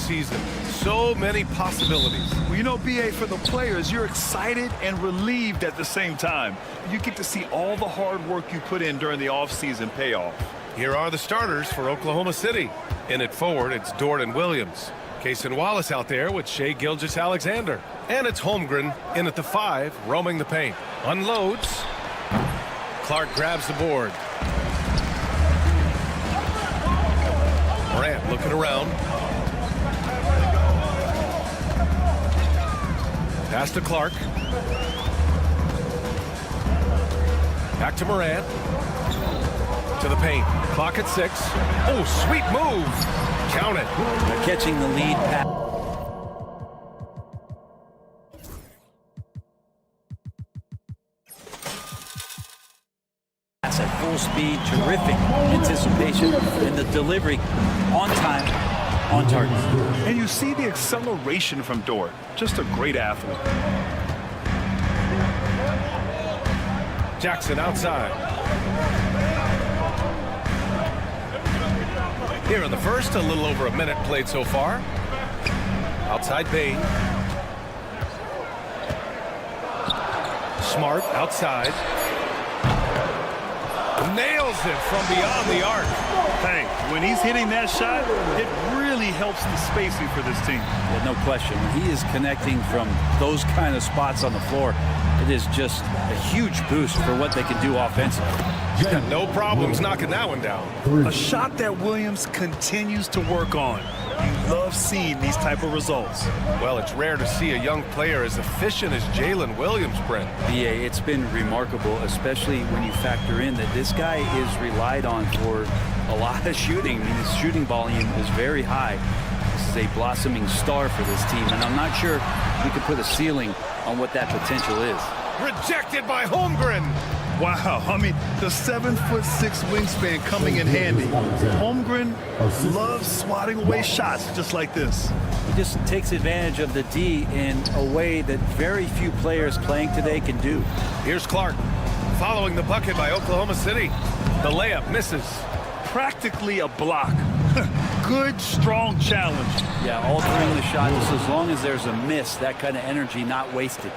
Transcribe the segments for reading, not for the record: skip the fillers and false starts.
season. So many possibilities. Well, you know, BA, for the players, you're excited and relieved at the same time. You get to see all the hard work you put in during the offseason pay off. Here are the starters for Oklahoma City. In at forward, it's Dort and Williams. Cason Wallace out there with Shai Gilgeous-Alexander. And it's Holmgren in at the 5, roaming the paint. Unloads. Clark grabs the board. Morant looking around. Pass to Clark. Back to Morant. To the paint. Clock at 6. Oh, sweet move. Count it. They're catching the lead pass. At full speed, terrific anticipation, and the delivery on time, on target. And you see the acceleration from Dort. Just a great athlete. Jackson outside. Here in the first, a little over a minute played so far. Outside Bain. Smart outside. Nails it from beyond the arc. Hey, when he's hitting that shot, it really helps the spacing for this team. Yeah, no question. When he is connecting from those kind of spots on the floor, it is just a huge boost for what they can do offensively. He's got no problems knocking that one down. A shot that Williams continues to work on. You love seeing these type of results. Well, it's rare to see a young player as efficient as Jalen Williams, Brent. BA, it's been remarkable, especially when you factor in that this guy is relied on for a lot of shooting. I mean, his shooting volume is very high. This is a blossoming star for this team, and I'm not sure we could put a ceiling on what that potential is. Rejected by Holmgren. Wow, I mean, the 7'6" wingspan coming in handy. Holmgren loves swatting away shots just like this. He just takes advantage of the D in a way that very few players playing today can do. Here's Clark, following the bucket by Oklahoma City. The layup misses. Practically a block. Good, strong challenge. Yeah, altering the shot just as long as there's a miss, that kind of energy not wasted.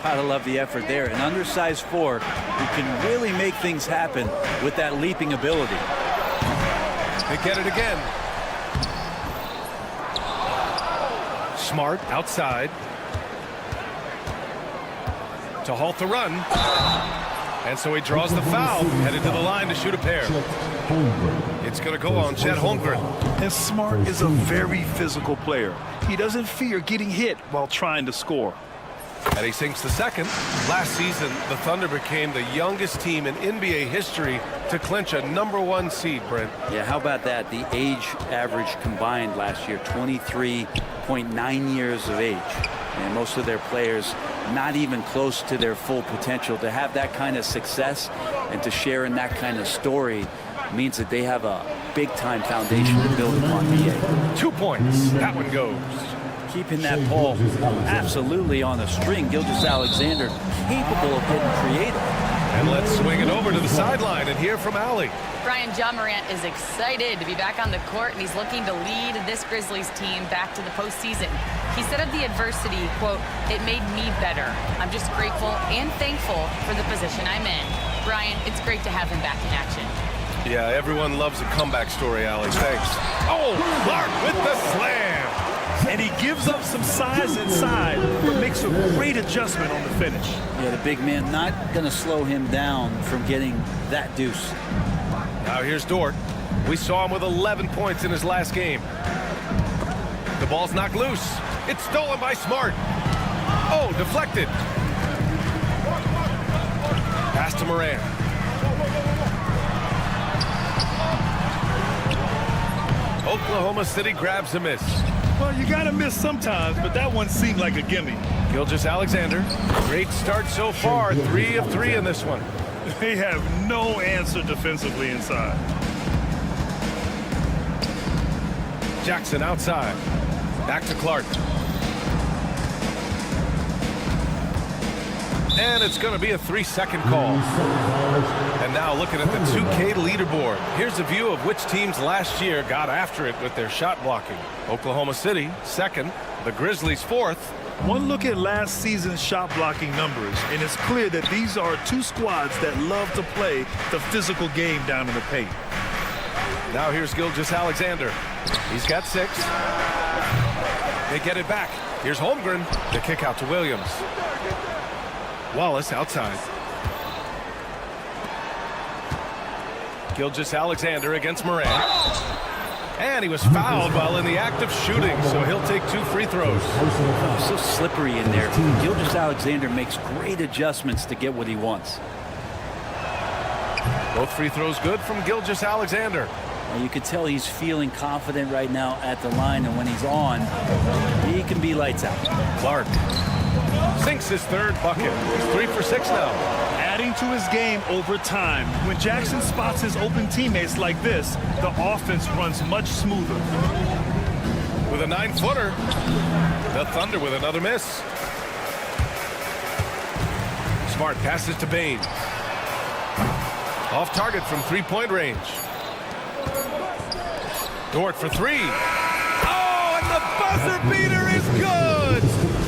Gotta love the effort there. An undersized 4 who can really make things happen with that leaping ability. They get it again. Smart outside to halt the run. And so he draws the foul, headed to the line to shoot a pair. It's going to go on Chet Holmgren. And Smart is a very physical player. He doesn't fear getting hit while trying to score. And he sinks the second. Last season, the Thunder became the youngest team in NBA history to clinch a #1 seed, Brent. Yeah, how about that? The age average combined last year, 23.9 years of age. And most of their players not even close to their full potential. To have that kind of success and to share in that kind of story means that they have a big-time foundation to build upon. BA. 2 points. That one goes. Keeping that ball absolutely on the string. Gilgeous-Alexander capable of getting creative. And let's swing it over to the sideline and hear from Allie. Brian, John Morant is excited to be back on the court, and he's looking to lead this Grizzlies team back to the postseason. He said of the adversity, quote, "It made me better. I'm just grateful and thankful for the position I'm in." Brian, it's great to have him back in action. Yeah, everyone loves a comeback story, Allie. Thanks. Oh, Clark with the slam. And he gives up some size inside, but makes a great adjustment on the finish. Yeah, the big man not going to slow him down from getting that deuce. Now here's Dort. We saw him with 11 points in his last game. The ball's knocked loose. It's stolen by Smart. Oh, deflected. Pass to Morant. Oklahoma City grabs a miss. Well, you gotta miss sometimes, but that one seemed like a gimme. Gilgeous-Alexander, great start so far. 3 of 3 in this one. They have no answer defensively inside. Jackson outside. Back to Clark. And it's going to be a 3-second call. And now looking at the 2K leaderboard. Here's a view of which teams last year got after it with their shot blocking. Oklahoma City, second. The Grizzlies, fourth. One look at last season's shot blocking numbers, and it's clear that these are two squads that love to play the physical game down in the paint. Now here's Gilgeous-Alexander. He's got 6. They get it back. Here's Holmgren. The kick out to Williams. Wallace outside. Gilgeous-Alexander against Moran. And he was fouled while in the act of shooting, so he'll take 2 free throws. Oh, so slippery in there. Gilgeous-Alexander makes great adjustments to get what he wants. Both free throws good from Gilgeous-Alexander. Well, you can tell he's feeling confident right now at the line, and when he's on, he can be lights out. Clark sinks his 3rd bucket. He's 3 for 6 now. Adding to his game over time. When Jackson spots his open teammates like this, the offense runs much smoother. With a 9-footer, the Thunder with another miss. Smart passes to Bain. Off target from 3-point range. Dort for 3. Oh, and the buzzer beater is good!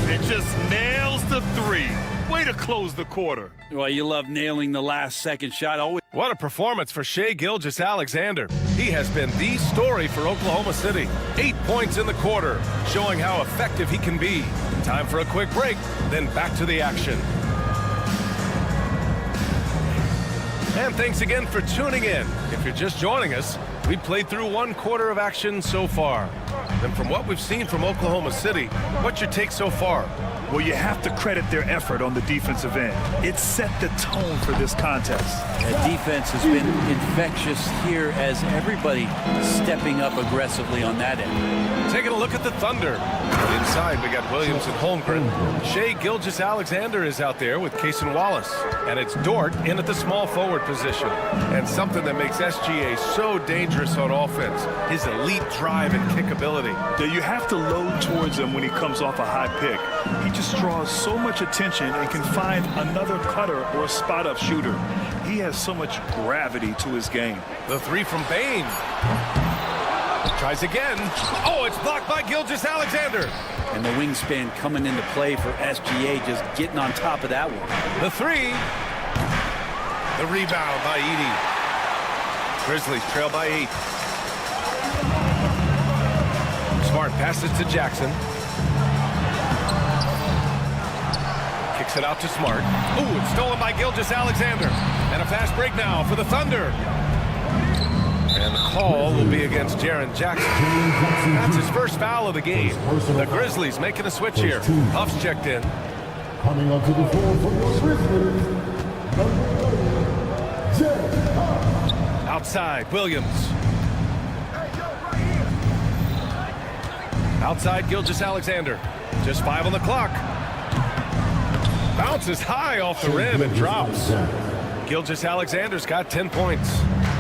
It just nails the 3. Way to close the quarter. Well, you love nailing the last second shot. Always. What a performance for Shai Gilgeous-Alexander. He has been the story for Oklahoma City. 8 points in the quarter, showing how effective he can be. Time for a quick break, then back to the action. And thanks again for tuning in. If you're just joining us, we played through 1 quarter of action so far. And from what we've seen from Oklahoma City, what's your take so far? Well, you have to credit their effort on the defensive end. It set the tone for this contest. That defense has been infectious here as everybody stepping up aggressively on that end. Taking a look at the Thunder. Inside, we got Williams and Holmgren. Shai Gilgeous-Alexander is out there with Cason Wallace. And it's Dort in at the small forward position. And something that makes SGA so dangerous on offense, his elite drive and kick ability. Yeah, you have to load towards him when he comes off a high pick. He just draws so much attention and can find another cutter or a spot-up shooter. He has so much gravity to his game. The 3 from Bain. Tries again. Oh, it's blocked by Gilgeous-Alexander. And the wingspan coming into play for SGA, just getting on top of that one. The 3. The rebound by Edey. Grizzlies trail by 8. Smart passes to Jackson. Kicks it out to Smart. Ooh, it's stolen by Gilgeous-Alexander. And a fast break now for the Thunder. And the call will be against Jaren Jackson. That's his first foul of the game. The Grizzlies making a switch here. Huff's checked in. Coming onto the floor for the Grizzlies, Outside, Williams. Outside, Gilgeous-Alexander. Just 5 on the clock. Bounces high off the rim and drops. Gilgeous-Alexander's got 10 points.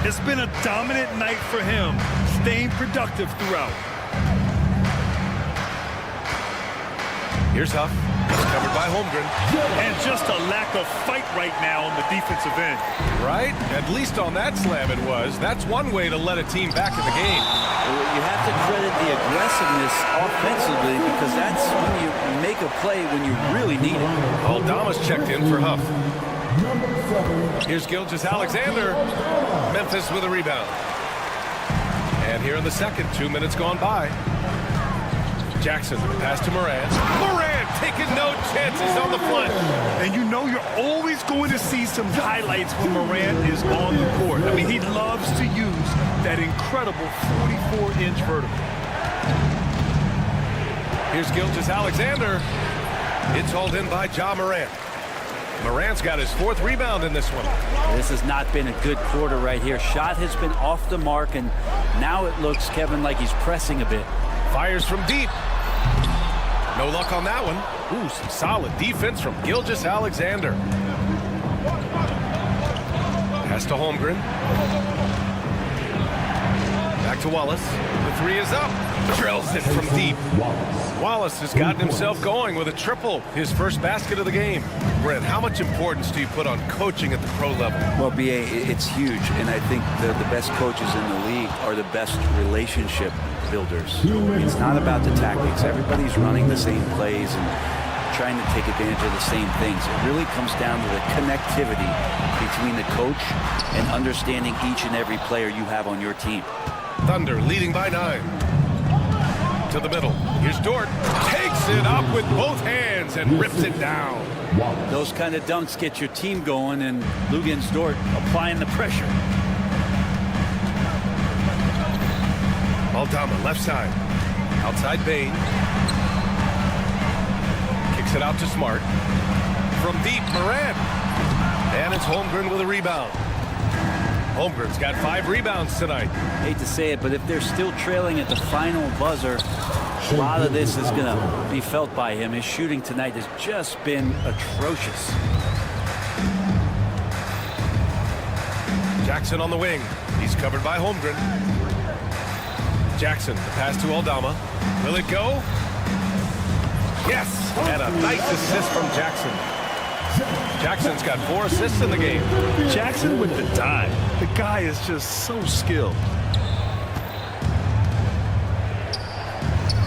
It's been a dominant night for him, staying productive throughout. Here's Huff. He's covered by Holmgren. And just a lack of fight right now on the defensive end. Right? At least on that slam it was. That's one way to let a team back in the game. You have to credit the aggressiveness offensively, because that's when you make a play when you really need it. Aldama's checked in for Huff. Here's Gilgeous-Alexander. Memphis with a rebound. And here in the second, 2 minutes gone by. Jackson, pass to Moran. Moran taking no chances on the flush. And you know you're always going to see some highlights when Moran is on the court. I mean, he loves to use that incredible 44-inch vertical. Here's Gilgeous-Alexander. It's hauled in by Ja Morant. Morant's got his 4th rebound in this one. This has not been a good quarter right here. Shot has been off the mark, and now it looks, Kevin, like he's pressing a bit. Fires from deep. No luck on that one. Ooh, some solid defense from Gilgeous-Alexander. Pass to Holmgren. Back Back to Wallace. The three is up. Drills it from deep. Wallace has gotten himself going with a triple, his first basket of the game. Brent, how much importance do you put on coaching at the pro level? Well, BA, it's huge, and I think the best coaches in the league are the best relationship builders. It's not about the tactics. Everybody's running the same plays and trying to take advantage of the same things. It really comes down to the connectivity between the coach and understanding each and every player you have on your team. Thunder leading by 9. To the middle. Here's Dort. Takes it up with both hands and rips it down. Those kind of dunks get your team going, and Lugens Dort applying the pressure. Aldama left side. Outside Bain. Kicks it out to Smart. From deep, Morant. And it's Holmgren with a rebound. Holmgren's got 5 rebounds tonight. Hate to say it, but if they're still trailing at the final buzzer, a lot of this is going to be felt by him. His shooting tonight has just been atrocious. Jackson on the wing. He's covered by Holmgren. Jackson, the pass to Aldama. Will it go? Yes! And a nice assist from Jackson. Jackson's got 4 assists in the game. Jackson with the dime. The guy is just so skilled.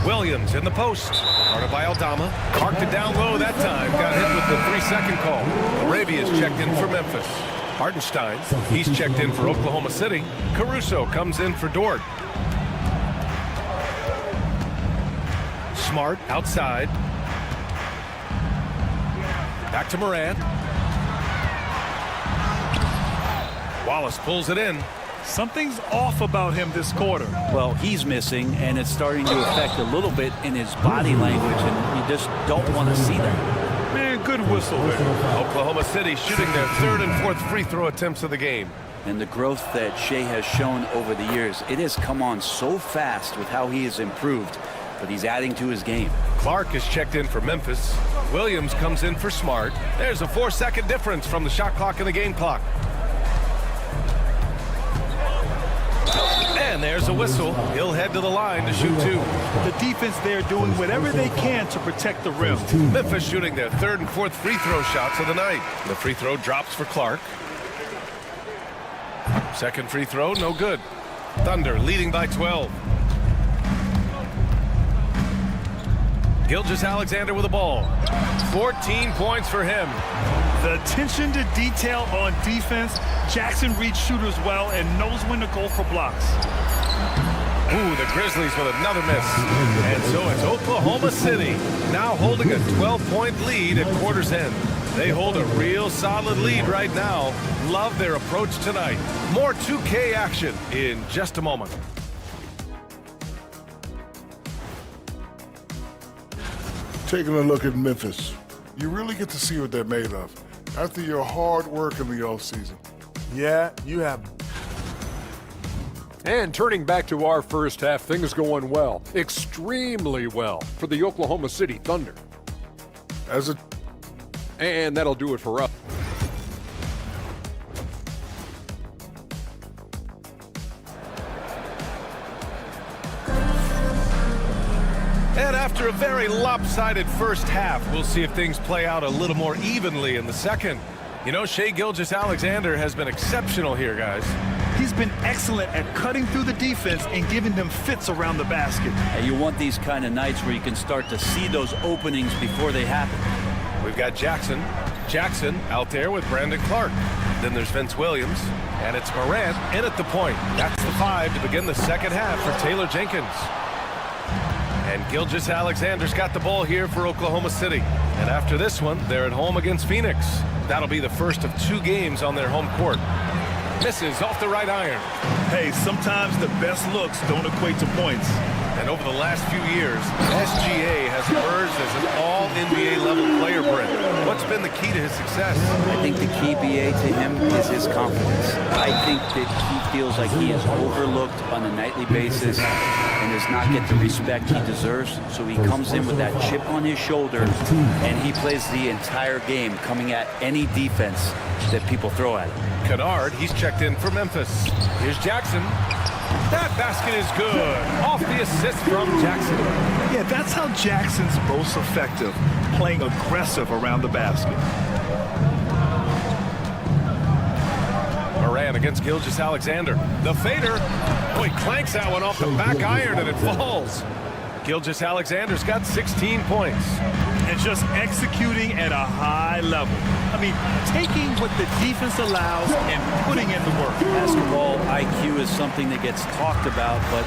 Williams in the post. Guarded by Aldama. Marked it down low that time. Got hit with the 3-second call. Arabia's checked in for Memphis. Hartenstein, he's checked in for Oklahoma City. Caruso comes in for Dort. Smart outside. Back to Morant. Wallace pulls it in. Something's off about him this quarter. Well, he's missing, and it's starting to affect a little bit in his body language, and you just don't want to see that. Man, good whistle there. Oklahoma City shooting their 3rd and 4th free throw attempts of the game. And the growth that Shea has shown over the years, it has come on so fast with how he has improved, but he's adding to his game. Clark is checked in for Memphis. Williams comes in for Smart. There's a 4-second difference from the shot clock and the game clock. And there's a whistle. He'll head to the line to shoot 2. The defense there doing whatever they can to protect the rim. Memphis shooting their 3rd and 4th free throw shots of the night. The free throw drops for Clark. Second free throw, no good. Thunder leading by 12. Gilgeous-Alexander with the ball. 14 points for him. The attention to detail on defense. Jackson reads shooters well and knows when to go for blocks. Ooh, the Grizzlies with another miss. And so it's Oklahoma City now holding a 12-point lead at quarter's end. They hold a real solid lead right now. Love their approach tonight. More 2K action in just a moment. Taking a look at Memphis, you really get to see what they're made of after your hard work in the offseason. Yeah, you have. And turning back to our first half, things going well, extremely well for the Oklahoma City Thunder. And that'll do it for us. And after a very lopsided first half, we'll see if things play out a little more evenly in the second. You know, Shai Gilgeous-Alexander has been exceptional here, guys. He's been excellent at cutting through the defense and giving them fits around the basket. And you want these kind of nights where you can start to see those openings before they happen. We've got Jackson out there with Brandon Clark. Then there's Vince Williams, and it's Morant in at the point. That's the 5 to begin the second half for Taylor Jenkins. And Gilgeous-Alexander's got the ball here for Oklahoma City. And after this one, they're at home against Phoenix. That'll be the first of 2 games on their home court. Misses off the right iron. Hey, sometimes the best looks don't equate to points. And over the last few years, SGA has emerged as an all-NBA level player, Brent. What's been the key to his success? I think the key, BA, to him is his confidence. I think that he feels like he is overlooked on a nightly basis and does not get the respect he deserves. So he comes in with that chip on his shoulder, and he plays the entire game coming at any defense that people throw at him. Kennard, he's checked in for Memphis. Here's Jackson. That basket is good. Off the assist from Jackson. Yeah, that's how Jackson's most effective, playing aggressive around the basket. Moran against Gilgeous-Alexander. The fader. Oh, he clanks that one off the back iron and it falls. Gilgeous-Alexander's got 16 points. And just executing at a high level. I mean, taking what the defense allows and putting in the work. Basketball IQ is something that gets talked about, but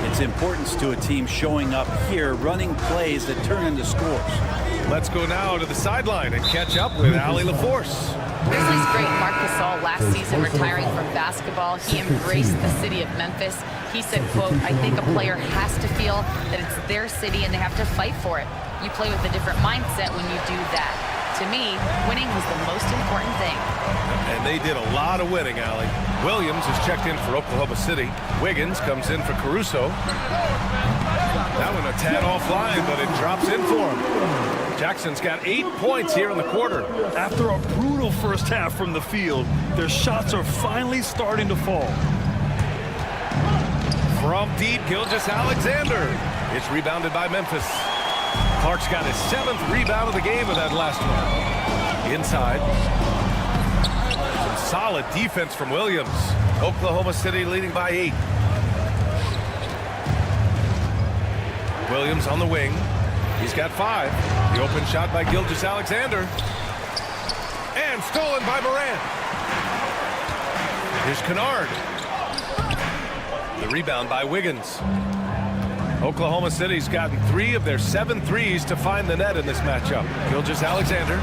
its importance to a team showing up here, running plays that turn into scores. Let's go now to the sideline and catch up with Allie LaForce. Grizzlies great Marc Gasol last season retiring from basketball. He embraced the city of Memphis. He said, quote, "I think a player has to feel that it's their city and they have to fight for it. You play with a different mindset when you do that. To me, winning was the most important thing." And they did a lot of winning, Allie. Williams is checked in for Oklahoma City. Wiggins comes in for Caruso. That one a tad offline, but it drops in for him. Jackson's got 8 points here in the quarter. After a brutal first half from the field, their shots are finally starting to fall. From deep, Gilgeous-Alexander. It's rebounded by Memphis. Clark's got his 7th rebound of the game with that last one. Inside. Some solid defense from Williams. Oklahoma City leading by 8. Williams on the wing. He's got 5. The open shot by Gilgeous-Alexander. And stolen by Moran. Here's Kennard. The rebound by Wiggins. Oklahoma City's gotten 3 of their 7 threes to find the net in this matchup. Gilgeous-Alexander.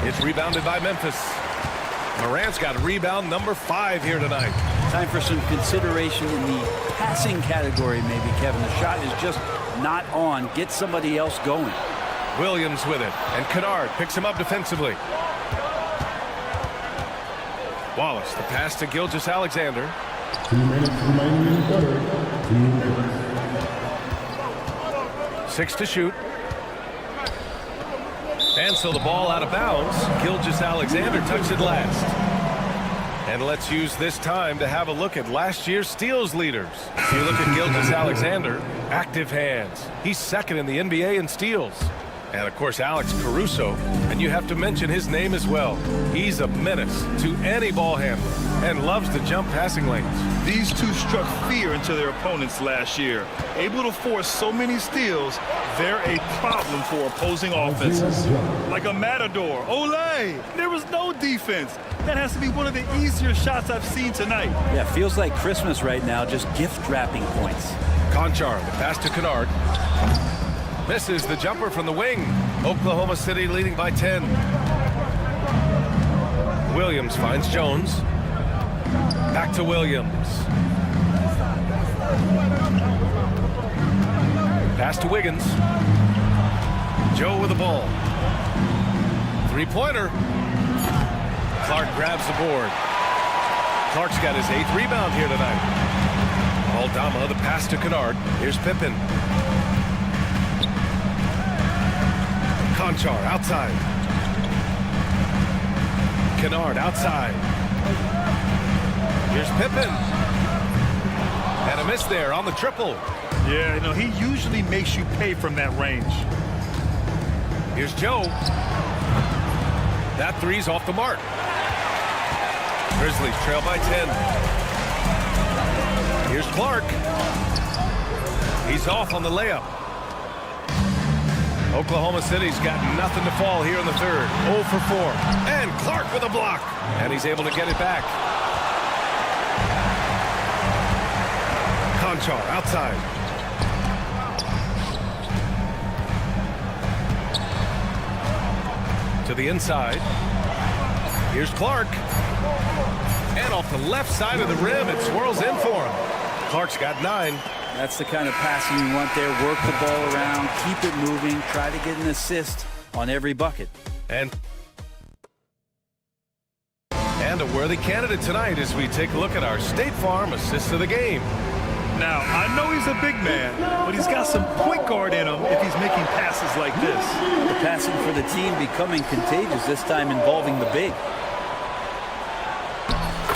It's rebounded by Memphis. Moran's got rebound number 5 here tonight. Time for some consideration in the passing category, maybe, Kevin. The shot is just not on. Get somebody else going. Williams with it, and Kennard picks him up defensively. Wallace, the pass to Gilgeous-Alexander. 2 minutes remaining in the third. 2 minutes. 6 to shoot. And so the ball out of bounds. Gilgeous-Alexander touched it last. And let's use this time to have a look at last year's steals leaders. If you look at Gilgeous-Alexander, active hands. He's 2nd in the NBA in steals. And of course, Alex Caruso. And you have to mention his name as well. He's a menace to any ball handler and loves to jump passing lanes. These two struck fear into their opponents last year. Able to force so many steals, they're a problem for opposing offenses. Like a matador. Olay! There was no defense. That has to be one of the easier shots I've seen tonight. Yeah, feels like Christmas right now, just gift wrapping points. Conchar, the pass to Kennard. Misses the jumper from the wing. Oklahoma City leading by 10. Williams finds Jones. Back to Williams. Pass to Wiggins. Joe with the ball. 3-pointer. Clark grabs the board. Clark's got his 8th rebound here tonight. Aldama, the pass to Kennard. Here's Pippen. Conchar outside. Kennard outside. Here's Pippen. And a miss there on the triple. Yeah, you know, he usually makes you pay from that range. Here's Joe. That 3's off the mark. Grizzlies trail by 10. Here's Clark. He's off on the layup. Oklahoma City's got nothing to fall here in the third. 0 for 4. And Clark with a block. And he's able to get it back. Conchar outside. To the inside. Here's Clark. And off the left side of the rim, it swirls in for him. Clark's got 9. That's the kind of passing you want there. Work the ball around, keep it moving, try to get an assist on every bucket. And a worthy candidate tonight as we take a look at our State Farm assist of the game. Now, I know he's a big man, but he's got some point guard in him if he's making passes like this. The passing for the team becoming contagious, this time involving the big.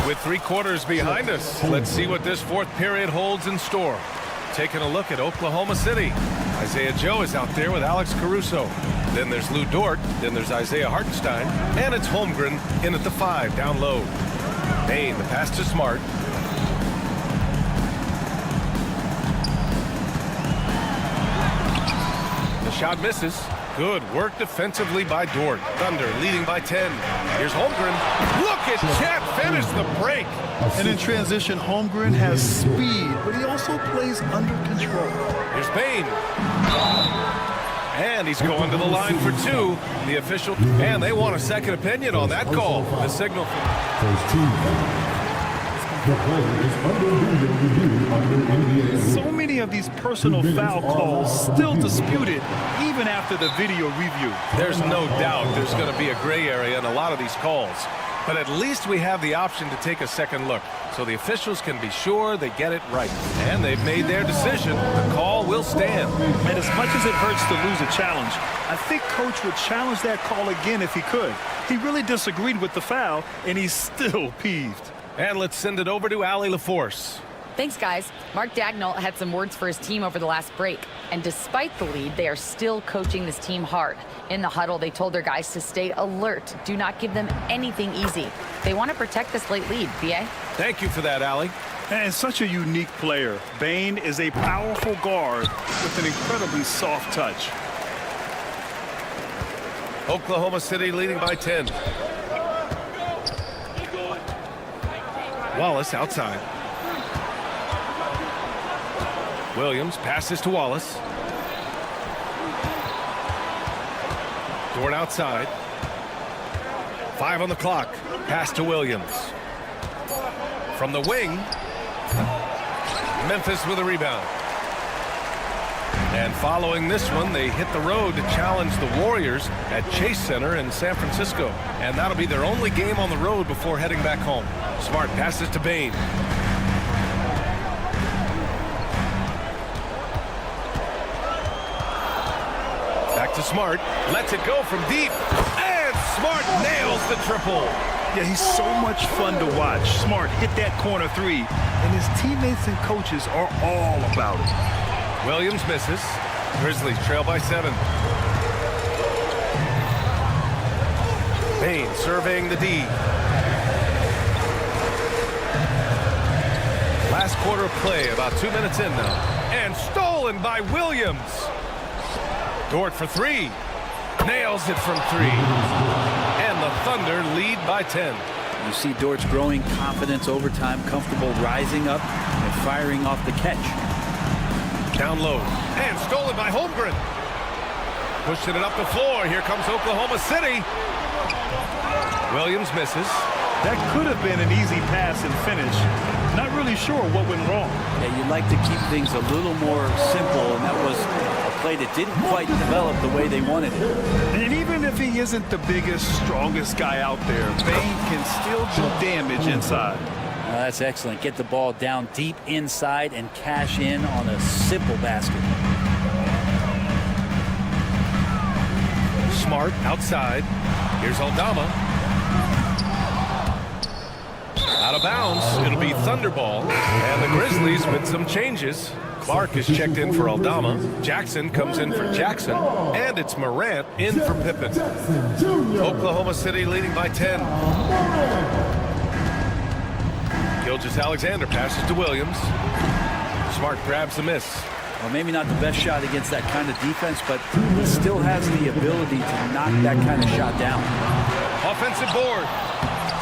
With 3 quarters behind us, let's see what this 4th period holds in store. Taking a look at Oklahoma City. Isaiah Joe is out there with Alex Caruso. Then there's Lou Dort. Then there's Isaiah Hartenstein. And it's Holmgren in at the 5, down low. Bain, the pass to Smart. The shot misses. Good work defensively by Dort. Thunder leading by 10. Here's Holmgren. Look at Chet finish the break. And in transition, Holmgren has speed, but he also plays under control. Here's Bain. And he's going to the line for 2. The official, and they want a second opinion on that call. The signal. First team. The play is under video review under NBA. So many of these personal foul calls still disputed even after the video review. There's no doubt there's going to be a gray area in a lot of these calls. But at least we have the option to take a second look, so the officials can be sure they get it right. And they've made their decision. The call will stand. And as much as it hurts to lose a challenge, I think Coach would challenge that call again if he could. He really disagreed with the foul, and he's still peeved. And let's send it over to Allie LaForce. Thanks, guys. Mark Dagnall had some words for his team over the last break. And despite the lead, they are still coaching this team hard. In the huddle, they told their guys to stay alert. Do not give them anything easy. They want to protect this late lead, B.A. Thank you for that, Allie. And such a unique player. Bain is a powerful guard with an incredibly soft touch. Oklahoma City leading by 10. Wallace outside. Williams passes to Wallace. Dort outside. 5 on the clock. Pass to Williams. From the wing. Memphis with a rebound. And following this one, they hit the road to challenge the Warriors at Chase Center in San Francisco. And that'll be their only game on the road before heading back home. Smart passes to Bain. Back to Smart. Lets it go from deep. And Smart nails the triple. Yeah, he's so much fun to watch. Smart hit that corner 3, and his teammates and coaches are all about it. Williams misses. Grizzlies trail by 7. Bain surveying the D. Last quarter of play, about 2 minutes in now. And stolen by Williams. Dort for 3. Nails it from 3. And the Thunder lead by 10. You see Dort's growing confidence over time, comfortable rising up and firing off the catch. Down low. And stolen by Holmgren. Pushing it up the floor. Here comes Oklahoma City. Williams misses. That could have been an easy pass and finish. Not really sure what went wrong. Yeah, you'd like to keep things a little more simple, and that was a play that didn't quite develop the way they wanted it. And even if he isn't the biggest, strongest guy out there, Bain can still do damage inside. That's excellent. Get the ball down deep inside and cash in on a simple basket. Smart outside. Here's Aldama. Out of bounds. It'll be Thunderball. And the Grizzlies with some changes. Clark is checked in for Aldama. Jackson comes in for Jackson. And it's Morant in for Pippen. Oklahoma City leading by 10. Gilgeous-Alexander passes to Williams. Smart grabs the miss. Well, maybe not the best shot against that kind of defense, but he still has the ability to knock that kind of shot down. Offensive board.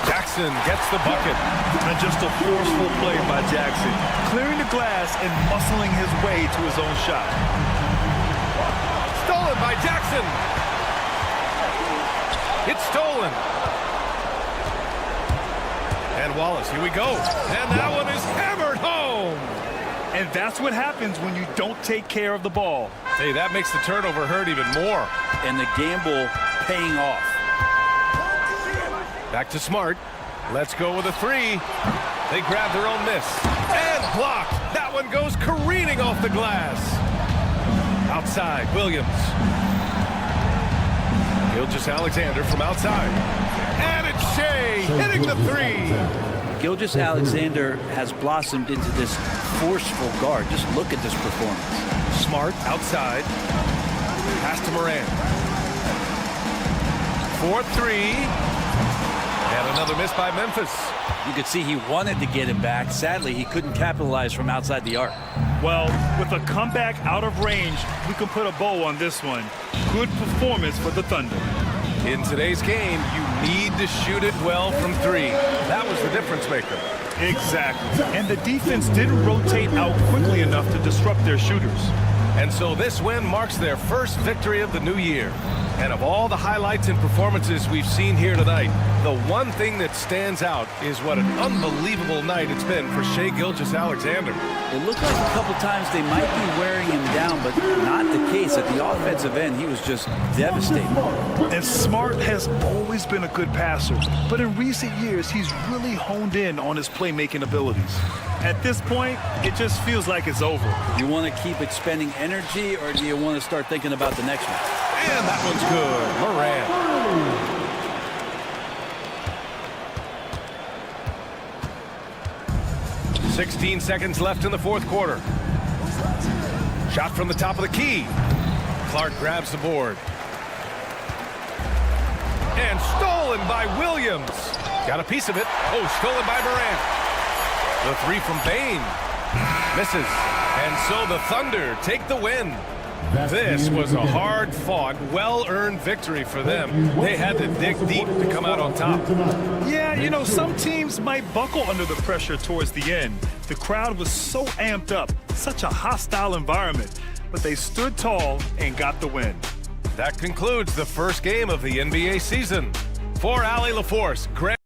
Jackson gets the bucket. And just a forceful play by Jackson, clearing the glass and muscling his way to his own shot. Stolen by Jackson. It's stolen. And Wallace, here we go. And that one is hammered home. And that's what happens when you don't take care of the ball. Hey, that makes the turnover hurt even more. And the gamble paying off. Back to Smart. Let's go with a 3. They grab their own miss. And blocked. That one goes careening off the glass. Outside, Williams. Gilgeous-Alexander from outside. And it's Shea hitting the 3. Gilgeous-Alexander has blossomed into this forceful guard. Just look at this performance. Smart outside. Pass to Morant. 4-3. And another miss by Memphis. You could see he wanted to get it back. Sadly, he couldn't capitalize from outside the arc. Well, with a comeback out of range, we can put a bow on this one. Good performance for the Thunder. In today's game, you need to shoot it well from three. That was the difference maker. Exactly. And the defense didn't rotate out quickly enough to disrupt their shooters. And so this win marks their first victory of the new year. And of all the highlights and performances we've seen here tonight, the one thing that stands out is what an unbelievable night it's been for Shai Gilgeous-Alexander. It looked like a couple times they might be wearing him down, but not the case. At the offensive end, he was just devastating. And Smart has always been a good passer, but in recent years, he's really honed in on his playmaking abilities. At this point, it just feels like it's over. You want to keep expending energy, or do you want to start thinking about the next one? And that one's good. Morant. 16 seconds left in the fourth quarter. Shot from the top of the key. Clark grabs the board. And stolen by Williams. Got a piece of it. Oh, stolen by Morant. The three from Bain. Misses. And so the Thunder take the win. This was a hard-fought, well-earned victory for them. They had to dig deep to come out on top. Yeah, you know, some teams might buckle under the pressure towards the end. The crowd was so amped up, such a hostile environment, but they stood tall and got the win. That concludes the first game of the NBA season. For Allie LaForce, Greg.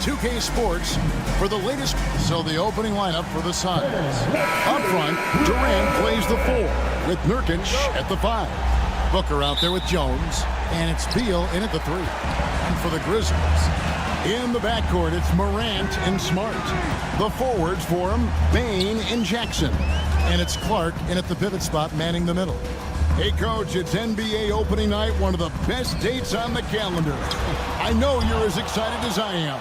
2K Sports for the latest. So the opening lineup for the Suns. Up front, Durant plays the 4 with Nurkic at the 5. Booker out there with Jones, and it's Beal in at the 3. And for the Grizzlies, in the backcourt, it's Morant and Smart. The forwards for him, Bane and Jackson. And it's Clark in at the pivot spot, manning the middle. Hey, Coach, it's NBA opening night, one of the best dates on the calendar. I know you're as excited as I am.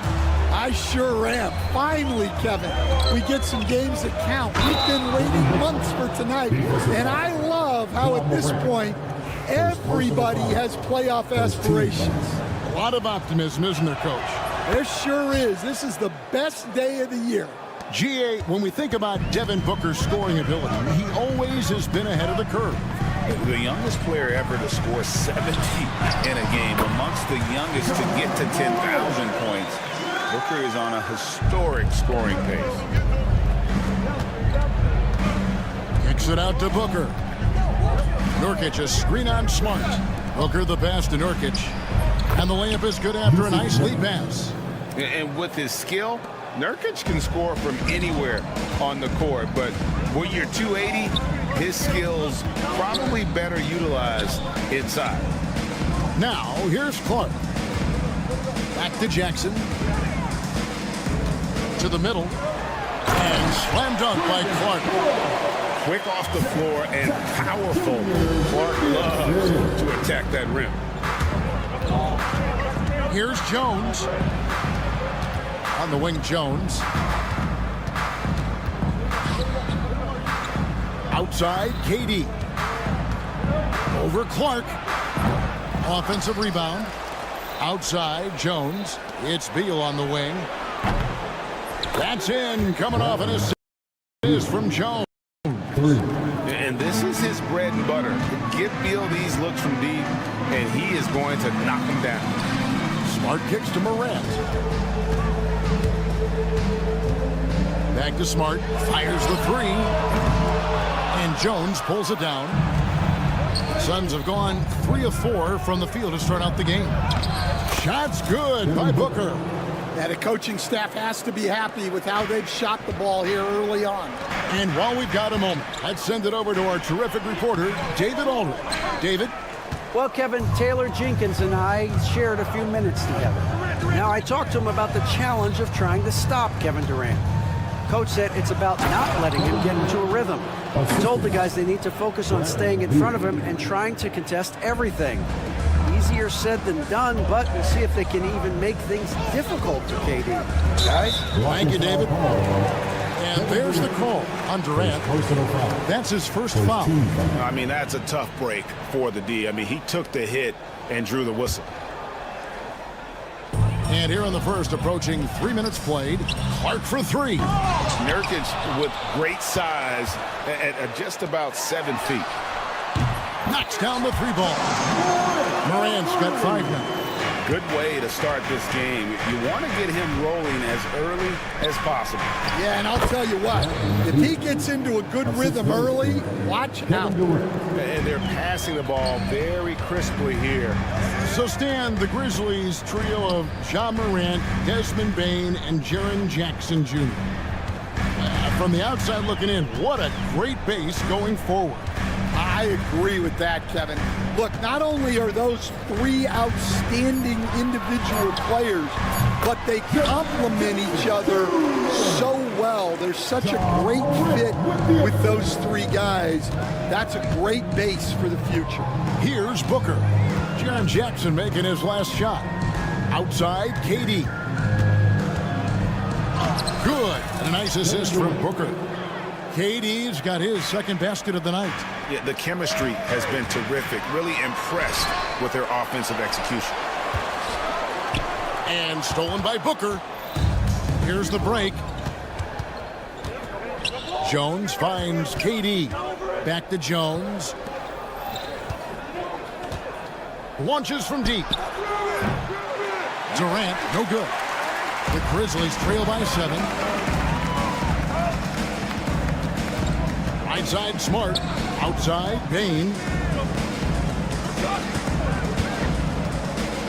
I sure am. Finally, Kevin, we get some games that count. We've been waiting months for tonight, and I love how at this point, everybody has playoff aspirations. A lot of optimism, isn't there, Coach? There sure is. This is the best day of the year. GA, when we think about Devin Booker's scoring ability, he always has been ahead of the curve. The youngest player ever to score 70 in a game, amongst the youngest to get to 10,000 points. Booker is on a historic scoring pace. Kicks it out to Booker. Nurkic, a screen on Smart. Booker the pass to Nurkic. And the layup is good after a nice lead pass. And with his skill, Nurkic can score from anywhere on the court, but when you're 280, his skills probably better utilized inside. Now, here's Clark. Back to Jackson. To the middle. And slam dunk by Clark. Quick off the floor and powerful. Clark loves to attack that rim. Here's Jones. On the wing, Jones. Outside, KD. Over Clark. Offensive rebound. Outside, Jones. It's Beal on the wing. That's in. Coming off an assist from Jones. And this is his bread and butter. Give Beal these looks from deep, and he is going to knock him down. Smart kicks to Morant. Back to Smart. Fires the 3. And Jones pulls it down. Suns have gone 3 of 4 from the field to start out the game. Shots good by Booker. And the coaching staff has to be happy with how they've shot the ball here early on. And while we've got a moment, let's send it over to our terrific reporter, David Aldridge. David? Well, Kevin, Taylor Jenkins and I shared a few minutes together. Now, I talked to him about the challenge of trying to stop Kevin Durant. Coach said it's about not letting him get into a rhythm. He told the guys they need to focus on staying in front of him and trying to contest everything. Easier said than done, but we'll see if they can even make things difficult for KD. Guys? Thank you, David. And there's the call on Durant. That's his first foul. I mean, that's a tough break for the D. I mean, he took the hit and drew the whistle. And here in the first, approaching 3 minutes played, Clark for 3. Nurkic with great size at just about 7 feet. Knocks down the 3 ball. Morant's got 5 now. Good way to start this game. You want to get him rolling as early as possible. Yeah, and I'll tell you what, if he gets into a good rhythm early, watch out. And they're passing the ball very crisply here. So Stan, the Grizzlies trio of Ja Morant, Desmond Bane, and Jaren Jackson Jr. From the outside looking in, what a great base going forward. I agree with that, Kevin. Look, not only are those 3 outstanding individual players, but they complement each other so well. There's such a great fit with those 3 guys. That's a great base for the future. Here's Booker. Jaren Jackson making his last shot. Outside, KD. Good. And a nice assist from Booker. KD's got his second basket of the night. Yeah, the chemistry has been terrific. Really impressed with their offensive execution. And stolen by Booker. Here's the break. Jones finds KD. Back to Jones. Launches from deep. Durant, no good. The Grizzlies trail by 7. Right side, Smart. Outside, Bane.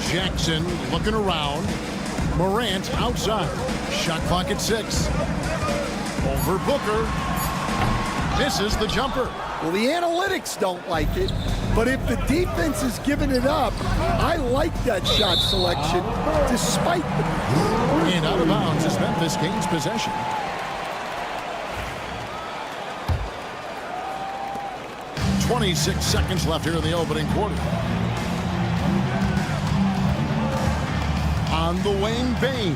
Jackson looking around. Morant outside. Shot clock at 6. Over Booker. Misses the jumper. Well, the analytics don't like it, but if the defense is giving it up, I like that shot selection despite the miss. And out of bounds as Memphis gains possession. .26 seconds left here in the opening quarter. On the wing, Bane.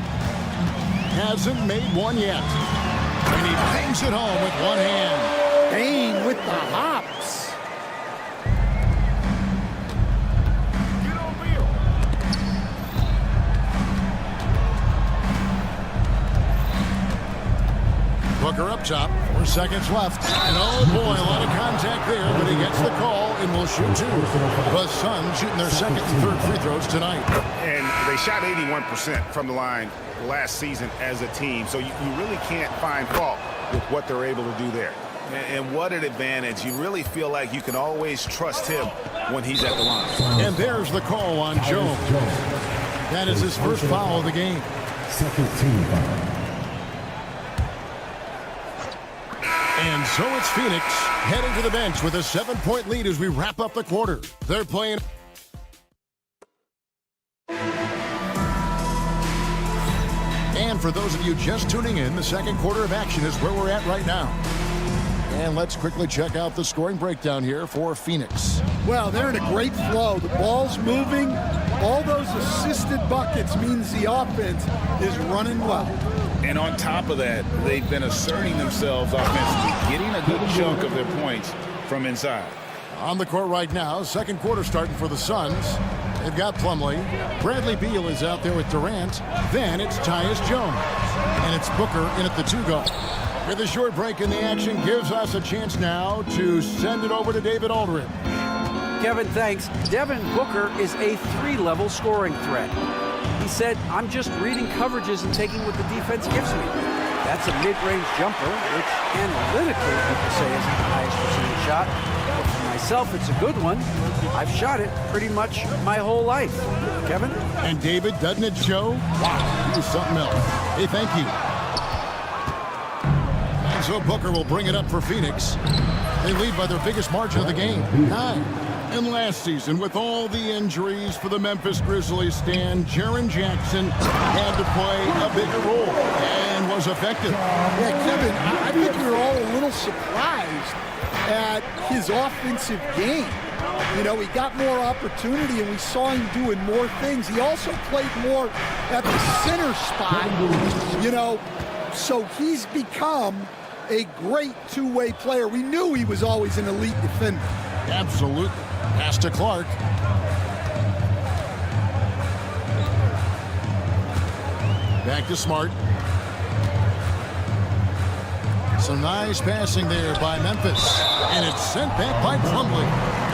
Hasn't made one yet. And he bangs it home with one hand. Bane with the hops. Booker up top. 4 seconds left. And oh boy, a lot of contact there, but he gets the call and will shoot 2. The Suns shooting their second and third free throws tonight. And they shot 81% from the line last season as a team, so you really can't find fault with what they're able to do there. And what an advantage. You really feel like you can always trust him when he's at the line. And there's the call on Jones. That is his first foul of the game. Second team foul. And so it's Phoenix heading to the bench with a 7-point lead as we wrap up the quarter. They're playing. And for those of you just tuning in, the second quarter of action is where we're at right now. And let's quickly check out the scoring breakdown here for Phoenix. Well, they're in a great flow. The ball's moving. All those assisted buckets means the offense is running well. And on top of that, they've been asserting themselves offensively, getting a good chunk of their points from inside. On the court right now, second quarter starting for the Suns. They've got Plumlee. Bradley Beal is out there with Durant. Then it's Tyus Jones. And it's Booker in at the 2-guard. With a short break in the action gives us a chance now to send it over to David Aldridge. Kevin, thanks. Devin Booker is a 3-level scoring threat. He said, I'm just reading coverages and taking what the defense gives me. That's a mid-range jumper, which analytically people say is the highest percentage shot. But for myself, it's a good one. I've shot it pretty much my whole life. Kevin? And David, doesn't it show? Wow, he was something else. Hey, thank you. And so Booker will bring it up for Phoenix. They lead by their biggest margin of the game, 9. And last season, with all the injuries for the Memphis Grizzlies stand, Jaren Jackson had to play a bigger role and was effective. Yeah, Kevin, I think we were all a little surprised at his offensive game. You know, he got more opportunity and we saw him doing more things. He also played more at the center spot, you know, so he's become a great two-way player. We knew he was always an elite defender. Absolutely. Pass to Clark. Back to Smart. Some nice passing there by Memphis. And it's sent back by Plumlee.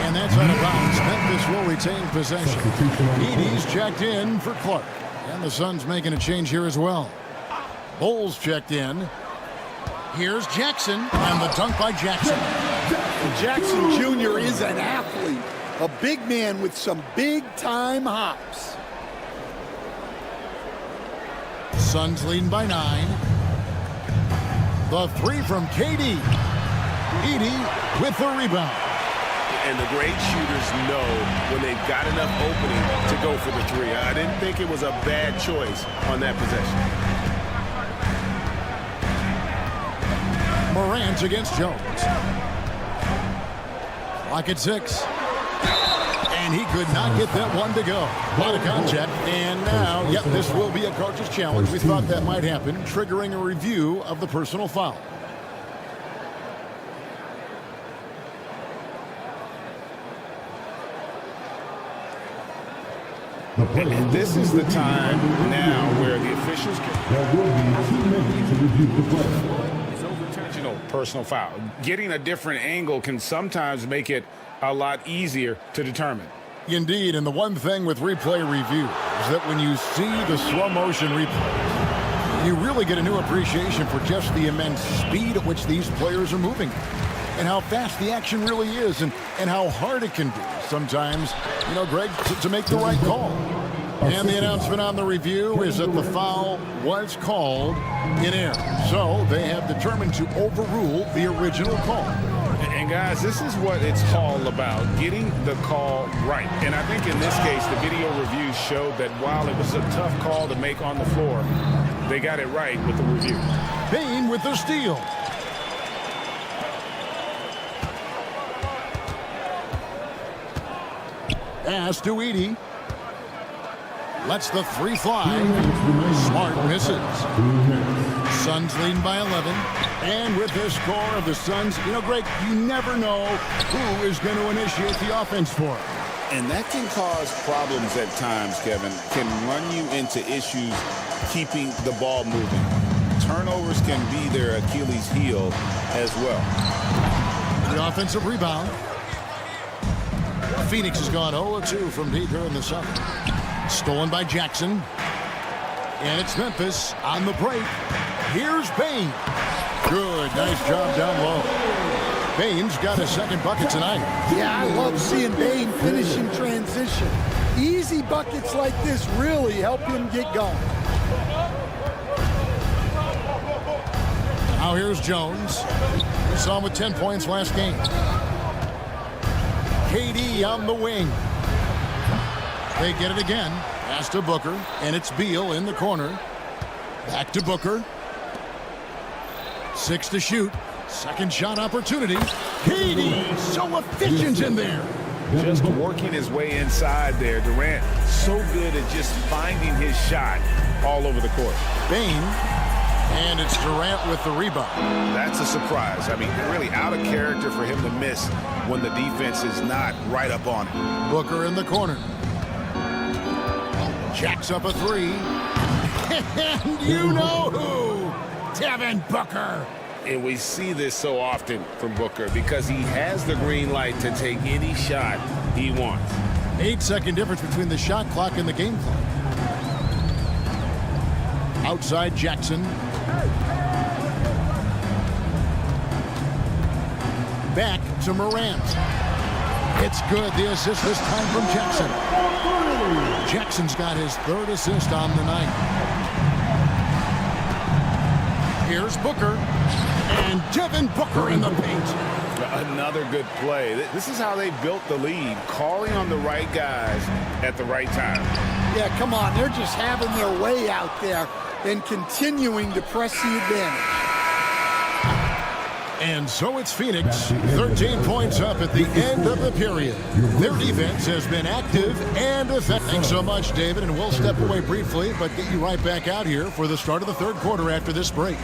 And that's out of bounds. Memphis will retain possession. Edey's checked in for Clark. And the Suns making a change here as well. Bowles checked in. Here's Jackson. And the dunk by Jackson. Jackson Jr. is an athlete. A big man with some big-time hops. Suns leading by 9. The 3 from KD. Edey with the rebound. And the great shooters know when they've got enough opening to go for the 3. I didn't think it was a bad choice on that possession. Morant against Jones. Clock at 6. And he could not get that one to go. A lot of contact. And now, yep, this will be a coach's challenge. We thought that might happen, triggering a review of the personal foul. And this is the time now where the officials can. There will be 2 minutes to review the play. It's over-intentional personal foul. Getting a different angle can sometimes make it a lot easier to determine. Indeed, and the one thing with replay review is that when you see the slow motion replay, you really get a new appreciation for just the immense speed at which these players are moving and how fast the action really is and how hard it can be sometimes, you know, Greg, to make the right call. And the announcement on the review is that the foul was called in error. So they have determined to overrule the original call. And guys, this is what it's all about, getting the call right. And I think in this case, the video review showed that while it was a tough call to make on the floor, they got it right with the review. Payne with the steal. Pass to Edey. Lets the three fly. Smart misses. Suns leading by 11. And with this score of the Suns, you know, Greg, you never know who is going to initiate the offense for it. And that can cause problems at times, Kevin. Can run you into issues keeping the ball moving. Turnovers can be their Achilles heel as well. The offensive rebound. Phoenix has gone 0-2 from deep here in the seventh. Stolen by Jackson. And it's Memphis on the break. Here's Payne. Good, nice job down low. Payne's got his second bucket tonight. Yeah, I love seeing Payne finish in transition. Easy buckets like this really help him get going. Now here's Jones. We saw him with 10 points last game. KD on the wing. They get it again. Pass to Booker, and it's Beal in the corner. Back to Booker. 6 to shoot. Second shot opportunity. KD, so efficient in there. Just working his way inside there. Durant, so good at just finding his shot all over the court. Payne, and it's Durant with the rebound. That's a surprise. I mean, really out of character for him to miss when the defense is not right up on him. Booker in the corner. Jacks up a three. And you know who? Devin Booker. And we see this so often from Booker because he has the green light to take any shot he wants. 8-second difference between the shot clock and the game clock. Outside Jackson. Back to Morant. It's good. The assist this time from Jackson. Jackson's got his third assist on the night. Here's Booker. And Devin Booker in the paint. Another good play. This is how they built the lead, calling on the right guys at the right time. Yeah, come on. They're just having their way out there and continuing to press the advantage. And so it's Phoenix, 13 points up at the end of the period. Their defense has been active and effective. Thanks so much, David, and we'll step away briefly, but get you right back out here for the start of the third quarter after this break.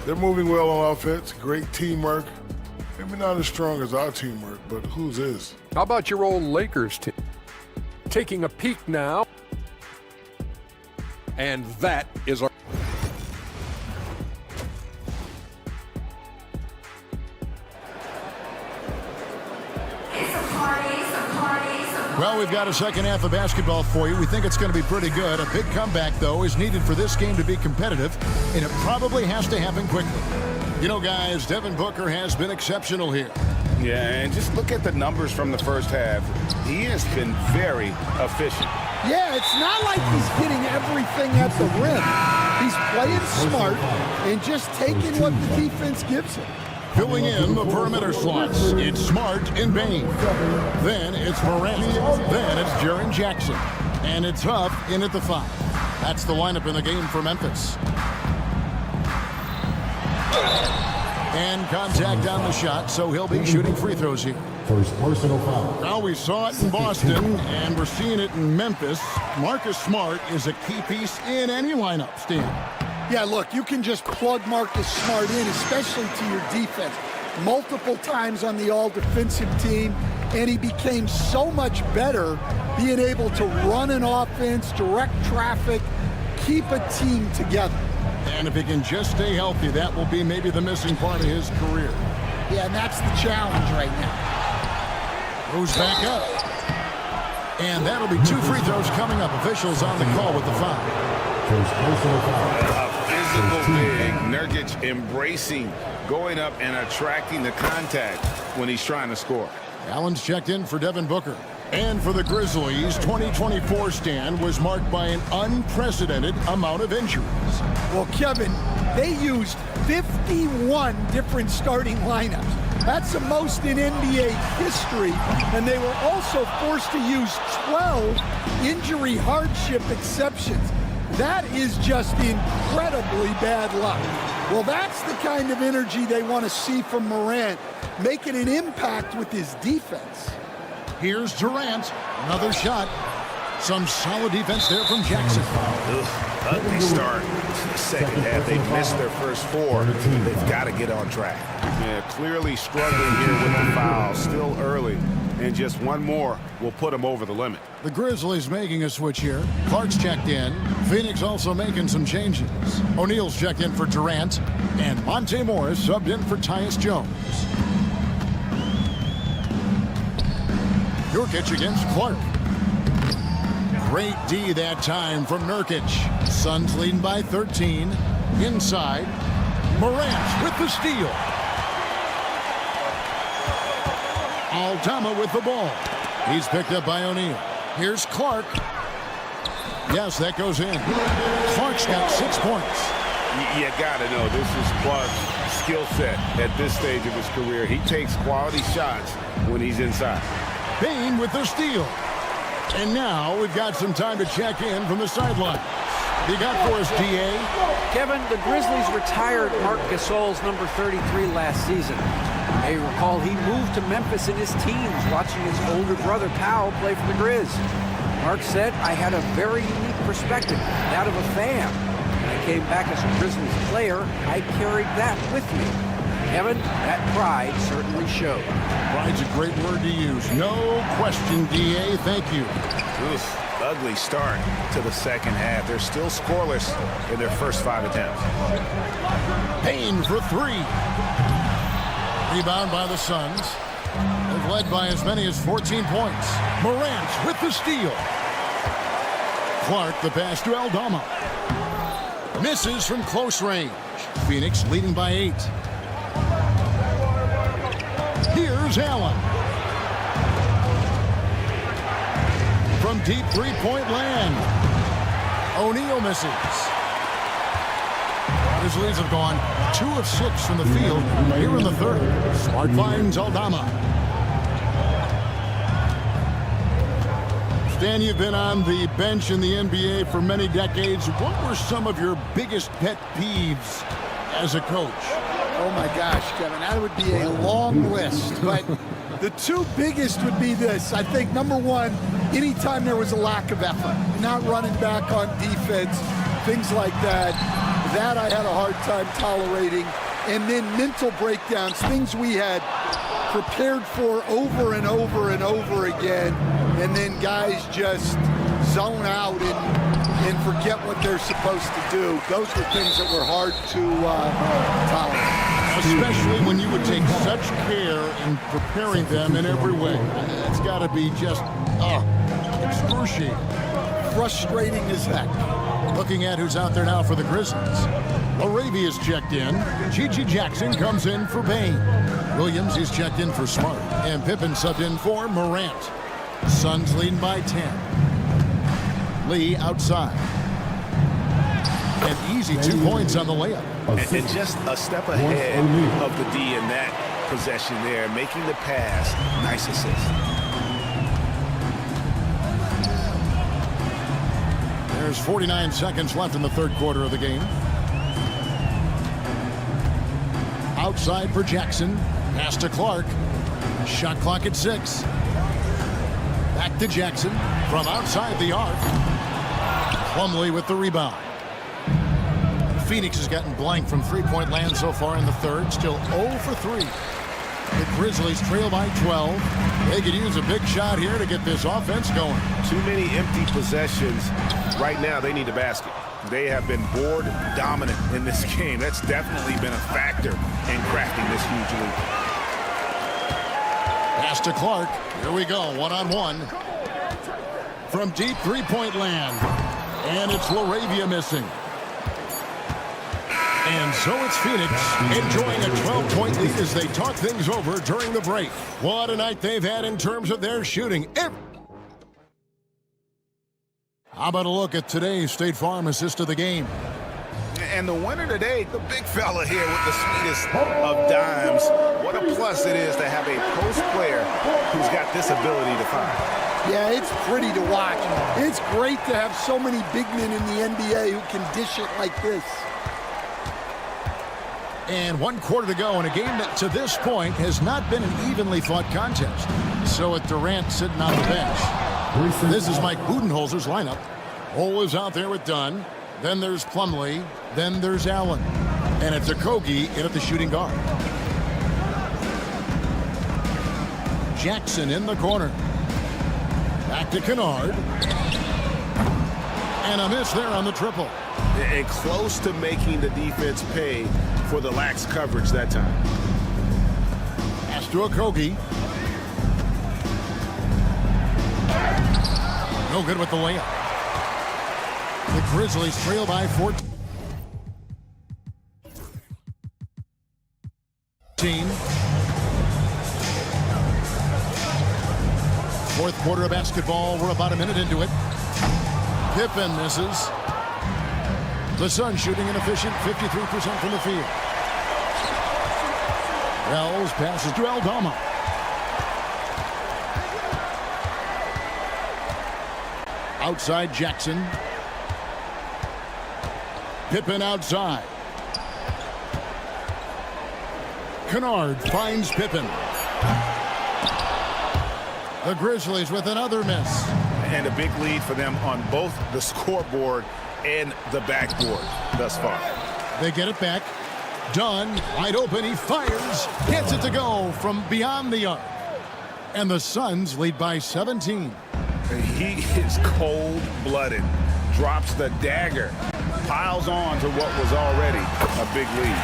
They're moving well on offense. Great teamwork. Maybe not as strong as our teamwork, but whose is? How about your old Lakers team? Taking a peek now. And that is our... Well, we've got a second half of basketball for you. We think it's going to be pretty good. A big comeback, though, is needed for this game to be competitive, and it probably has to happen quickly. You know, guys, Devin Booker has been exceptional here. Yeah, and just look at the numbers from the first half. He has been very efficient. Yeah, it's not like he's getting everything at the rim. He's playing smart and just taking what the defense gives him. Filling in the perimeter slots, it's Smart and Payne. Then it's Morant. Then it's Jaren Jackson. And it's Huff in at the 5. That's the lineup in the game for Memphis. And contact on the shot, so he'll be shooting free throws here. First personal foul. Now we saw it in Boston, and we're seeing it in Memphis. Marcus Smart is a key piece in any lineup, Stan. Yeah, look, you can just plug Marcus Smart in, especially to your defense, multiple times on the all-defensive team, and he became so much better being able to run an offense, direct traffic, keep a team together. And if he can just stay healthy, that will be maybe the missing part of his career. Yeah, and that's the challenge right now. Goes back up. And that'll be 2 free throws coming up. Officials on the call with the foul. First personal foul. A physical big. Nurkic embracing going up and attracting the contact when he's trying to score. Allen's checked in for Devin Booker. And for the Grizzlies, 2024 stand was marked by an unprecedented amount of injuries. Well, Kevin, they used 51 different starting lineups. That's the most in NBA history. And they were also forced to use 12 injury hardship exceptions. That is just incredibly bad luck. Well, that's the kind of energy they want to see from Morant, making an impact with his defense. Here's Durant. Another shot. Some solid defense there from Jackson. Ugly start to the second half. They missed their first 4. They've got to get on track. Yeah, clearly struggling here with the foul. Still early. And just one more will put them over the limit. The Grizzlies making a switch here. Clark's checked in. Phoenix also making some changes. O'Neal's checked in for Durant. And Monte Morris subbed in for Tyus Jones. Nurkic against Clark. Great D that time from Nurkic. Suns leading by 13. Inside. Morant with the steal. Aldama with the ball. He's picked up by O'Neal. Here's Clark. Yes, that goes in. Clark's got 6 points. You got to know this is Clark's skill set at this stage of his career. He takes quality shots when he's inside. Payne with the steal. And now we've got some time to check in from the sideline. You got for us, DA? Kevin, the Grizzlies retired Marc Gasol's number 33 last season. You may recall he moved to Memphis in his teens, watching his older brother Powell play for the Grizz. Marc said, I had a very unique perspective, that of a fan. When I came back as a Grizzlies player, I carried that with me. Kevin, that pride certainly showed. Pride's a great word to use. No question, DA. Thank you. Oof, ugly start to the second half. They're still scoreless in their first 5 attempts. Payne for 3. Rebound by the Suns. They've led by as many as 14 points. Morant with the steal. Clark the pass to Aldama. Misses from close range. Phoenix leading by 8. Here's Allen. From deep three-point land. O'Neal misses. Grizzlies have gone 2 of 6 from the field here in the third. Smart finds Aldama. Stan, you've been on the bench in the NBA for many decades. What were some of your biggest pet peeves as a coach? Oh my gosh, Kevin, that would be a long list. But the 2 biggest would be this. I think number 1, anytime there was a lack of effort, not running back on defense, things like that. That I had a hard time tolerating. And then mental breakdowns, things we had prepared for over and over and over again. And then guys just zone out and forget what they're supposed to do. Those were things that were hard to tolerate. Especially when you would take such care in preparing them in every way. It's got to be just, excruciating. Frustrating as heck. Looking at who's out there now for the Grizzlies. Arabia's checked in. Gigi Jackson comes in for Payne. Williams is checked in for Smart. And Pippen subbed in for Morant. Suns leading by 10. Lee outside. An easy 2 points on the layup. And just a step ahead of the D in that possession there, making the pass. Nice assist. There's 49 seconds left in the third quarter of the game. Outside for Jackson. Pass to Clark. Shot clock at 6. Back to Jackson from outside the arc. Plumlee with the rebound. Phoenix has gotten blank from three-point land so far in the third. Still 0 for 3. The Grizzlies trail by 12. They could use a big shot here to get this offense going. Too many empty possessions. Right now, they need a basket. They have been board dominant in this game. That's definitely been a factor in crafting this huge lead. Pass to Clark. Here we go, one-on-one. From deep three-point land. And it's LaRavia missing. And so it's Phoenix enjoying a 12-point lead as they talk things over during the break. What a night they've had in terms of their shooting. How about a look at today's State Farm assist of the game? And the winner today, the big fella here with the sweetest of dimes. What a plus it is to have a post player who's got this ability to find. Yeah, it's pretty to watch. It's great to have so many big men in the NBA who can dish it like this. And 1 quarter to go in a game that to this point has not been an evenly fought contest. So with Durant sitting on the bench, this is Mike Budenholzer's lineup. Ole is out there with Dunn. Then there's Plumlee. Then there's Allen. And it's Okogie in at the shooting guard. Jackson in the corner. Back to Kennard. And a miss there on the triple. And close to making the defense pay for the lax coverage that time. Pass to Okogie. No good with the layup. The Grizzlies trail by 14. Fourth quarter of basketball. We're about a minute into it. Pippen misses. The Suns shooting an efficient 53% from the field. Wells passes to Aldama. Outside Jackson. Pippen outside. Kennard finds Pippen. The Grizzlies with another miss. And a big lead for them on both the scoreboard and the backboard thus far. They get it back. Dunn, wide open, he fires. Gets it to go from beyond the arc. And the Suns lead by 17. He is cold-blooded. Drops the dagger. Piles on to what was already a big lead.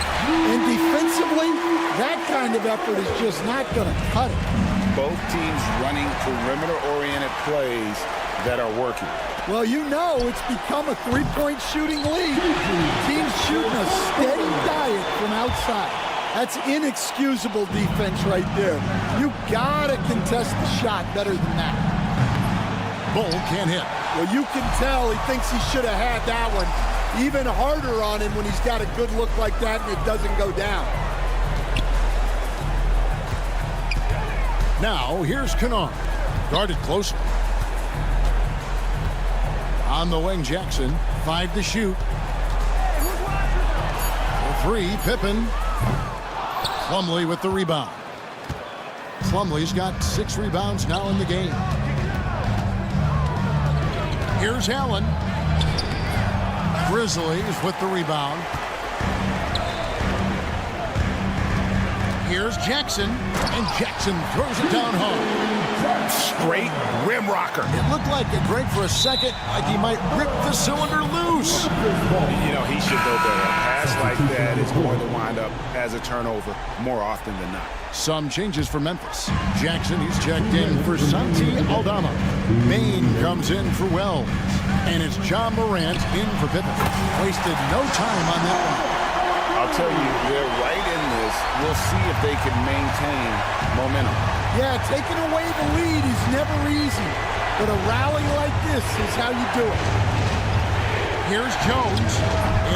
And defensively, that kind of effort is just not going to cut it. Both teams running perimeter-oriented plays that are working. Well, you know it's become a three-point shooting league. Teams shooting a steady diet from outside. That's inexcusable defense right there. You gotta contest the shot better than that. Bull can't hit. Well, you can tell he thinks he should have had that one. Even harder on him when he's got a good look like that and it doesn't go down. Now, here's Kennard. Guarded closely. On the wing, Jackson. 5 to shoot. For 3, Pippen. Plumlee with the rebound. Plumlee's got 6 rebounds now in the game. Here's Allen. Grizzlies with the rebound. Here's Jackson, and Jackson throws it down hard. Straight rim rocker. It looked like a break for a second, like he might rip the cylinder loose. You know, he should know better. A pass like that is going to wind up as a turnover more often than not. Some changes for Memphis. Jackson, he's checked in for Santi Aldama. Bain comes in for Wells. And it's John Morant in for Pippen. Wasted no time on that one. I'll tell you, they're right in this. We'll see if they can maintain momentum. Yeah, taking away the lead is never easy. But a rally like this is how you do it. Here's Jones.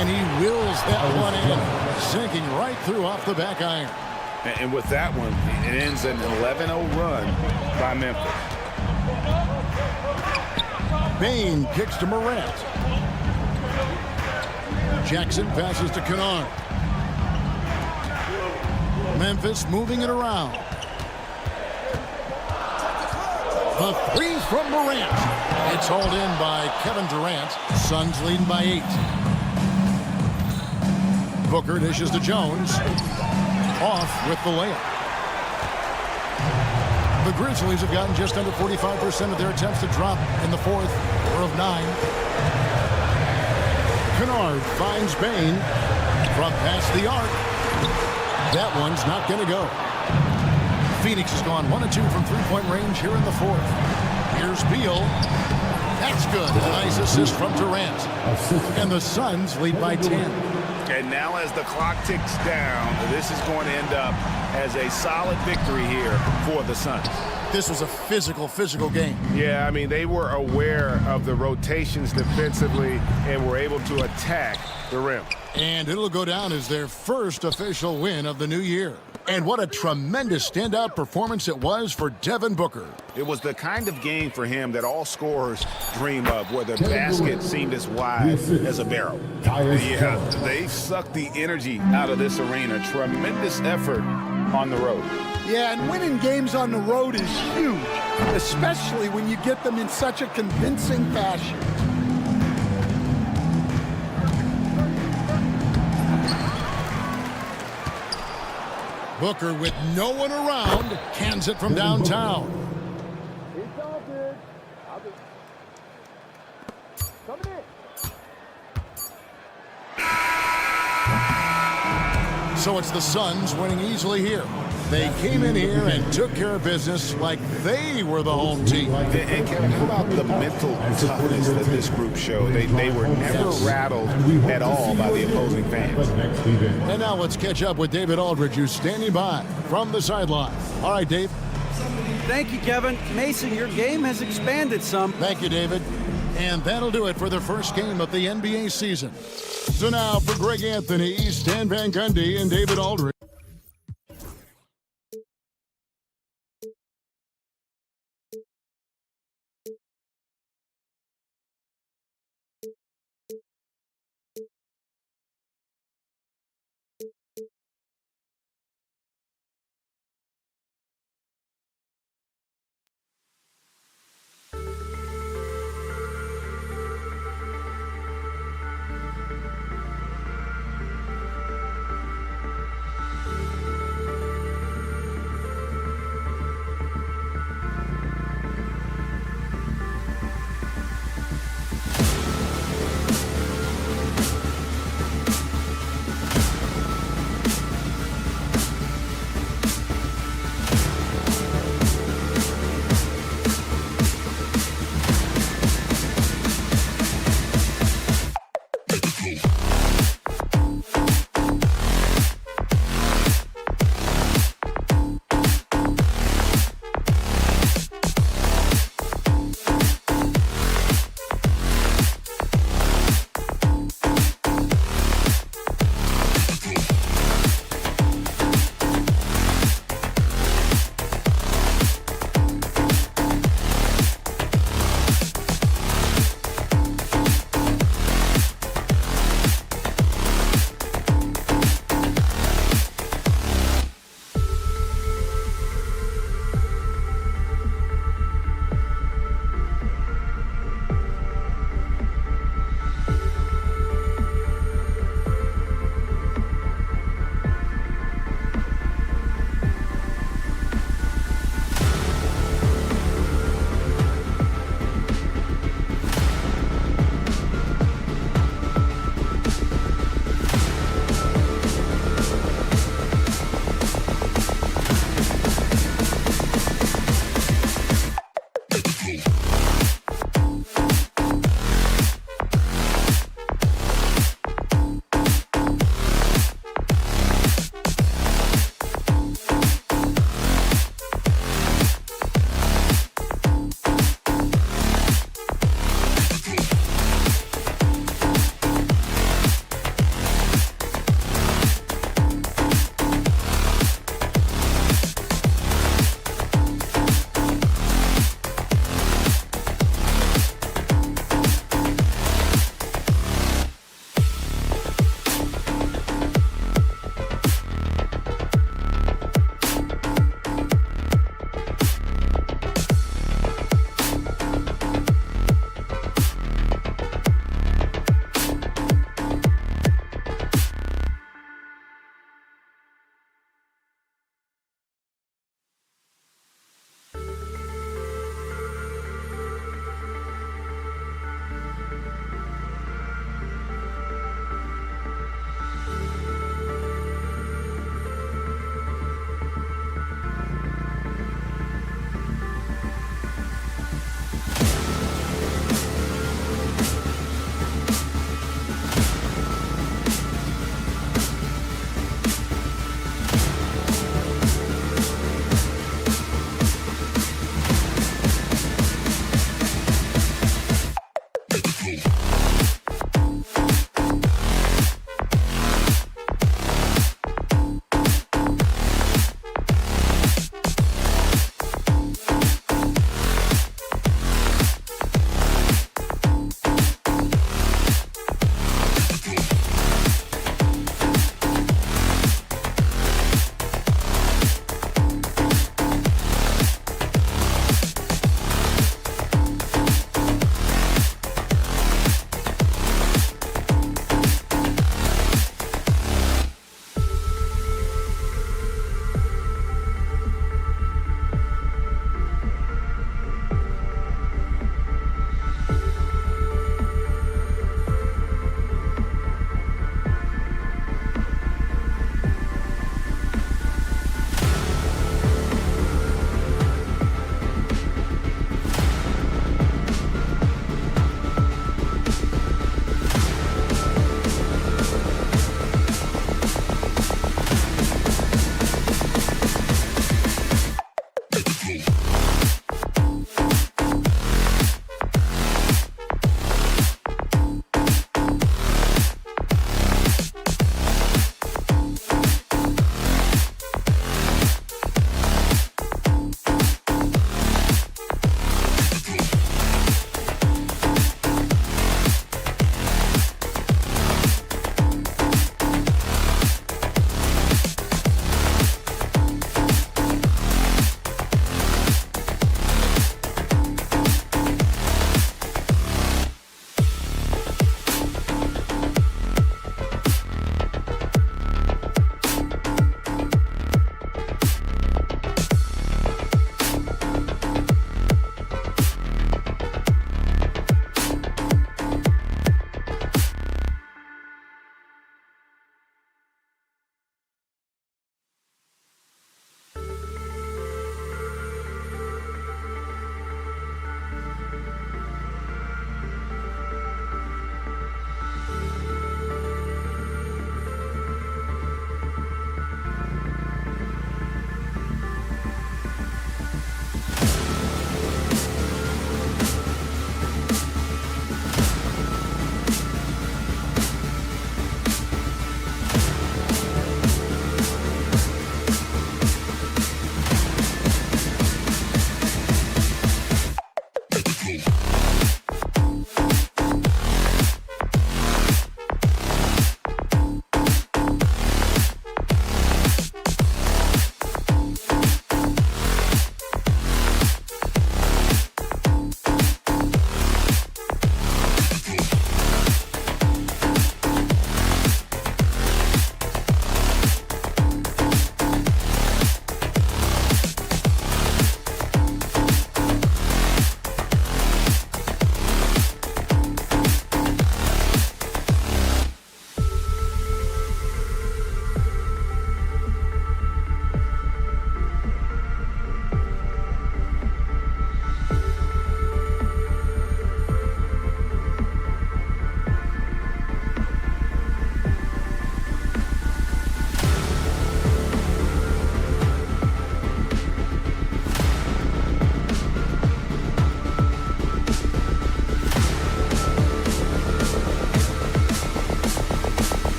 And he wills that one in. Sinking right through off the back iron. And with that one, it ends an 11-0 run by Memphis. Bain kicks to Morant. Jackson passes to Kennard. Memphis moving it around. The 3 from Morant. It's hauled in by Kevin Durant. Suns leading by 8. Booker dishes to Jones. Off with the layup. The Grizzlies have gotten just under 45% of their attempts to drop in the fourth. 4 of 9. Kennard finds Bain from past the arc. That one's not going to go. Phoenix has gone 1 of 2 from three-point range here in the fourth. Here's Beal. That's good. A nice assist from Durant. And the Suns lead by 10. And now as the clock ticks down, this is going to end up as a solid victory here for the Suns. This was a physical game. Yeah, I mean, they were aware of the rotations defensively and were able to attack the rim. And it'll go down as their first official win of the new year. And what a tremendous standout performance it was for Devin Booker. It was the kind of game for him that all scorers dream of, where the basket seemed as wide as a barrel. Yeah, they've sucked the energy out of this arena. Tremendous effort on the road. Yeah, and winning games on the road is huge, especially when you get them in such a convincing fashion. Booker, with no one around, cans it from downtown. So it's the Suns winning easily here. They came in here and took care of business like they were the home team. And Kevin, how about the mental toughness that this group showed? They were never rattled at all by the opposing fans. And now let's catch up with David Aldridge, who's standing by from the sideline. All right, Dave. Thank you, Kevin. Mason, your game has expanded some. Thank you, David. And that'll do it for the first game of the NBA season. So now for Greg Anthony, Stan Van Gundy, and David Aldridge.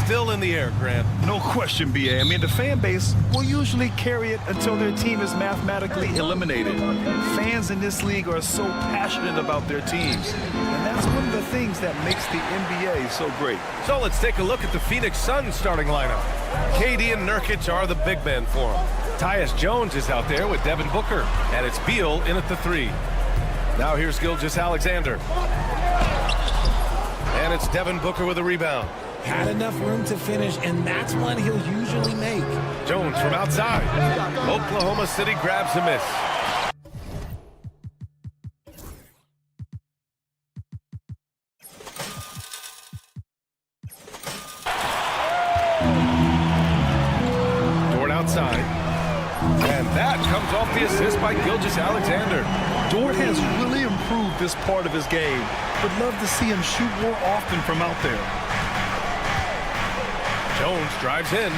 still in the air, Grant. No question, B.A. I mean, the fan base will usually carry it until their team is mathematically eliminated. Fans in this league are so passionate about their teams. And that's one of the things that makes the NBA so great. So let's take a look at the Phoenix Suns starting lineup. KD and Nurkic are the big men for him. Tyus Jones is out there with Devin Booker, and it's Beal in at the 3. Now here's Gilgeous-Alexander. And it's Devin Booker with a rebound. Had enough room to finish, and that's one he'll usually make. Jones from outside. Oklahoma City grabs a miss. Dort outside. And that comes off the assist by Gilgeous-Alexander. Dort has really improved this part of his game. Would love to see him shoot more often from out there. Jones drives in.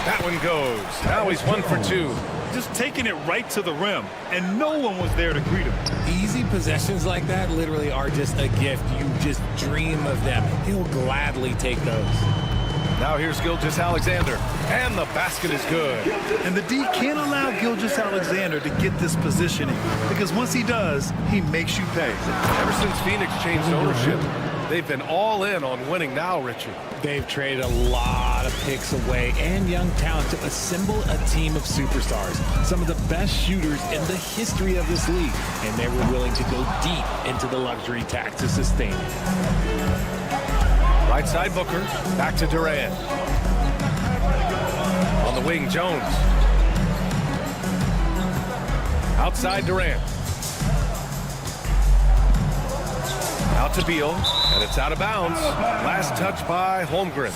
That one goes. Now he's 1 for 2. Just taking it right to the rim, and no one was there to greet him. Easy possessions like that literally are just a gift. You just dream of them. He'll gladly take those. Now here's Gilgeous-Alexander, and the basket is good. And the D can't allow Gilgeous-Alexander to get this positioning, because once he does, he makes you pay. Ever since Phoenix changed ownership, they've been all in on winning now, Richard. They've traded a lot of picks away and young talent to assemble a team of superstars. Some of the best shooters in the history of this league, and they were willing to go deep into the luxury tax to sustain it. Right side Booker, back to Durant. On the wing, Jones. Outside Durant. Out to Beal, and it's out of bounds. Last touch by Holmgren.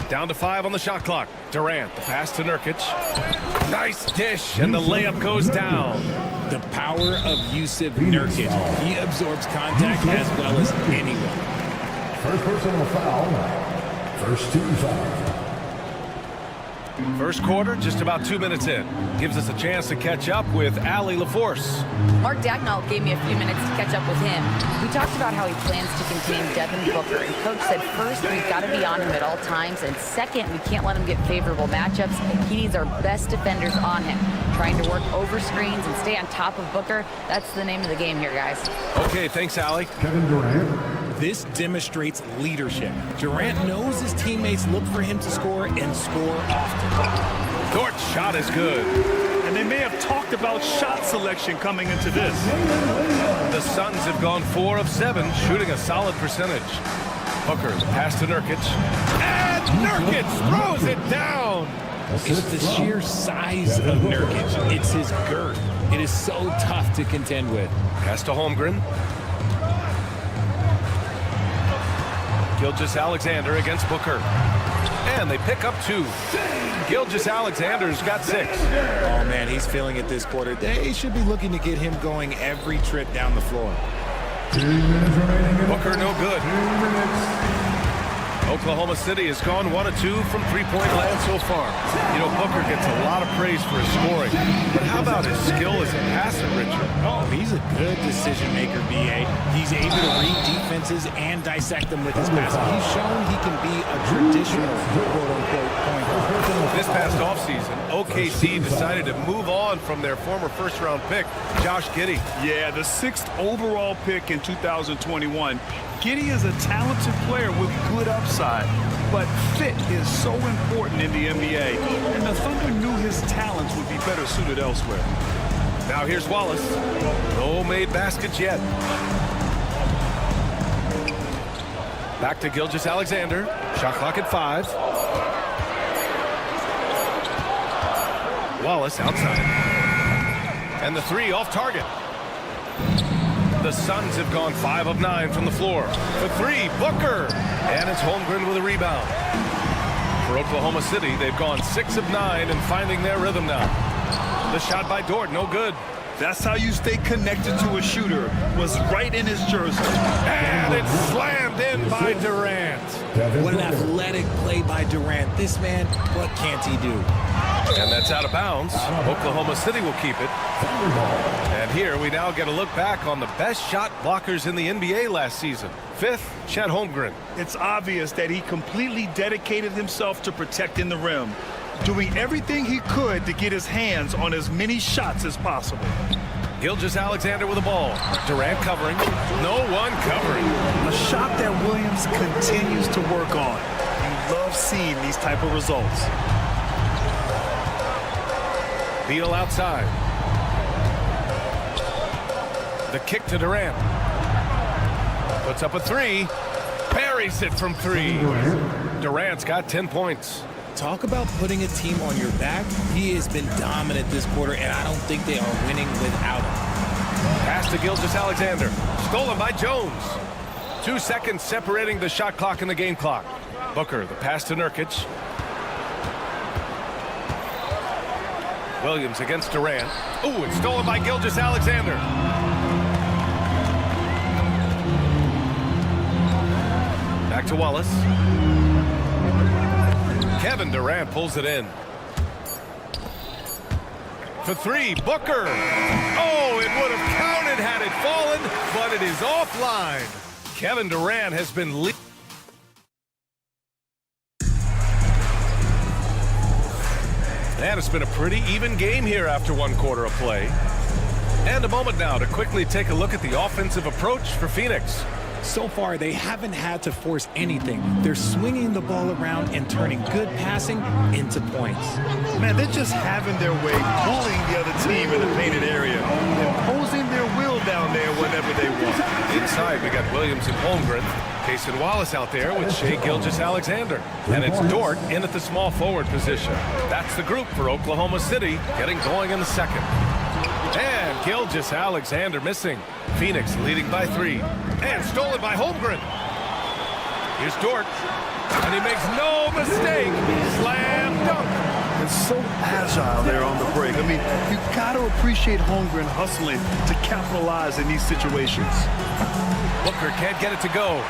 Down to 5 on the shot clock. Durant, the pass to Nurkic. Nice dish, and the layup goes down. The power of Jusuf Nurkic. He absorbs contact as well as anyone. First personal foul. First team foul. First quarter, just about 2 minutes in. Gives us a chance to catch up with Allie LaForce. Mark Dagnall gave me a few minutes to catch up with him. We talked about how he plans to contain Devin Booker. And Coach said, first, we've got to be on him at all times. And second, we can't let him get favorable matchups. He needs our best defenders on him. Trying to work over screens and stay on top of Booker. That's the name of the game here, guys. Okay, thanks, Allie. Kevin Durant. This demonstrates leadership. Durant knows his teammates look for him to score and score often. Dort's shot is good. And they may have talked about shot selection coming into this. The Suns have gone 4 of 7, shooting a solid percentage. Booker, the pass to Nurkic. And Nurkic throws it down. It's the sheer size of Nurkic. It's his girth. It is so tough to contend with. Pass to Holmgren. Gilgeous-Alexander against Booker. And they pick up 2. Gilgeous-Alexander's got 6. Oh, man, he's feeling it this quarter. They should be looking to get him going every trip down the floor. 2 minutes remaining. Booker no good. 2 minutes. Oklahoma City has gone 1 of 2 from three-point land so far. You know, Booker gets a lot of praise for his scoring. But how about his skill as a passer, Richard? Oh, he's a good decision maker, B.A. He's able to read defenses and dissect them with his passing. He's shown he can be a traditional quote-unquote point guard. This past offseason, OKC decided to move on from their former first-round pick, Josh Giddey. Yeah, the 6th overall pick in 2021. Giddey is a talented player with good upside, but fit is so important in the NBA, and the Thunder knew his talents would be better suited elsewhere. Now here's Wallace. No made baskets yet. Back to Gilgeous-Alexander. Shot clock at 5. Wallace outside. And the 3 off target. The Suns have gone 5 of 9 from the floor. The 3, Booker. And it's Holmgren with a rebound. For Oklahoma City, they've gone 6 of 9 and finding their rhythm now. The shot by Dort, no good. That's how you stay connected to a shooter. Was right in his jersey. And it's slammed in by Durant. What an athletic play by Durant. This man, what can't he do? And that's out of bounds. Oklahoma City will keep it. And here we now get a look back on the best shot blockers in the NBA last season. 5th, Chet Holmgren. It's obvious that he completely dedicated himself to protecting the rim, doing everything he could to get his hands on as many shots as possible. Gilgeous-Alexander with the ball. Durant covering. No one covering. A shot that Williams continues to work on. You love seeing these type of results. Beal outside. The kick to Durant. Puts up a 3. Buries it from 3. Durant's got 10 points. Talk about putting a team on your back. He has been dominant this quarter, and I don't think they are winning without him. Pass to Gilgeous-Alexander. Stolen by Jones. 2 seconds separating the shot clock and the game clock. Booker, the pass to Nurkic. Williams against Durant. Ooh, it's stolen by Gilgeous-Alexander. Back to Wallace. Kevin Durant pulls it in. For 3, Booker. Oh, it would have counted had it fallen, but it is offline. Kevin Durant has been leading. And it's been a pretty even game here after 1 quarter of play. And a moment now to quickly take a look at the offensive approach for Phoenix. So far, they haven't had to force anything. They're swinging the ball around and turning good passing into points. Man, they're just having their way, bullying the other team in the painted area, imposing their will down there whenever they want. Inside, we got Williams and Holmgren. Case and Wallace out there with Shai Gilgeous-Alexander. And it's Dort in at the small forward position. That's the group for Oklahoma City, getting going in the second. And Gilgeous-Alexander missing. Phoenix leading by 3. And stolen by Holmgren. Here's Dort. And he makes no mistake. Slam dunk. It's so agile there on the break. I mean, you got to appreciate Holmgren hustling to capitalize in these situations. Booker can't get it to go.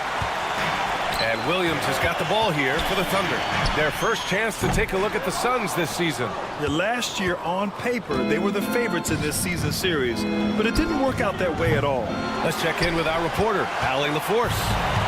And Williams has got the ball here for the Thunder. Their first chance to take a look at the Suns this season. Last year, on paper, they were the favorites in this season series, but it didn't work out that way at all. Let's check in with our reporter, Allie LaForce.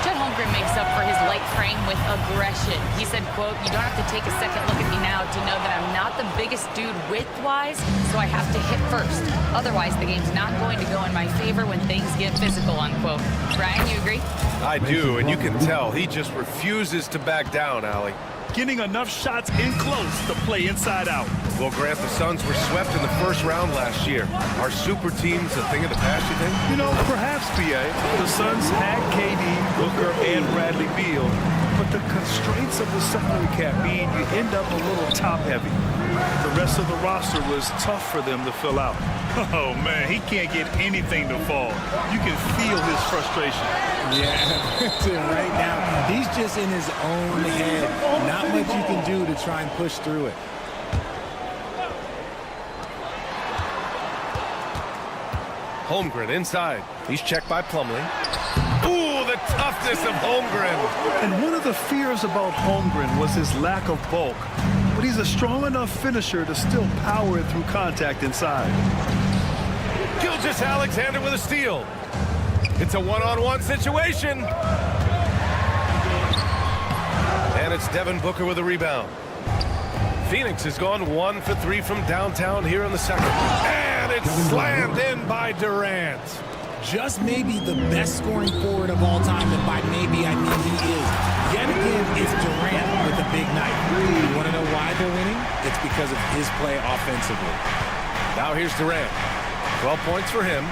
Chet Holmgren makes up for his light frame with aggression. He said, quote, "You don't have to take a second look at me now to know that I'm not the biggest dude width-wise, so I have to hit first. Otherwise, the game's not going to go in my favor when things get physical," unquote. Brian, you agree? I do, and you can tell he just refuses to back down, Allie. Getting enough shots in close to play inside out. Well, Grant, the Suns were swept in the first round last year. Are super teams a thing of the past, you think? You know, perhaps, B.A. The Suns had KD, Booker, and Bradley Beal, but the constraints of the salary cap mean you end up a little top-heavy. The rest of the roster was tough for them to fill out. Oh, man, he can't get anything to fall. You can feel his frustration. Yeah, right now, he's just in his own head. Not much you can do to try and push through it. Holmgren inside. He's checked by Plumlee. Ooh, the toughness of Holmgren. And one of the fears about Holmgren was his lack of bulk. But he's a strong enough finisher to still power it through contact inside. Gilgeous-Alexander with a steal. It's a one-on-one situation. And it's Devin Booker with a rebound. Phoenix has gone 1 for 3 from downtown here in the second. And it's slammed in by Durant. Just maybe the best scoring forward of all time, and by maybe I mean he is. Yet again, it's Durant with a big night. You want to know why they're winning? It's because of his play offensively. Now here's Durant. 12 points for him.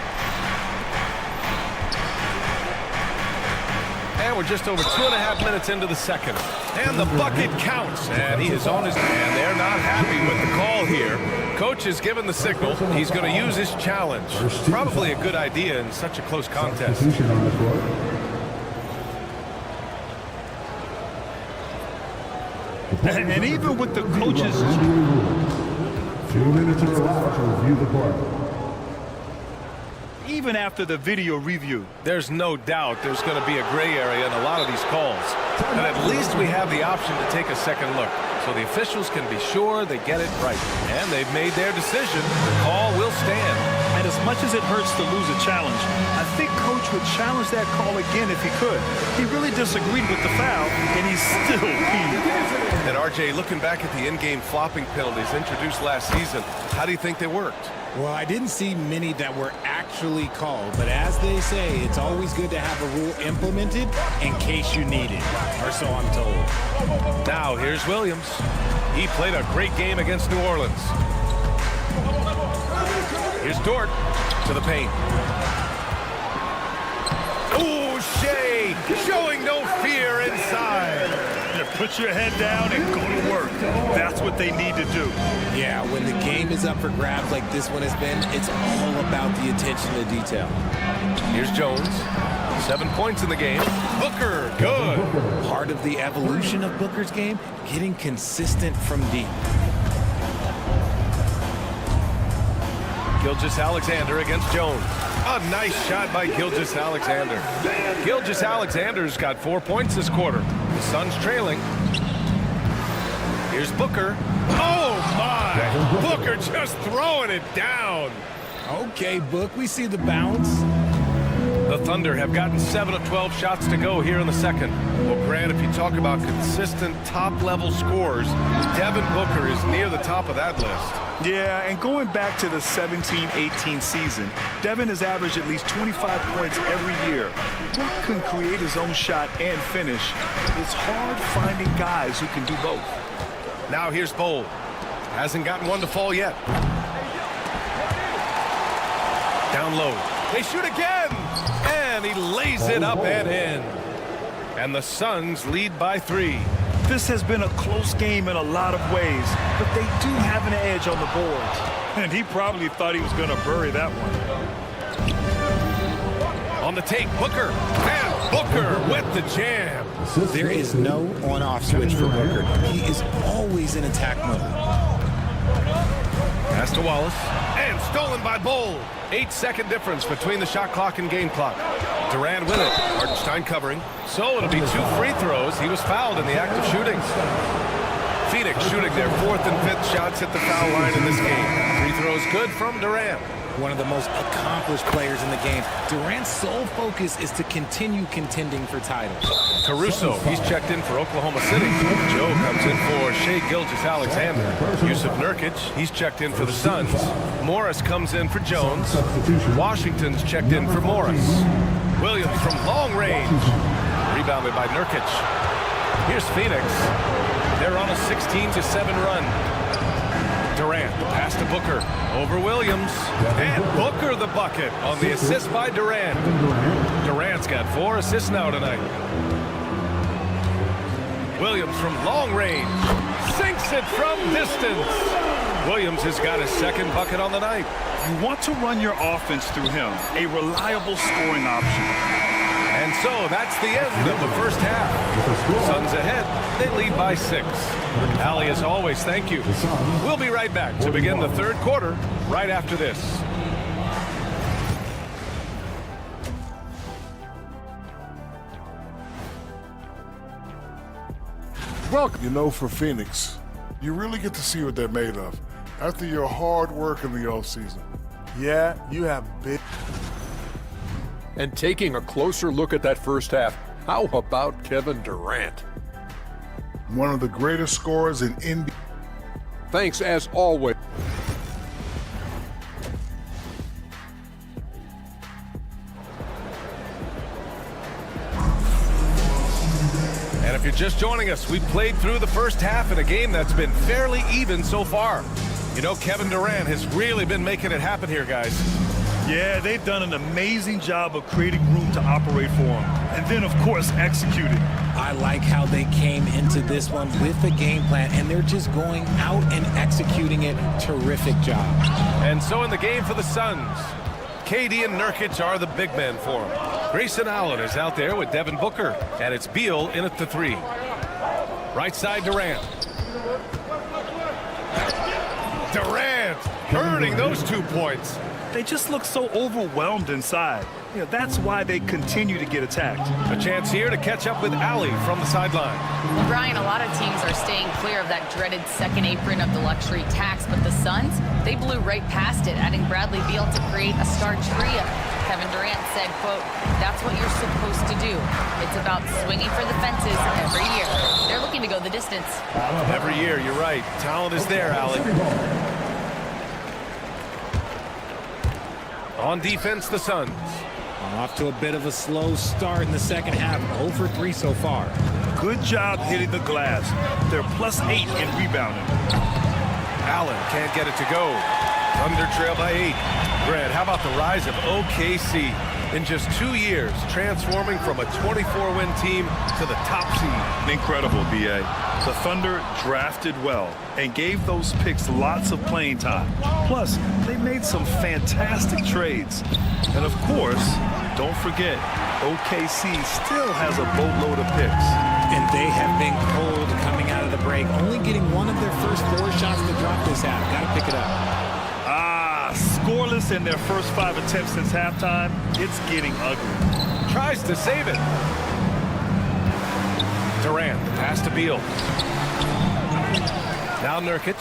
And we're just over 2.5 minutes into the second. And the bucket counts. And he is on his... And they're not happy with the call here. Coach has given the signal. He's going to use his challenge. Probably a good idea in such a close contest. And even with the coaches... 2 minutes are allowed to review the play. even after the video review. There's no doubt there's going to be a gray area in a lot of these calls. And at least we have the option to take a second look, so the officials can be sure they get it right. And they've made their decision. The call will stand. And as much as it hurts to lose a challenge, I think Coach would challenge that call again if he could. He really disagreed with the foul, and he's still peeved. And RJ, looking back at the in-game flopping penalties introduced last season, how do you think they worked? Well, I didn't see many that were actually called, but as they say, it's always good to have a rule implemented in case you need it, or so I'm told. Now, here's Williams. He played a great game against New Orleans. Here's Dort to the paint. Ooh, Shea showing no fear inside. Put your head down and go to work. That's what they need to do. Yeah, when the game is up for grabs like this one has been, it's all about the attention to detail. Here's Jones. 7 points in the game. Booker, good. Part of the evolution of Booker's game, getting consistent from deep. Gilgeous-Alexander against Jones. A nice shot by Gilgeous-Alexander. Gilgeous-Alexander's got 4 points this quarter. The Suns trailing. Here's Booker. Oh, my! Booker just throwing it down. Okay, Book, we see the bounce. The Thunder have gotten 7 of 12 shots to go here in the second. Well, Grant, if you talk about consistent top-level scores, Devin Booker is near the top of that list. Yeah, and going back to the 17-18 season, Devin has averaged at least 25 points every year. Book can create his own shot and finish. It's hard finding guys who can do both. Now here's Bowl. Hasn't gotten one to fall yet. Down low. They shoot again! And he lays it up and in. And the Suns lead by 3. This has been a close game in a lot of ways, but they do have an edge on the boards. And he probably thought he was going to bury that one. On the take, Booker. And Booker with the jam. There is no on-off switch for Booker. He is always in attack mode. Pass to Wallace. And stolen by Bowl. 8-second difference between the shot clock and game clock. Durant with it. Hartenstein covering. So it'll be 2 free throws. He was fouled in the act of shooting. Phoenix shooting their 4th and 5th shots at the foul line in this game. Free throws good from Durant. One of the most accomplished players in the game. Durant's sole focus is to continue contending for titles. Caruso, he's checked in for Oklahoma City. Joe comes in for Shea Gilgeous-Alexander. Yusuf Nurkic, he's checked in for the Suns. Morris comes in for Jones. Washington's checked in for Morris. Williams from long range. Rebounded by Nurkic. Here's Phoenix. They're on a 16-7 run. Durant, the pass to Booker, over Williams, and Booker the bucket on the assist by Durant. Durant's got 4 assists now tonight. Williams from long range, sinks it from distance. Williams has got his 2nd bucket on the night. You want to run your offense through him, a reliable scoring option. And so that's the end of the first half. Suns ahead. They lead by 6. Allie, as always, thank you. We'll be right back to begin the 3rd quarter right after this. Welcome. You know, for Phoenix, you really get to see what they're made of after your hard work in the offseason. Yeah, you have big... And taking a closer look at that first half, how about Kevin Durant? One of the greatest scorers in NBA. Thanks as always. And if you're just joining us, we played through the first half in a game that's been fairly even so far. You know, Kevin Durant has really been making it happen here, guys. Yeah, they've done an amazing job of creating room to operate for him. And then, of course, executing. I like how they came into this one with a game plan, and they're just going out and executing it. Terrific job. And so in the game for the Suns, KD and Nurkic are the big men for him. Grayson Allen is out there with Devin Booker, and it's Beal in at the 3. Right side, Durant. Durant earning those 2 points. they just look so overwhelmed inside. You know, that's why they continue to get attacked. A chance here to catch up with Allie from the sideline. Well, Brian, a lot of teams are staying clear of that dreaded second apron of the luxury tax, but the Suns, they blew right past it, adding Bradley Beal to create a star trio. Kevin Durant said, quote, "That's what you're supposed to do. It's about swinging for the fences every year." They're looking to go the distance. Every year, you're right. Talent is there, Allie. On defense, the Suns. Off to a bit of a slow start in the second half. 0 for 3 so far. Good job hitting the glass. They're +8 in rebounding. Allen can't get it to go. Thunder trail by 8. Brad, how about the rise of OKC? In just 2 years, transforming from a 24-win team to the top seed. Incredible, B.A. The Thunder drafted well and gave those picks lots of playing time. Plus, they made some fantastic trades. And of course, don't forget, OKC still has a boatload of picks. And they have been cold coming out of the break, only getting one of their first 4 shots to drop this half. Got to pick it up. Scoreless in their first 5 attempts since halftime. It's getting ugly. Tries to save it. Durant, pass to Beal. Now Nurkic.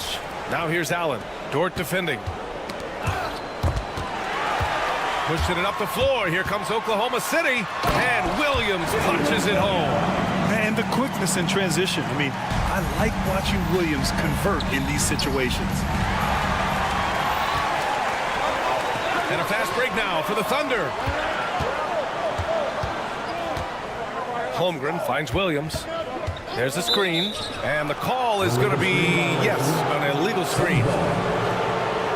Now here's Allen. Dort defending. Pushing it up the floor. Here comes Oklahoma City. And Williams punches it home. And the quickness in transition. I mean, I like watching Williams convert in these situations. And a fast break now for the Thunder. Holmgren finds Williams. There's a screen. And the call is going to be, yes, an illegal screen.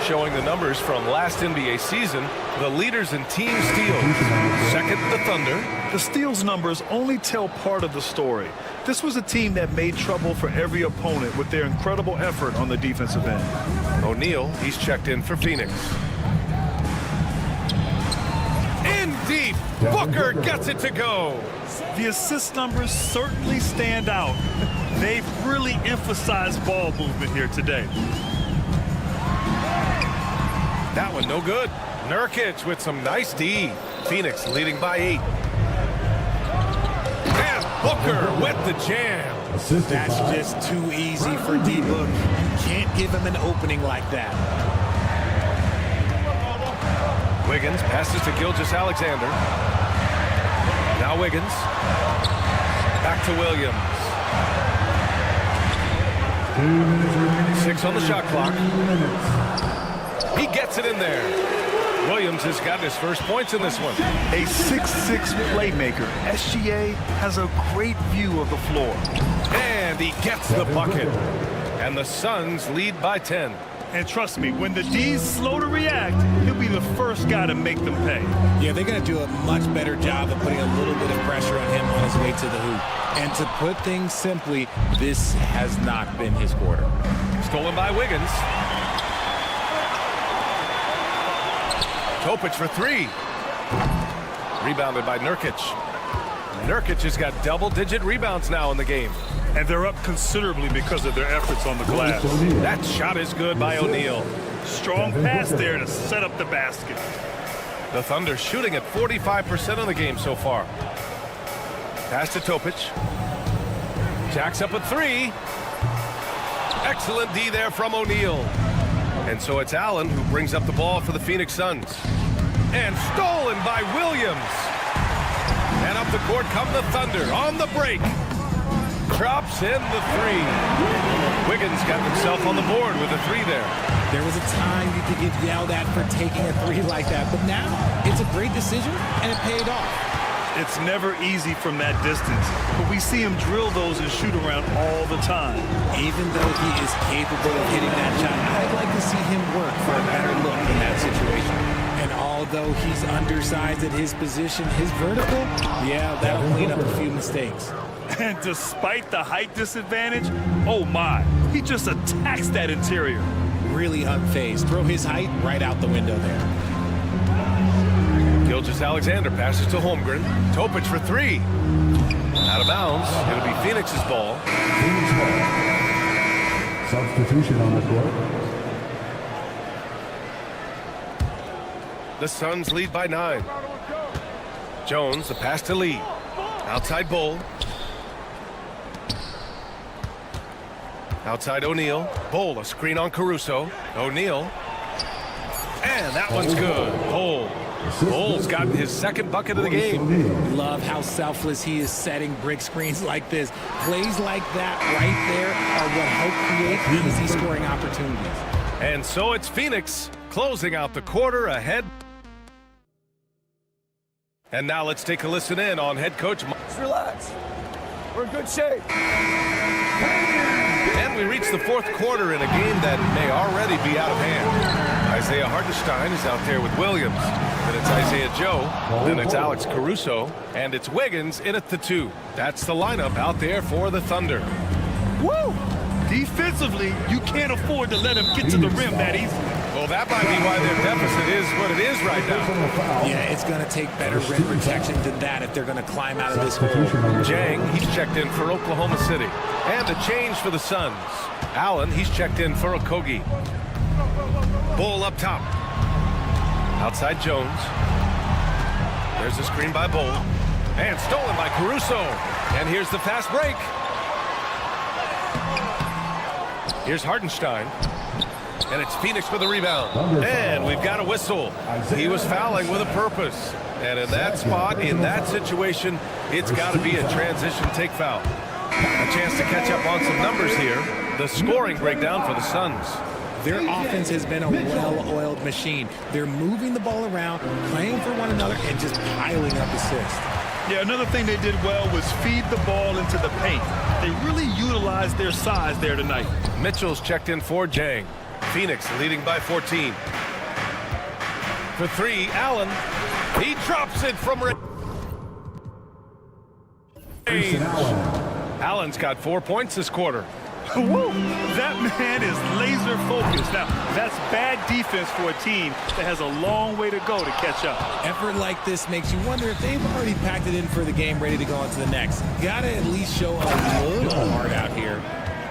Showing the numbers from last NBA season, the leaders in team steals. Second, the Thunder. The steals numbers only tell part of the story. This was a team that made trouble for every opponent with their incredible effort on the defensive end. O'Neal, he's checked in for Phoenix. In deep, Booker gets it to go. The assist numbers certainly stand out. They've really emphasized ball movement here today. That one no good. Nurkic with some nice D. Phoenix leading by 8. And Booker with the jam. That's just too easy for D-Book. Can't give him an opening like that. Wiggins passes to Gilgeous-Alexander. Now Wiggins. Back to Williams. 6 on the shot clock. He gets it in there. Williams has got his first points in this one. A 6'6" playmaker. SGA has a great view of the floor. And he gets the bucket. And the Suns lead by 10. And trust me, when the D's slow to react, he'll be the first guy to make them pay. Yeah, they're going to do a much better job of putting a little bit of pressure on him on his way to the hoop. And to put things simply, this has not been his quarter. Stolen by Wiggins. Topic for 3. Rebounded by Nurkic. Nurkic has got double-digit rebounds now in the game. And they're up considerably because of their efforts on the glass. That shot is good by O'Neal. Strong pass there to set up the basket. The Thunder shooting at 45% of the game so far. Pass to Topic. Jacks up a 3. Excellent D there from O'Neal. And so it's Allen who brings up the ball for the Phoenix Suns. And stolen by Williams. And up the court come the Thunder on the break. Drops in the 3. Wiggins got himself on the board with a 3 there. There was a time you could get yelled at for taking a 3 like that, but now it's a great decision and it paid off. It's never easy from that distance, but we see him drill those and shoot around all the time. Even though he is capable of hitting that shot, I'd like to see him work for a better look in that situation. And although he's undersized at his position, his vertical, yeah, that'll clean up a few mistakes. And despite the height disadvantage, oh my, he just attacks that interior. Really unfazed. Throw his height right out the window there. Gilgeous-Alexander passes to Holmgren. Topic for 3. Out of bounds. It'll be Phoenix's ball. Phoenix ball. Substitution on the court. The Suns lead by 9. Jones, the pass to Lee. Outside Bull. Outside O'Neal. Bull, a screen on Caruso. O'Neal. And that one's good. Bull. Bull's gotten his second bucket of the game. Love how selfless he is setting brick screens like this. Plays like that right there are what help create easy scoring opportunities. And so it's Phoenix closing out the quarter ahead. And now let's take a listen in on head coach. Just relax. We're in good shape. And we reach the fourth quarter in a game that may already be out of hand. Isaiah Hartenstein is out there with Williams. Then it's Isaiah Joe. Then it's Alex Caruso. And it's Wiggins in at the 2. That's the lineup out there for the Thunder. Woo! Defensively, you can't afford to let him get to the rim that easily. Well, that might be why their deficit is what it is right now. Yeah, it's going to take better rim protection than that if they're going to climb out of this hole. Jang, he's checked in for Oklahoma City. And a change for the Suns. Allen, he's checked in for Okogie. Bull up top. Outside Jones. There's a screen by Bull. And stolen by Caruso. And here's the fast break. Here's Hartenstein. And it's Phoenix for the rebound. And we've got a whistle. He was fouling with a purpose. And in that spot, in that situation, it's got to be a transition take foul. A chance to catch up on some numbers here. The scoring breakdown for the Suns. Their offense has been a well-oiled machine. They're moving the ball around, playing for one another, and just piling up assists. Yeah, another thing they did well was feed the ball into the paint. They really utilized their size there tonight. Mitchell's checked in for Jang. Phoenix leading by 14. For 3, Allen. He drops it from range. Allen's got 4 points this quarter. Woo! That man is laser focused. Now, that's bad defense for a team that has a long way to go to catch up. Effort like this makes you wonder if they've already packed it in for the game, ready to go on to the next. Gotta at least show a little heart out here.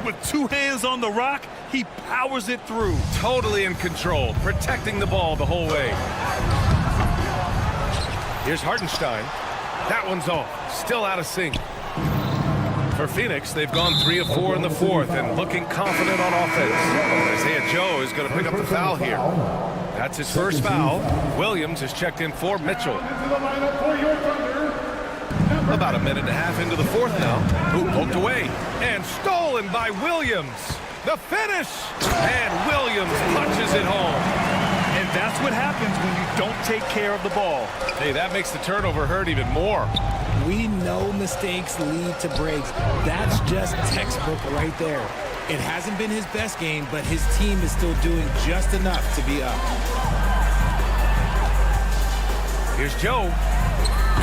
With 2 hands on the rock, he powers it through. Totally in control, protecting the ball the whole way. Here's Hartenstein. That one's off. Still out of sync. For Phoenix, they've gone 3 of 4 in the fourth and looking confident on offense. Isaiah Joe is going to pick up the foul here. That's his first foul. Williams is checked in for Mitchell. About a minute and a half into the fourth now. Who poked away and stolen by Williams. The finish! And Williams punches it home. And that's what happens when you don't take care of the ball. Hey, that makes the turnover hurt even more. We know mistakes lead to breaks. That's just textbook right there. It hasn't been his best game, but his team is still doing just enough to be up. Here's Joe.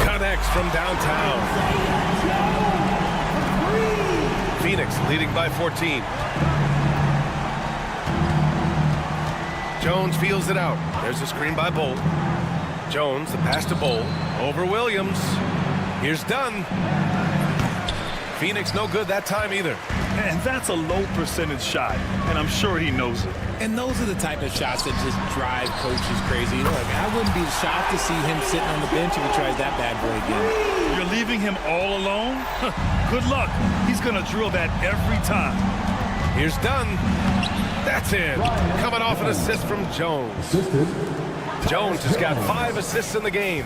Connects from downtown. Phoenix leading by 14. Jones feels it out. There's a screen by Bull. Jones, the pass to Bull. Over Williams. Here's Dunn. Phoenix no good that time either. And that's a low percentage shot, and I'm sure he knows it. And those are the type of shots that just drive coaches crazy. Look, I wouldn't be shocked to see him sitting on the bench if he tries that bad boy again. You're leaving him all alone? Good luck. He's going to drill that every time. Here's Dunn. That's in. Coming off an assist from Jones. Jones has got 5 assists in the game.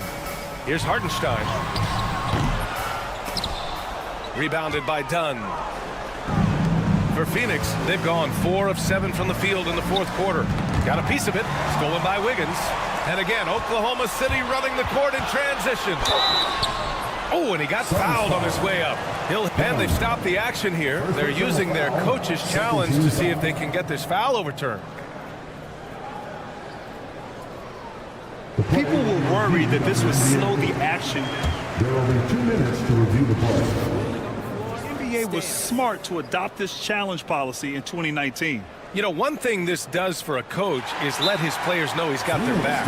Here's Hartenstein. Rebounded by Dunn. For Phoenix, they've gone 4 of 7 from the field in the fourth quarter. Got a piece of it, stolen by Wiggins. And again, Oklahoma City running the court in transition. Oh, and he got fouled on his way up. And they've stopped the action here. They're using their coach's challenge to see if they can get this foul overturned. People were worried that this would slow the action. There are only 2 minutes to review the play. The NBA was smart to adopt this challenge policy in 2019. You know, one thing this does for a coach is let his players know he's got their back.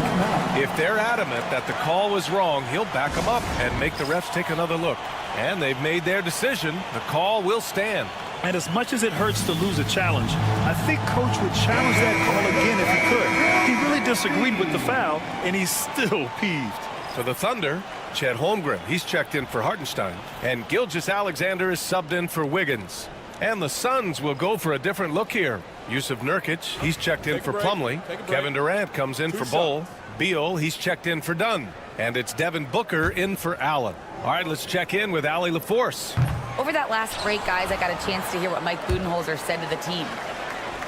If they're adamant that the call was wrong, he'll back them up and make the refs take another look. And they've made their decision. The call will stand. And as much as it hurts to lose a challenge, I think Coach would challenge that call again if he could. He really disagreed with the foul, and he's still peeved. For the Thunder, Chet Holmgren, he's checked in for Hartenstein. And Gilgeous-Alexander is subbed in for Wiggins. And the Suns will go for a different look here. Yusuf Nurkic, he's checked in for Plumlee. Kevin Durant comes in for Bol. Beal, he's checked in for Dunn. And it's Devin Booker in for Allen. All right, let's check in with Allie LaForce. Over that last break, guys, I got a chance to hear what Mike Budenholzer said to the team.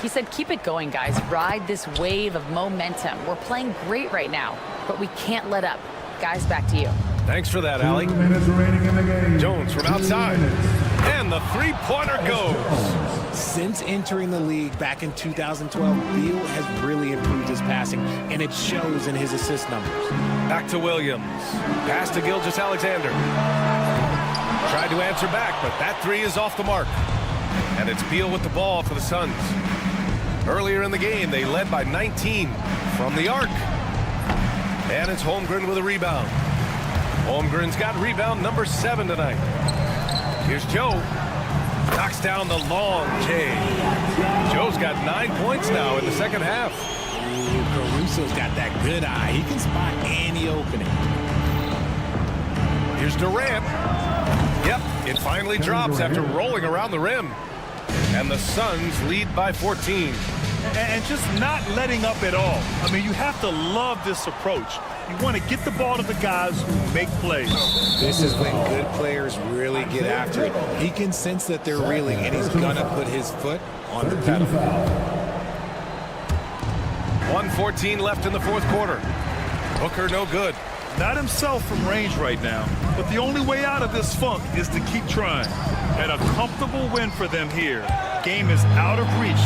He said, keep it going, guys. Ride this wave of momentum. We're playing great right now, but we can't let up. Guys, back to you. Thanks for that, Allie. 2 minutes remaining in the game. Jones from outside. And the three-pointer goes. Since entering the league back in 2012, Beal has really improved his passing, and it shows in his assist numbers. Back to Williams. Pass to Gilgeous-Alexander. Tried to answer back, but that three is off the mark. And it's Beal with the ball for the Suns. Earlier in the game, they led by 19 from the arc. And it's Holmgren with a rebound. Holmgren's got rebound number 7 tonight. Here's Joe. Knocks down the long J. Joe's got 9 points now in the second half. Ooh, Caruso's got that good eye. He can spot any opening. Here's Durant. Yep, it finally drops after rolling around the rim. And the Suns lead by 14. And just not letting up at all. I mean, you have to love this approach. You want to get the ball to the guys who make plays. This is when good players really get after it. He can sense that they're reeling, and he's going to put his foot on the pedal. 1:14 left in the fourth quarter. Booker no good. Not himself from range right now, but the only way out of this funk is to keep trying. And a comfortable win for them here. Game is out of reach.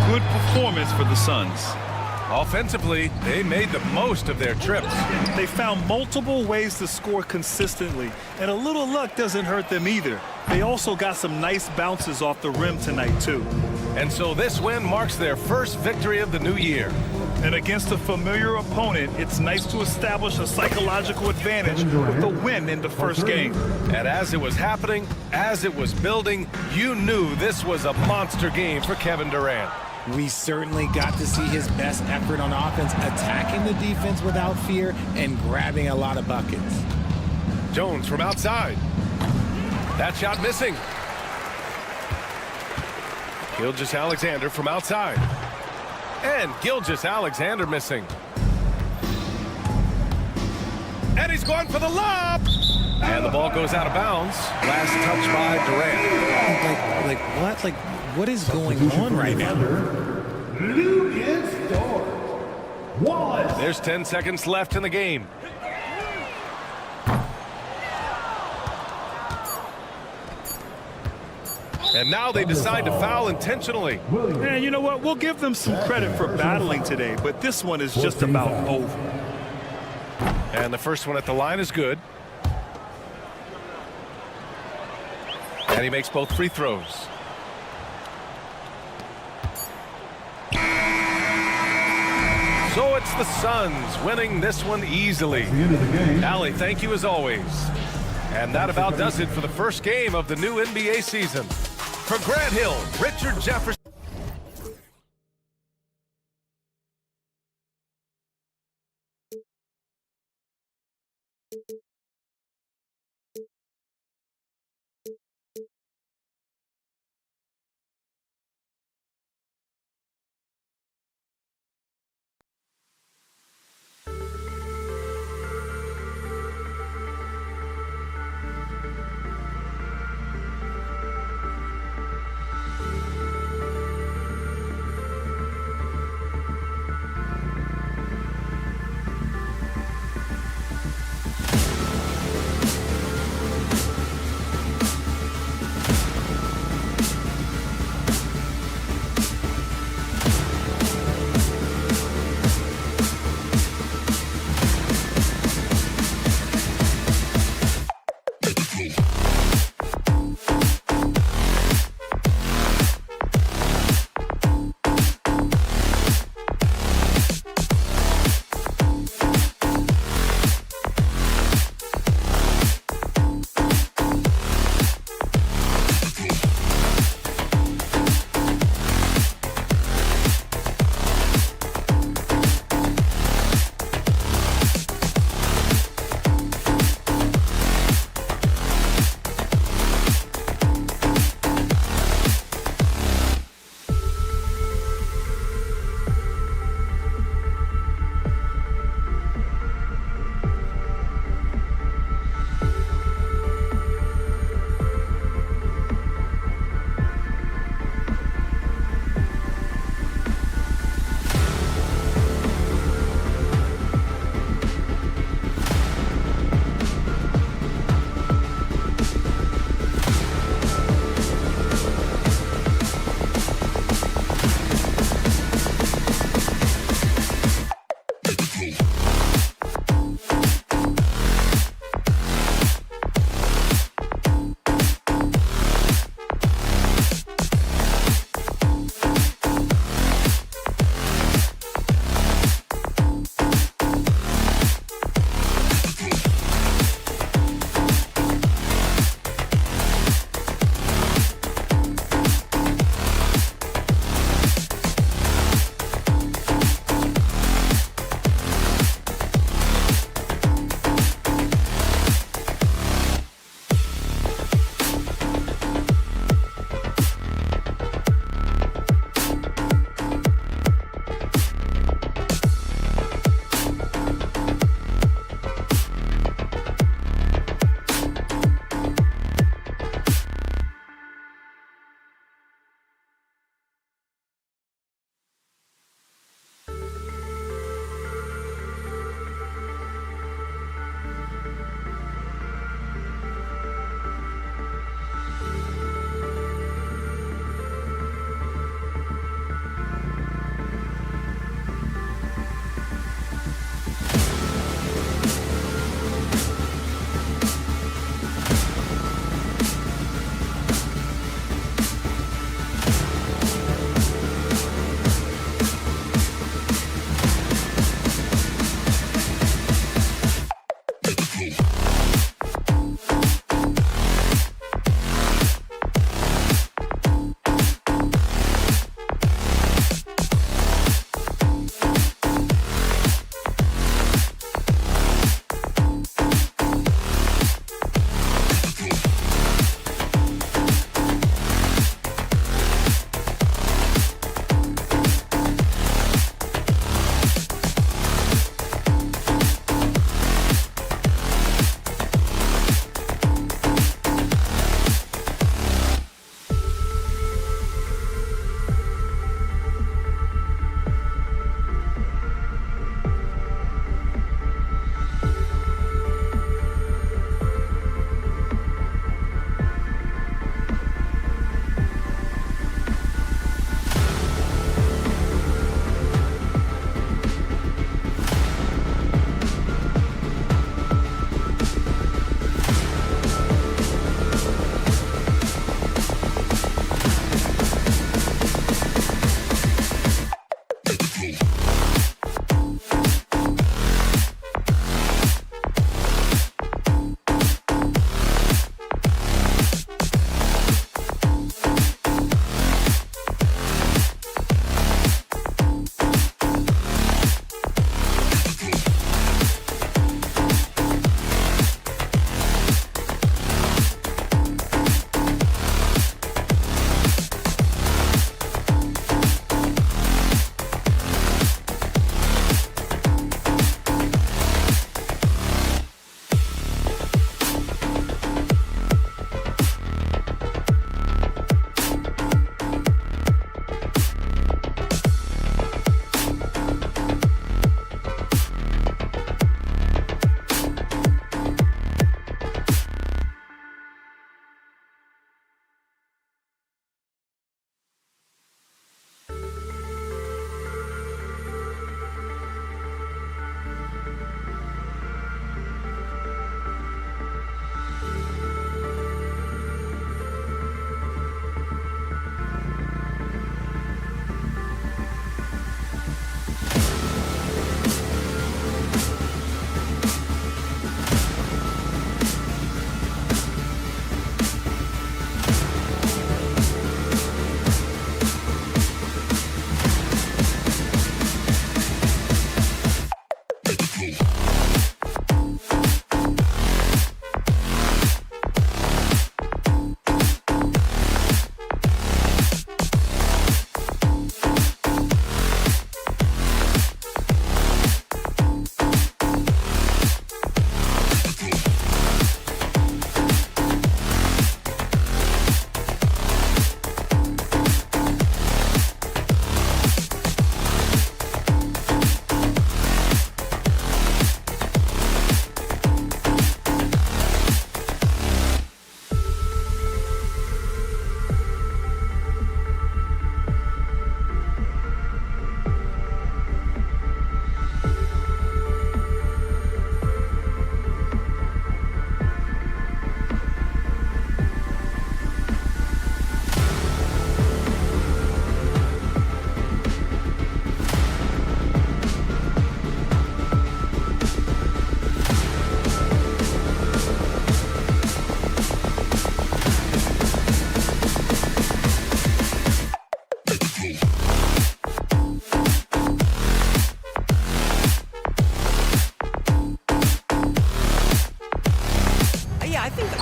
Good performance for the Suns. Offensively, they made the most of their trips. They found multiple ways to score consistently, and a little luck doesn't hurt them either. They also got some nice bounces off the rim tonight, too. And so this win marks their first victory of the new year. And against a familiar opponent, it's nice to establish a psychological advantage with the win in the first game. And as it was happening, as it was building, you knew this was a monster game for Kevin Durant. We certainly got to see his best effort on offense, attacking the defense without fear and grabbing a lot of buckets. Jones from outside. That shot missing. Gilgeous-Alexander from outside. And Gilgeous-Alexander missing. And he's going for the lob. And the ball goes out of bounds. Last touch by Durant. What is going on right now? There's 10 seconds left in the game. And now they decide to foul intentionally. And you know what? We'll give them some credit for battling today, but this one is just about over. And the first one at the line is good. And he makes both free throws. So it's the Suns winning this one easily. Allie, thank you as always. And that about does it for the first game of the new NBA season. For Grant Hill, Richard Jefferson.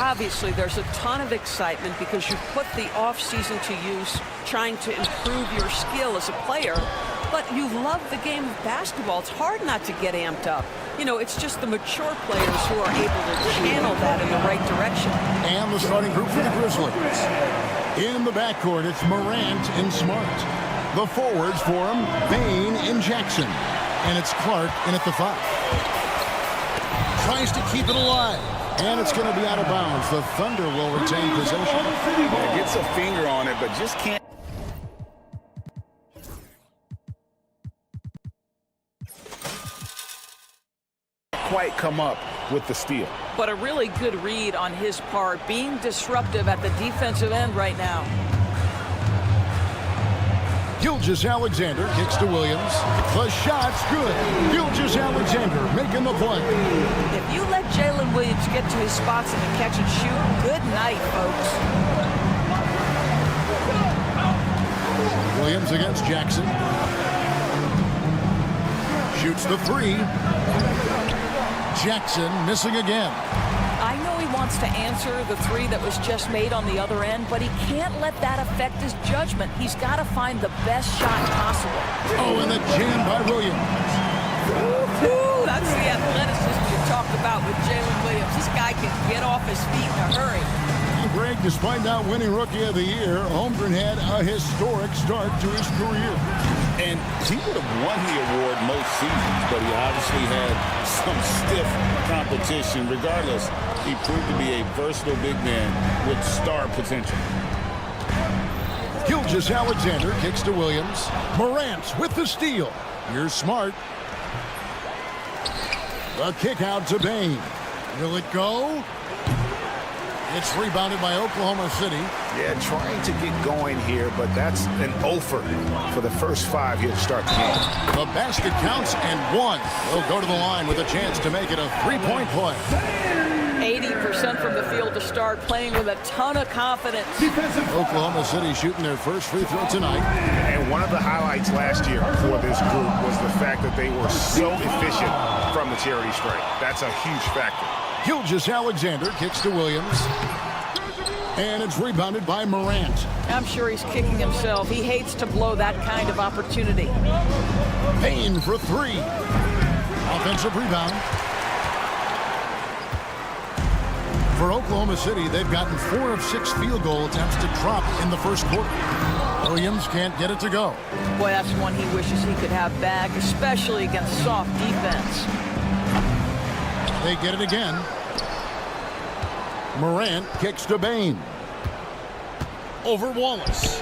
Obviously, there's a ton of excitement because you put the offseason to use trying to improve your skill as a player, but you love the game of basketball. It's hard not to get amped up. You know, it's just the mature players who are able to channel that in the right direction. And the starting group for the Grizzlies. In the backcourt, it's Morant and Smart. The forwards for him, Bain and Jackson. And it's Clark in at the 5. Tries to keep it alive. And it's going to be out of bounds. The Thunder will retain possession. Yeah, gets a finger on it, but just can't. Quite come up with the steal. But a really good read on his part, being disruptive at the defensive end right now. Gilgeous-Alexander kicks to Williams. The shot's good. Gilgeous-Alexander making the play. If you let Jalen Williams get to his spots in the catch and shoot, good night, folks. Williams against Jackson. Shoots the 3. Jackson missing again. I know he wants to answer the 3 that was just made on the other end, but he can't let that affect his judgment. He's got to find the best shot possible. Oh, and the jam by Williams. Woo-hoo! That's the athleticism you talked about with Jalen Williams. This guy can get off his feet in a hurry. Greg, despite not winning Rookie of the Year, Holmgren had a historic start to his career. And he would have won the award most seasons, but he obviously had some stiff competition. Regardless, he proved to be a versatile big man with star potential. Gilgeous-Alexander kicks to Williams. Morant with the steal. Here's Smart. The kick out to Bain. Will it go? It's rebounded by Oklahoma City. Yeah, trying to get going here, but that's an offer for the first 5 here to start the game. The basket counts and 1. They'll go to the line with a chance to make it a 3-point play. 80% from the field to start, playing with a ton of confidence. Oklahoma City shooting their first free throw tonight. And one of the highlights last year for this group was the fact that they were so efficient from the charity stripe. That's a huge factor. Gilgeous-Alexander kicks to Williams. And it's rebounded by Morant. I'm sure he's kicking himself. He hates to blow that kind of opportunity. Bain for 3. Offensive rebound. For Oklahoma City, they've gotten 4 of 6 field goal attempts to drop in the first quarter. Williams can't get it to go. Boy, that's one he wishes he could have back, especially against soft defense. They get it again. Morant kicks to Bain. Over Wallace.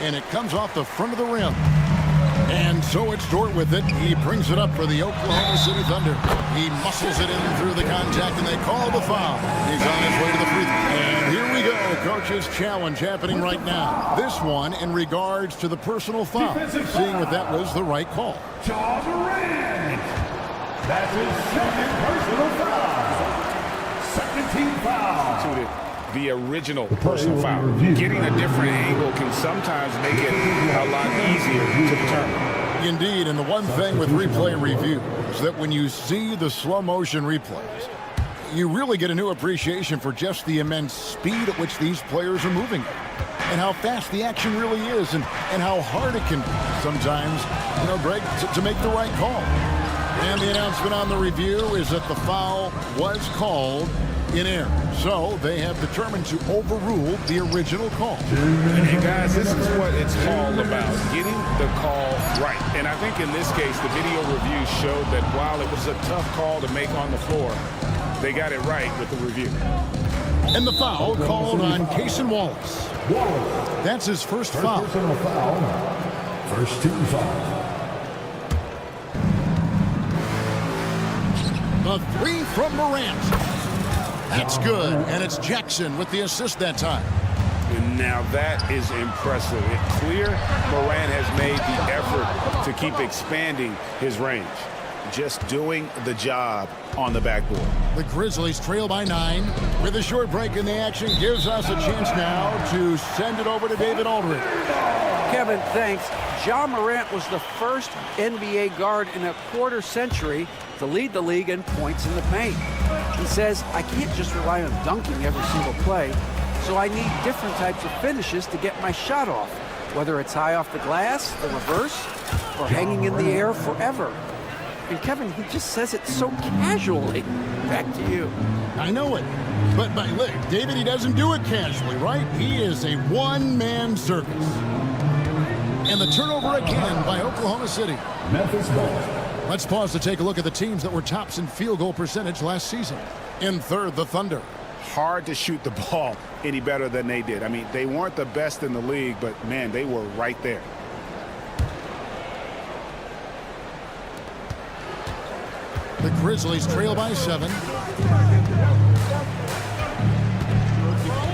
And it comes off the front of the rim. And so it's Dort with it. He brings it up for the Oklahoma City Thunder. He muscles it in through the contact, and they call the foul. He's on his way to the free throw. And here we go. Coach's challenge happening right now. This one in regards to the personal foul. Seeing if that was the right call. Ja Morant. That's his second personal foul. Second team foul. The original personal foul. Getting a different angle can sometimes make it a lot easier to determine. Indeed, and the one thing with replay review is that when you see the slow motion replays, you really get a new appreciation for just the immense speed at which these players are moving and how fast the action really is and how hard it can be sometimes, you know, Greg, to make the right call. And the announcement on the review is that the foul was called in error. So they have determined to overrule the original call. And guys, this is what it's all about, getting the call right. And I think in this case, the video review showed that while it was a tough call to make on the floor, they got it right with the review. And the foul called on Cason Wallace. That's his first foul. Personal foul. First team foul. The 3 from Morant. That's good, and it's Jackson with the assist that time. And now that is impressive. It's clear Morant has made the effort to keep expanding his range. Just doing the job on the backboard. The Grizzlies trail by 9. With a short break in the action, gives us a chance now to send it over to David Aldridge. Kevin, thanks. Ja Morant was the first NBA guard in a quarter century to lead the league in points in the paint. He says, I can't just rely on dunking every single play, so I need different types of finishes to get my shot off, whether it's high off the glass, the reverse, or hanging in the air forever. And Kevin, he just says it so casually. Back to you. I know it. But look, David, he doesn't do it casually, right? He is a one-man circus. And the turnover again by Oklahoma City. Memphis ball. Let's pause to take a look at the teams that were tops in field goal percentage last season. In third, the Thunder. Hard to shoot the ball any better than they did. I mean, they weren't the best in the league, but, man, they were right there. The Grizzlies trail by 7.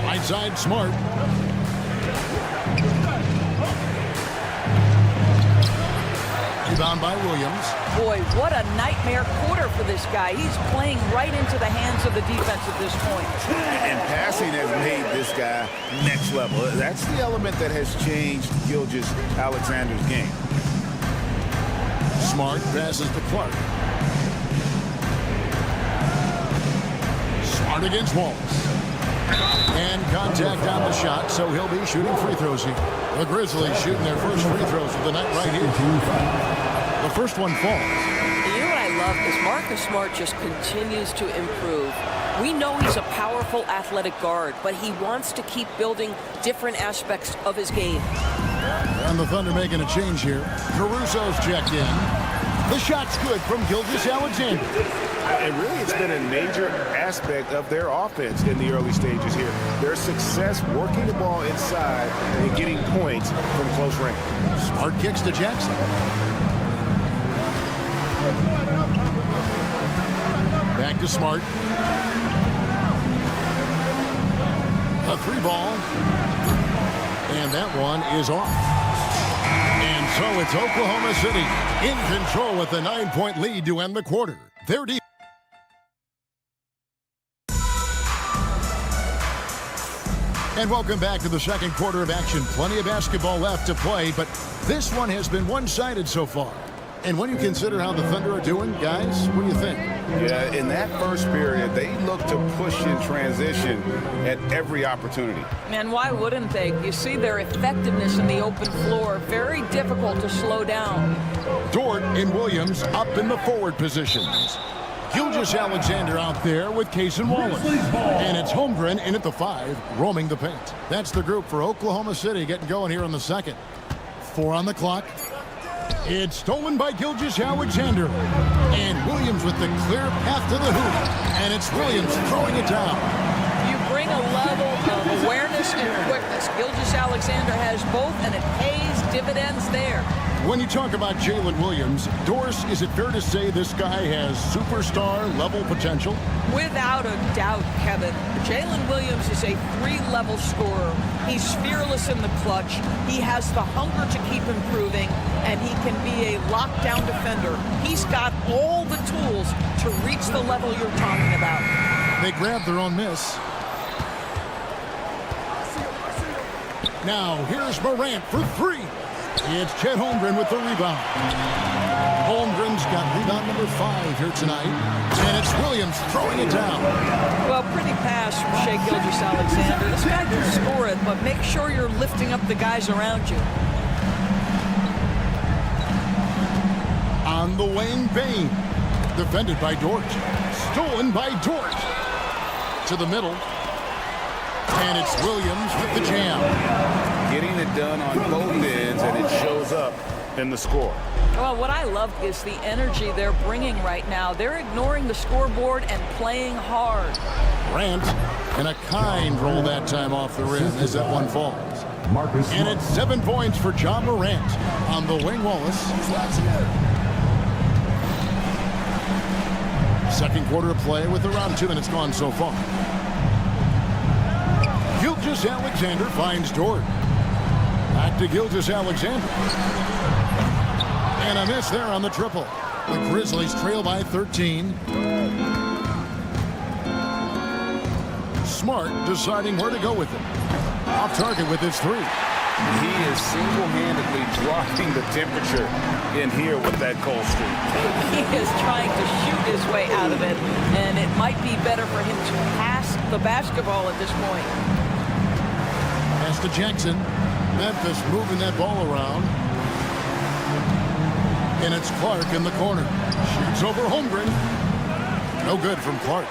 Right side, Smart. Rebound by Williams. Boy, what a nightmare quarter for this guy. He's playing right into the hands of the defense at this point. And passing has made this guy next level. That's the element that has changed Gilgeous-Alexander's game. Smart passes to Clark. Smart against Wallace. And contact on the shot, so he'll be shooting free throws here. The Grizzlies shooting their first free throws of the night right here. The first one falls. You know what I love is Marcus Smart just continues to improve. We know he's a powerful athletic guard, but he wants to keep building different aspects of his game. And the Thunder making a change here. Caruso's checked in. The shot's good from Gilgeous-Alexander. And really, it's been a major aspect of their offense in the early stages here. Their success working the ball inside and getting points from close range. Smart kicks to Jackson. Back to Smart. A 3-ball. And that one is off. And so it's Oklahoma City in control with a 9-point lead to end the quarter. They're deep. And welcome back to the second quarter of action. Plenty of basketball left to play, but this one has been one-sided so far. And when you consider how the Thunder are doing, guys, what do you think? Yeah, in that first period, they looked to push in transition at every opportunity. Man, why wouldn't they? You see their effectiveness in the open floor. Very difficult to slow down. Dort and Williams up in the forward positions. Gilgeous-Alexander out there with Case and Wallace. And it's Holmgren in at the 5, roaming the paint. That's the group for Oklahoma City getting going here in the second. 4 on the clock. It's stolen by Gilgeous-Alexander. And Williams with the clear path to the hoop. And it's Williams throwing it down. You bring a level of awareness and quickness. Gilgeous-Alexander has both, and it pays dividends there. When you talk about Jalen Williams, Doris, is it fair to say this guy has superstar-level potential? Without a doubt, Kevin. Jalen Williams is a 3-level scorer. He's fearless in the clutch. He has the hunger to keep improving, and he can be a lockdown defender. He's got all the tools to reach the level you're talking about. They grab their own miss. Now, here's Morant for 3. It's Chet Holmgren with the rebound. Holmgren's got rebound number 5 here tonight. And it's Williams throwing it down. Well, pretty pass from Shai Gilgeous-Alexander. This guy can score it, but make sure you're lifting up the guys around you. On the wing, Bain. Defended by Dort. Stolen by Dort. To the middle. And it's Williams with the jam. Getting it done on both ends, and it shows up in the score. Well, what I love is the energy they're bringing right now. They're ignoring the scoreboard and playing hard. Grant, and a kind roll that time off the rim as that one falls. And it's 7 points for John Morant. On the wing, Wallace. Second quarter of play with around 2 minutes gone so far. Gilgeous-Alexander finds Dort. Back to Gilgeous-Alexander. And a miss there on the triple. The Grizzlies trail by 13. Smart deciding where to go with it. Off target with his 3. He is single-handedly dropping the temperature in here with that cold streak. He is trying to shoot his way out of it, and it might be better for him to pass the basketball at this point. Pass to Jackson. Memphis moving that ball around. And it's Clark in the corner. Shoots over Holmgren. No good from Clark.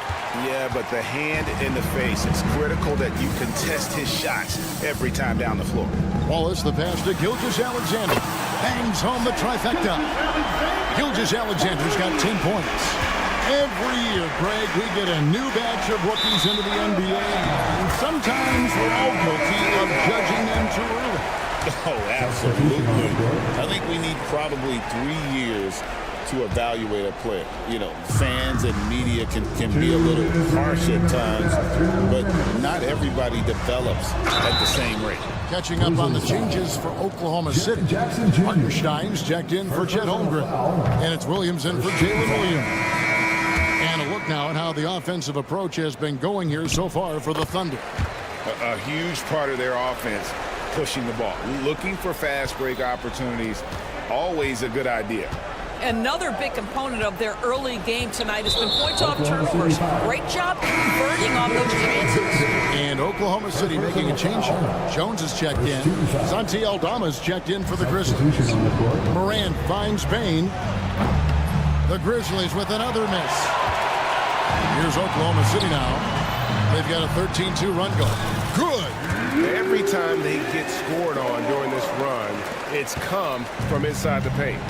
Yeah, but the hand in the face, it's critical that you contest his shots every time down the floor. Wallace, the pass to Gilgeous-Alexander. Bangs home the trifecta. Gilgeous-Alexander's got 10 points. Every year, Greg, we get a new batch of rookies into the NBA. And sometimes we're all guilty of judging them too early. Oh, absolutely. I think we need probably 3 years to evaluate a player. You know, fans and media can be a little harsh at times, but not everybody develops at the same rate. Catching up on the changes for Oklahoma City. Hartenstein's checked in for Chet Holmgren. And it's Williams in for Jalen Williams. And a look now at how the offensive approach has been going here so far for the Thunder. A huge part of their offense, pushing the ball. Looking for fast break opportunities, always a good idea. Another big component of their early game tonight has been points off turnovers. Great job converting on those chances. And Oklahoma City making a change here. Jones is checked in. Santi Aldama's checked in for the Grizzlies. Morant finds Payne. The Grizzlies with another miss. Here's Oklahoma City now. They've got a 13-2 run going. Good. Every time they get scored on during this run, it's come from inside the paint.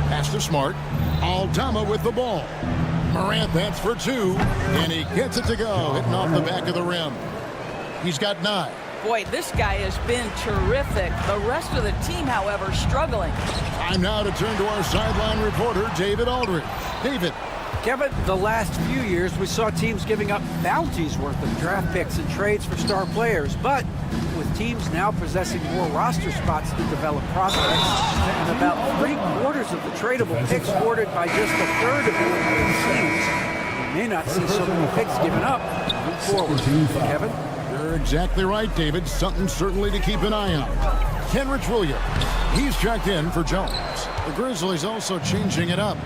Pass to Smart. Aldama with the ball. Morant, that's for 2. And he gets it to go. Hitting off the back of the rim. He's got 9. Boy, this guy has been terrific. The rest of the team, however, struggling. Time now to turn to our sideline reporter, David Aldridge. David. Kevin, the last few years we saw teams giving up bounties worth of draft picks and trades for star players, but with teams now possessing more roster spots to develop prospects and about 3/4 of the tradable picks awarded by just a third of the teams, we may not see so many picks given up moving forward. Kevin? You're exactly right, David. Something certainly to keep an eye on. Kenrich Williams, he's checked in for Jones. The Grizzlies also changing it up.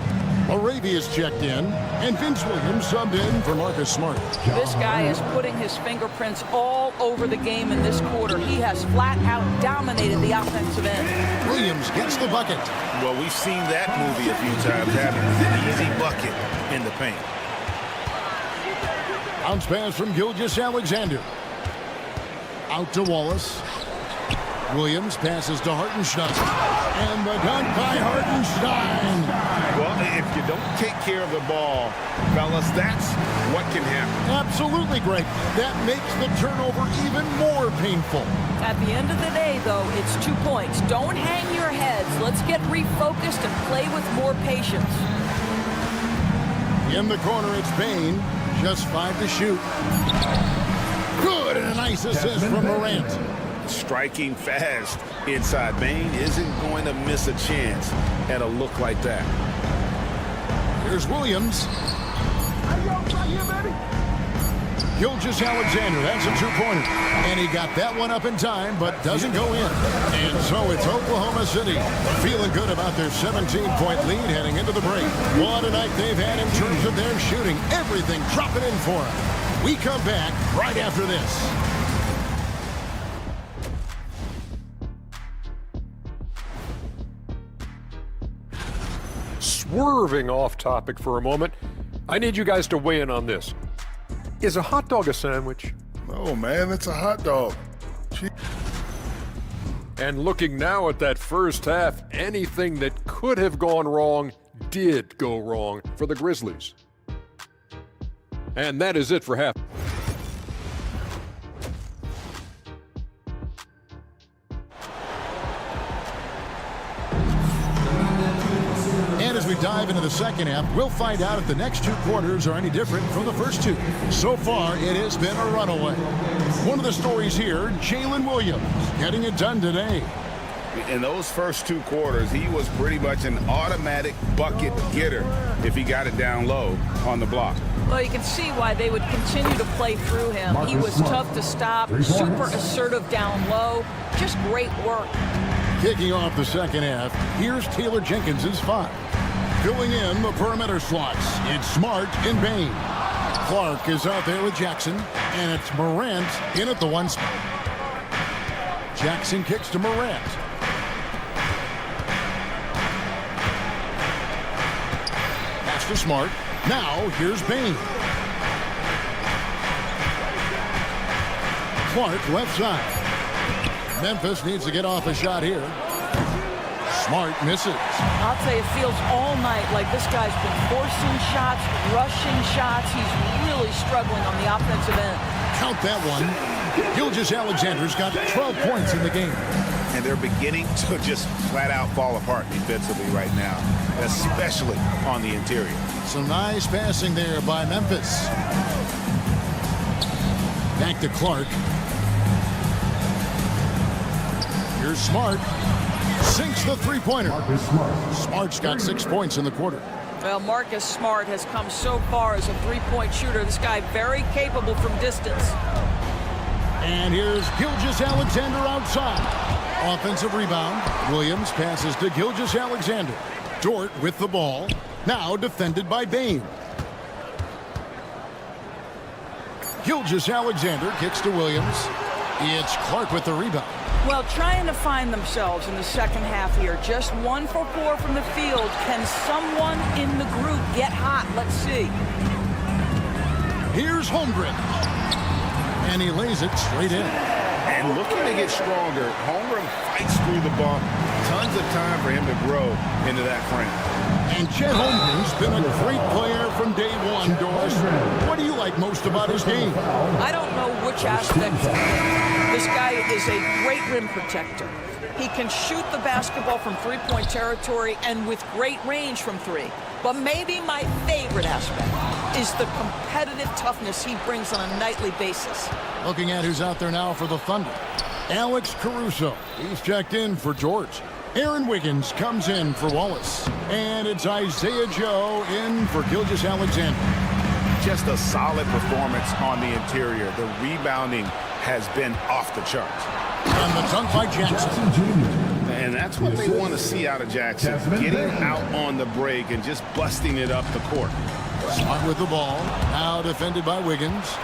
Arabia's checked in, and Vince Williams subbed in for Marcus Smart. This guy is putting his fingerprints all over the game in this quarter. He has flat out dominated the offensive end. Williams gets the bucket. Well, we've seen that movie a few times, having an easy bucket in the paint. Bounce pass from Gilgeous-Alexander. Out to Wallace. Williams passes to Hartenstein. And the dunk by Hartenstein. Well, if you don't take care of the ball, fellas, that's what can happen. Absolutely, Greg. That makes the turnover even more painful. At the end of the day, though, it's 2 points. Don't hang your heads. Let's get refocused and play with more patience. In the corner, it's Payne. Just 5 to shoot. Good, and a nice assist from Morant. Striking fast inside. Bain isn't going to miss a chance at a look like that. Here's Williams. Gilgeous-Alexander, that's a 2-pointer. And he got that one up in time, but doesn't go in. And so it's Oklahoma City feeling good about their 17-point lead heading into the break. What a night they've had in terms of their shooting. Everything dropping in for them. We come back right after this. Swerving off topic for a moment, I need you guys to weigh in on this. Is a hot dog a sandwich? No, man, it's a hot dog. And looking now at that first half, anything that could have gone wrong did go wrong for the Grizzlies. And that is it for half. And as we dive into the second half, we'll find out if the next 2 quarters are any different from the first 2. So far, it has been a runaway. One of the stories here, Jalen Williams, getting it done today. In those first 2 quarters, he was pretty much an automatic bucket getter if he got it down low on the block. Well, you can see why they would continue to play through him. He was tough to stop, super assertive down low. Just great work. Kicking off the second half, here's Taylor Jenkins' 5. Filling in the perimeter slots, it's Smart and Bain. Clark is out there with Jackson, and it's Morant in at the 1 spot. Jackson kicks to Morant. Pass to Smart. Now, here's Bain. Clark left side. Memphis needs to get off a shot here. Smart misses. I'll tell you, it feels all night like this guy's been forcing shots, rushing shots. He's really struggling on the offensive end. Count that one. Gilgeous-Alexander's got 12 points in the game. And they're beginning to just flat out fall apart defensively right now, especially on the interior. Some nice passing there by Memphis. Back to Clark. Here's Smart. Sinks the three-pointer. Smart's got 6 points in the quarter. Well, Marcus Smart has come so far as a three-point shooter. This guy very capable from distance. And here's Gilgeous-Alexander outside. Offensive rebound. Williams passes to Gilgeous-Alexander. Dort with the ball. Now defended by Bain. Gilgeous-Alexander kicks to Williams. It's Clark with the rebound. Well, trying to find themselves in the second half here. Just 1 for 4 from the field. Can someone in the group get hot? Let's see. Here's Holmgren. And he lays it straight in. And looking to get stronger, Holmgren fights through the bump. Tons of time for him to grow into that frame. And Chet Holmgren's been a great player from day one, Doris. What do you like most about his game? I don't know which aspect. This guy is a great rim protector. He can shoot the basketball from three-point territory and with great range from 3. But maybe my favorite aspect is the competitive toughness he brings on a nightly basis. Looking at who's out there now for the Thunder. Alex Caruso. He's checked in for George. Aaron Wiggins comes in for Wallace. And it's Isaiah Joe in for Gilgeous-Alexander. Just a solid performance on the interior. The rebounding has been off the charts. And the dunk by Jackson. And that's what they want to see out of Jackson. Getting out on the break and just busting it up the court. Smart with the ball. Now defended by Wiggins.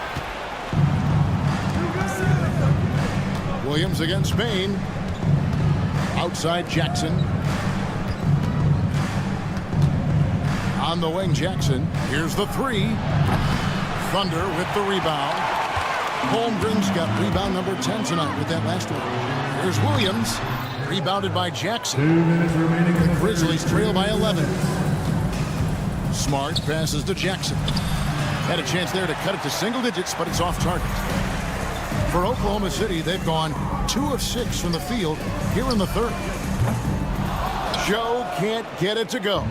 Williams against Bain. Outside Jackson. On the wing, Jackson. Here's the 3. Thunder with the rebound. Holmgren's got rebound number 10 tonight with that last one. Here's Williams. Rebounded by Jackson. 2 minutes remaining. The Grizzlies trail by 11. Smart passes to Jackson. Had a chance there to cut it to single digits, but it's off target. For Oklahoma City, they've gone 2 of 6 from the field here in the third. Joe can't get it to go.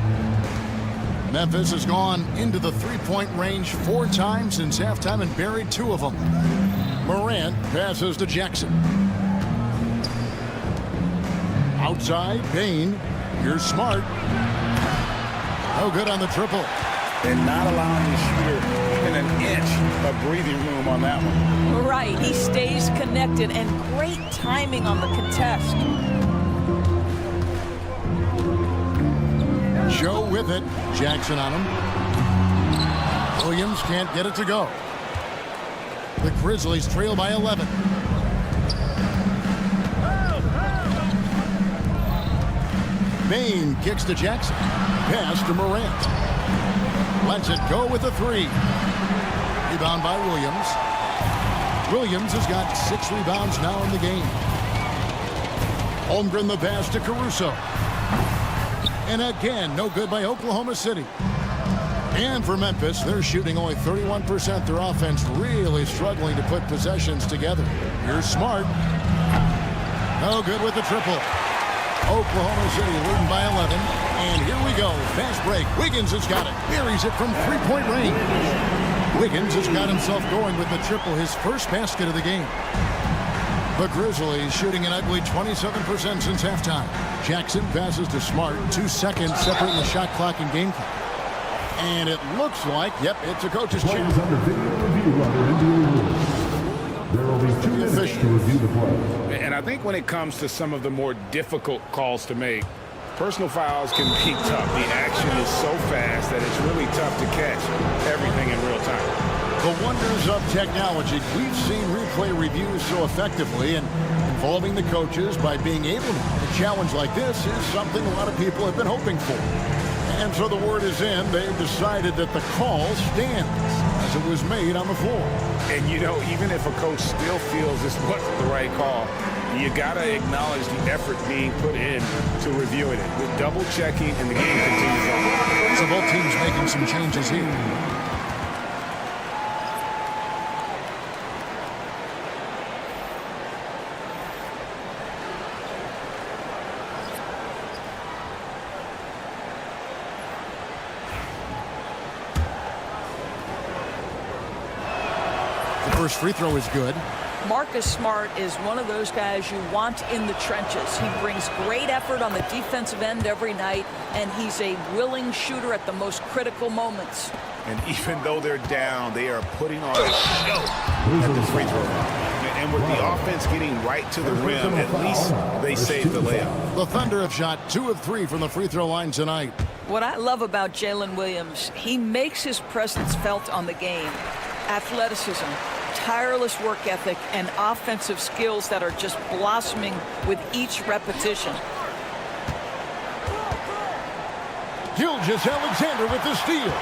Memphis has gone into the three-point range 4 times since halftime and buried 2 of them. Morant passes to Jackson. Outside, Bain. Here's Smart. No good on the triple. And not allowing the shooter in an inch of breathing room on that one. Right, he stays connected and great timing on the contest. Joe with it. Jackson on him. Williams can't get it to go. The Grizzlies trail by 11. Bain kicks to Jackson. Pass to Morant. Lets it go with a 3. Rebound by Williams. Williams has got 6 rebounds now in the game. Holmgren the pass to Caruso. And again, no good by Oklahoma City. And for Memphis, they're shooting only 31%. Their offense really struggling to put possessions together. Here's Smart. No good with the triple. Oklahoma City leading by 11. And here we go. Fast break. Wiggins has got it. Buries it from three-point range. Wiggins has got himself going with the triple, his first basket of the game. The Grizzlies shooting an ugly 27% since halftime. Jackson passes to Smart. 2 seconds separating the shot clock and game clock. And it looks like, yep, it's a coach's chance. Under video review under NBA rules. There will be 2 minutes to review the play. And I think when it comes to some of the more difficult calls to make, personal fouls can be tough. The action is so fast that it's really tough to catch everything in real time. The wonders of technology. We've seen replay reviews so effectively and involving the coaches by being able to. A challenge like this is something a lot of people have been hoping for. And so the word is in. They've decided that the call stands as it was made on the floor. And, you know, even if a coach still feels this wasn't the right call, you got to acknowledge the effort being put in to reviewing it. With double checking and the game continues on. So both teams making some changes here. First free throw is good. Marcus Smart is one of those guys you want in the trenches. He brings great effort on the defensive end every night, and he's a willing shooter at the most critical moments. And even though they're down, they are putting on a show at the free throw line. And with the offense getting right to the rim, at least they saved the layup. The Thunder have shot 2 of 3 from the free throw line tonight. What I love about Jalen Williams, he makes his presence felt on the game. Athleticism, tireless work ethic, and offensive skills that are just blossoming with each repetition. Gilgeous-Alexander with the steal.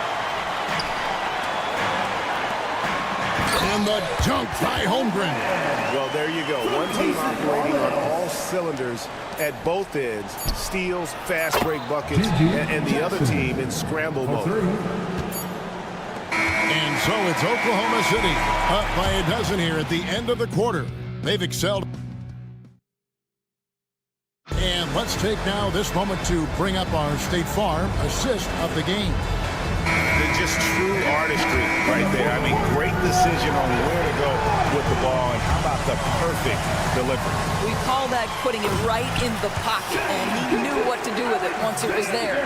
And the dunk by Holmgren. Well, there you go. One team operating on all cylinders at both ends. Steals, fast break buckets, and the other team in scramble mode. And so it's Oklahoma City up by a dozen here at the end of the quarter. They've excelled. And let's take now this moment to bring up our State Farm assist of the game. Just true artistry right there. I mean, great decision on where to go with the ball, and how about the perfect delivery. We call that putting it right in the pocket, and he knew what to do with it once it was there.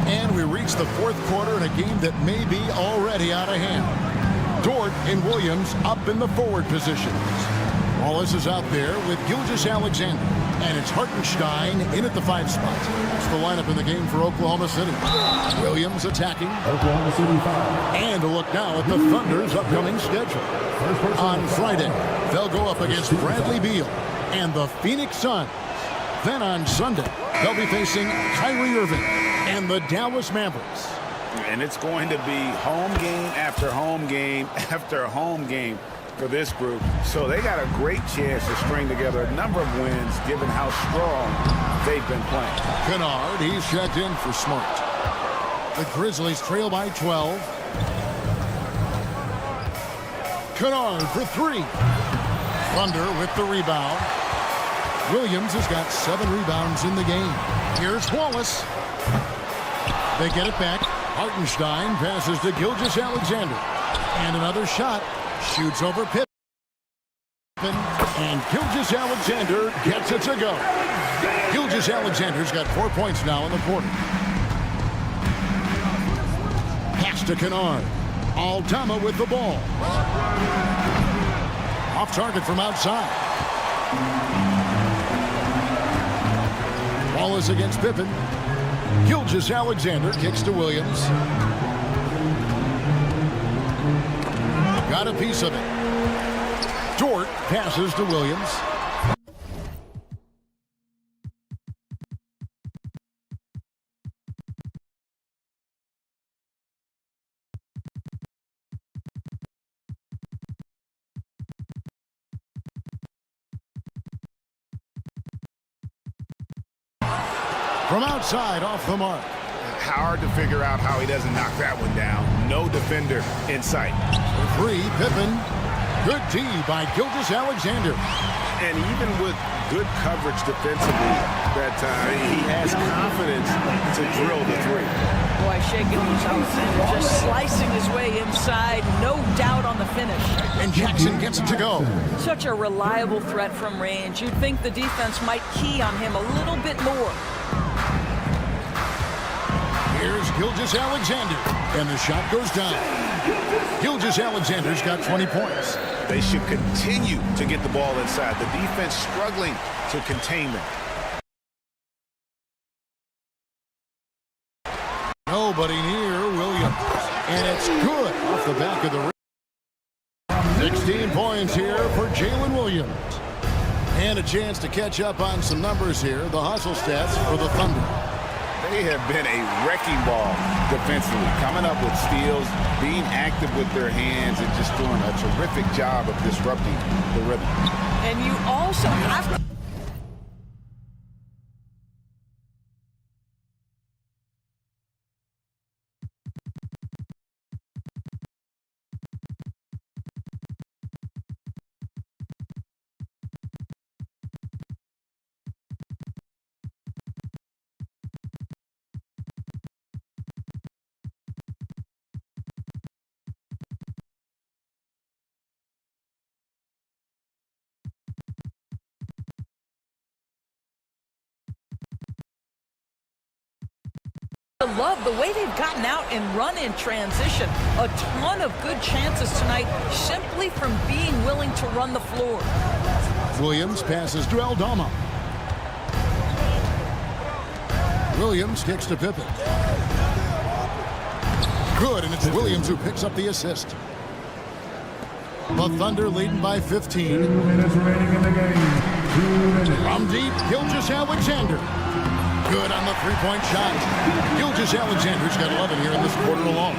And we reach the fourth quarter in a game that may be already out of hand. Dort and Williams up in the forward positions. Wallace is out there with Gilgeous-Alexander. And it's Hartenstein in at the 5 spot. That's the lineup in the game for Oklahoma City. Williams attacking. Oklahoma City 5. And a look now at the Thunder's upcoming schedule. On Friday, they'll go up against Bradley Beal and the Phoenix Suns. Then on Sunday, they'll be facing Kyrie Irving and the Dallas Mavericks. And it's going to be home game after home game after home game for this group. So they got a great chance to string together a number of wins given how strong they've been playing. Kennard, he's checked in for Smart. The Grizzlies trail by 12. Kennard for 3. Thunder with the rebound. Williams has got 7 rebounds in the game. Here's Wallace. They get it back. Hartenstein passes to Gilgeous-Alexander. And another shot. Shoots over Pippen. And Gilgeous-Alexander gets it to go. Gilgeous-Alexander's got 4 points now in the quarter. Pass to Kennard. Aldama with the ball. Off target from outside. Wallace against Pippen. Gilgeous-Alexander kicks to Williams. Got a piece of it. Dort passes to Williams. From outside, off the mark. Hard to figure out how he doesn't knock that one down. No defender in sight. For 3, Pippen. Good D by Gilgeous-Alexander. And even with good coverage defensively that he has confidence to drill the three. Boy, Shea Gilgeous-Alexander just slicing his way inside. No doubt on the finish. And Jackson gets it to go. Such a reliable threat from range. You'd think the defense might key on him a little bit more. Here's Gilgeous-Alexander, and the shot goes down. Gilgeous-Alexander's got 20 points. They should continue to get the ball inside. The defense struggling to contain them. Nobody near Williams. And it's good off the back of the rim. 16 points here for Jalen Williams. And a chance to catch up on some numbers here. The hustle stats for the Thunder. They have been a wrecking ball defensively, coming up with steals, being active with their hands, and just doing a terrific job of disrupting the rhythm. And you also have to... I love the way they've gotten out and run in transition. A ton of good chances tonight simply from being willing to run the floor. Williams passes to Aldama. Williams kicks to Pippen. Good, and it's Williams who picks up the assist. The Thunder leading by 15. 2 minutes remaining in the game. From deep, Gilgeous-Alexander. Good on the three-point shot. Gilgeous-Alexander's got 11 here in this quarter alone.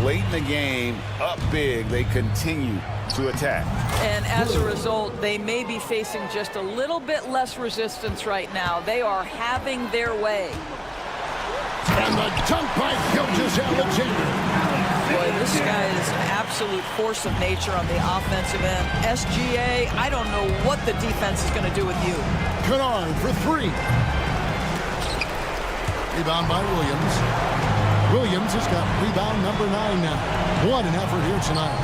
Late in the game, up big, they continue to attack. And as a result, they may be facing just a little bit less resistance right now. They are having their way. And the dunk by Gilgeous-Alexander. Boy, this guy is an absolute force of nature on the offensive end. SGA, I don't know what the defense is going to do with you. Kennard for three. Rebound by Williams. Williams has got rebound number 9 now. What an effort here tonight.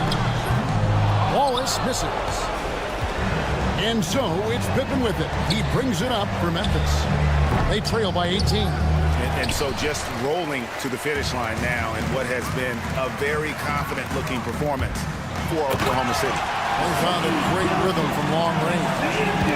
Wallace misses. And so it's Pippen with it. He brings it up for Memphis. They trail by 18. And so just rolling to the finish line now in what has been a very confident-looking performance for Oklahoma City. They found a great rhythm from long range.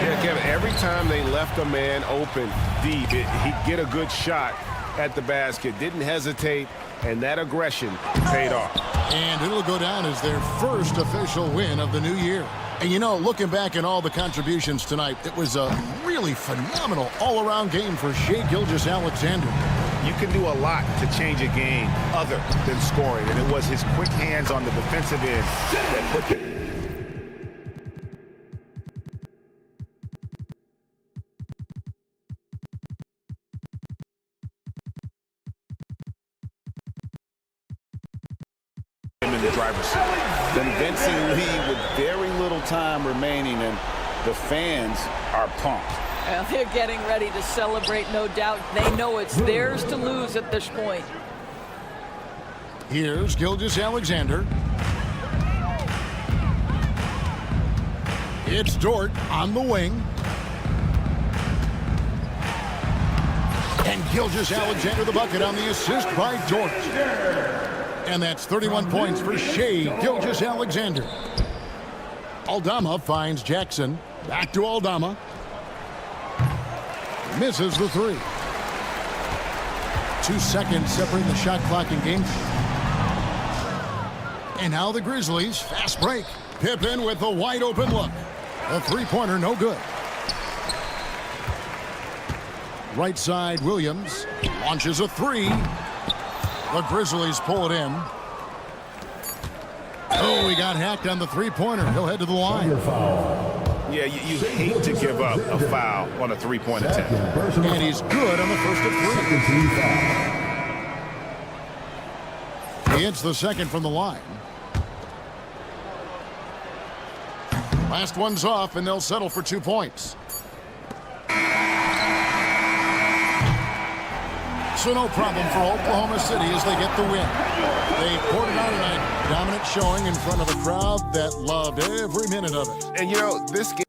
Yeah, Kevin, every time they left a man open deep, he'd get a good shot at the basket. Didn't hesitate, and that aggression paid off. And it'll go down as their first official win of the new year. And, you know, looking back at all the contributions tonight, it was a really phenomenal all-around game for Shea Gilgeous-Alexander. You can do a lot to change a game other than scoring, and it was his quick hands on the defensive end that put it. In the driver's seat. Convincing lead with very little time remaining, and the fans are pumped. Well, they're getting ready to celebrate, no doubt. They know it's theirs to lose at this point. Here's Gilgeous-Alexander. It's Dort on the wing. And Gilgeous-Alexander the bucket on the assist by Dort. And that's 31 points for Shea Gilgeous-Alexander. Aldama finds Jackson. Back to Aldama. Misses the three. 2 seconds separating the shot clock and game. And now the Grizzlies. Fast break. Pippen with a wide open look. A three-pointer, no good. Right side, Williams launches a three. The Grizzlies pull it in. Oh, he got hacked on the three-pointer. He'll head to the line. Yeah, you hate to give up a foul on a three-point attempt. And he's good on the first of three. He hits the second from the line. Last one's off, and they'll settle for 2 points. So no problem for Oklahoma City as they get the win. They poured it out a dominant showing in front of a crowd that loved every minute of it. And, you know, this game.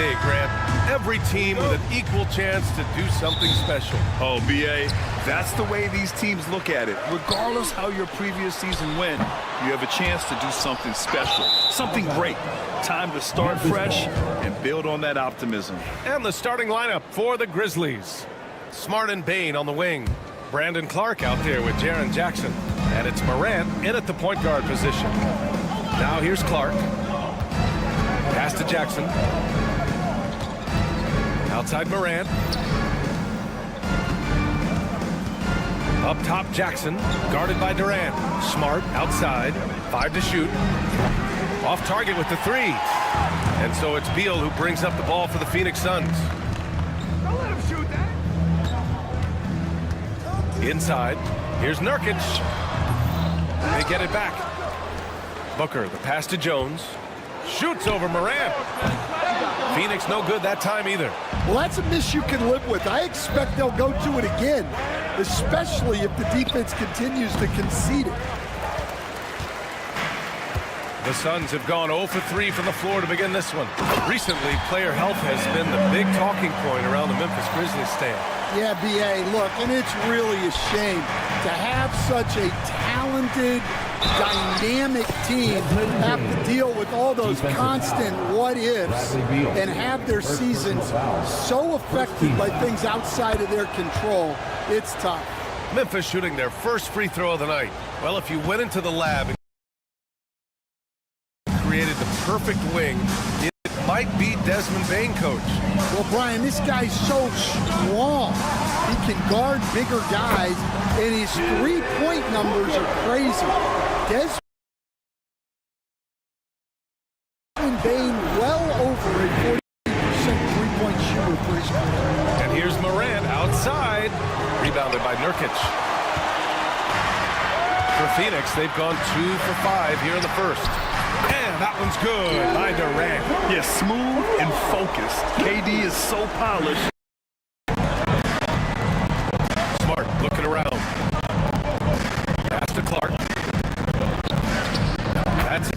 day, Grant. Every team with an equal chance to do something special. Oh, B.A., that's the way these teams look at it. Regardless how your previous season went, you have a chance to do something special, something great. Time to start fresh and build on that optimism. And the starting lineup for the Grizzlies. Smart and Bain on the wing. Brandon Clark out there with Jaren Jackson. And it's Morant in at the point guard position. Now here's Clark. Pass to Jackson. Outside Morant. Up top Jackson, guarded by Durant. Smart outside, 5 to shoot. Off target with the 3. And so it's Beal who brings up the ball for the Phoenix Suns. Don't let him shoot that. Inside, here's Nurkic. They get it back. Booker, the pass to Jones. Shoots over Morant. Phoenix no good that time either. Well, that's a miss you can live with. I expect they'll go to it again, especially if the defense continues to concede it. The Suns have gone 0 for 3 from the floor to begin this one. Recently, player health has been the big talking point around the Memphis Grizzlies stand. Yeah, B.A., look, and it's really a shame to have such a talented, dynamic team have to deal with all those constant what-ifs and have their seasons so affected by things outside of their control. It's tough. Memphis shooting their first free throw of the night. Well, if you went into the lab and created the perfect wing, it might be Desmond Bain, coach. Well, Brian, this guy's so strong. He can guard bigger guys, and his three-point numbers are crazy. Desmond Bain well over a 40% three-point shooter for his career. And here's Morant outside, rebounded by Nurkic. For Phoenix, they've gone 2 for 5 here in the first. And that one's good by Durant. Yeah, smooth and focused. KD is so polished. Smart looking around. Pass to Clark. That's it.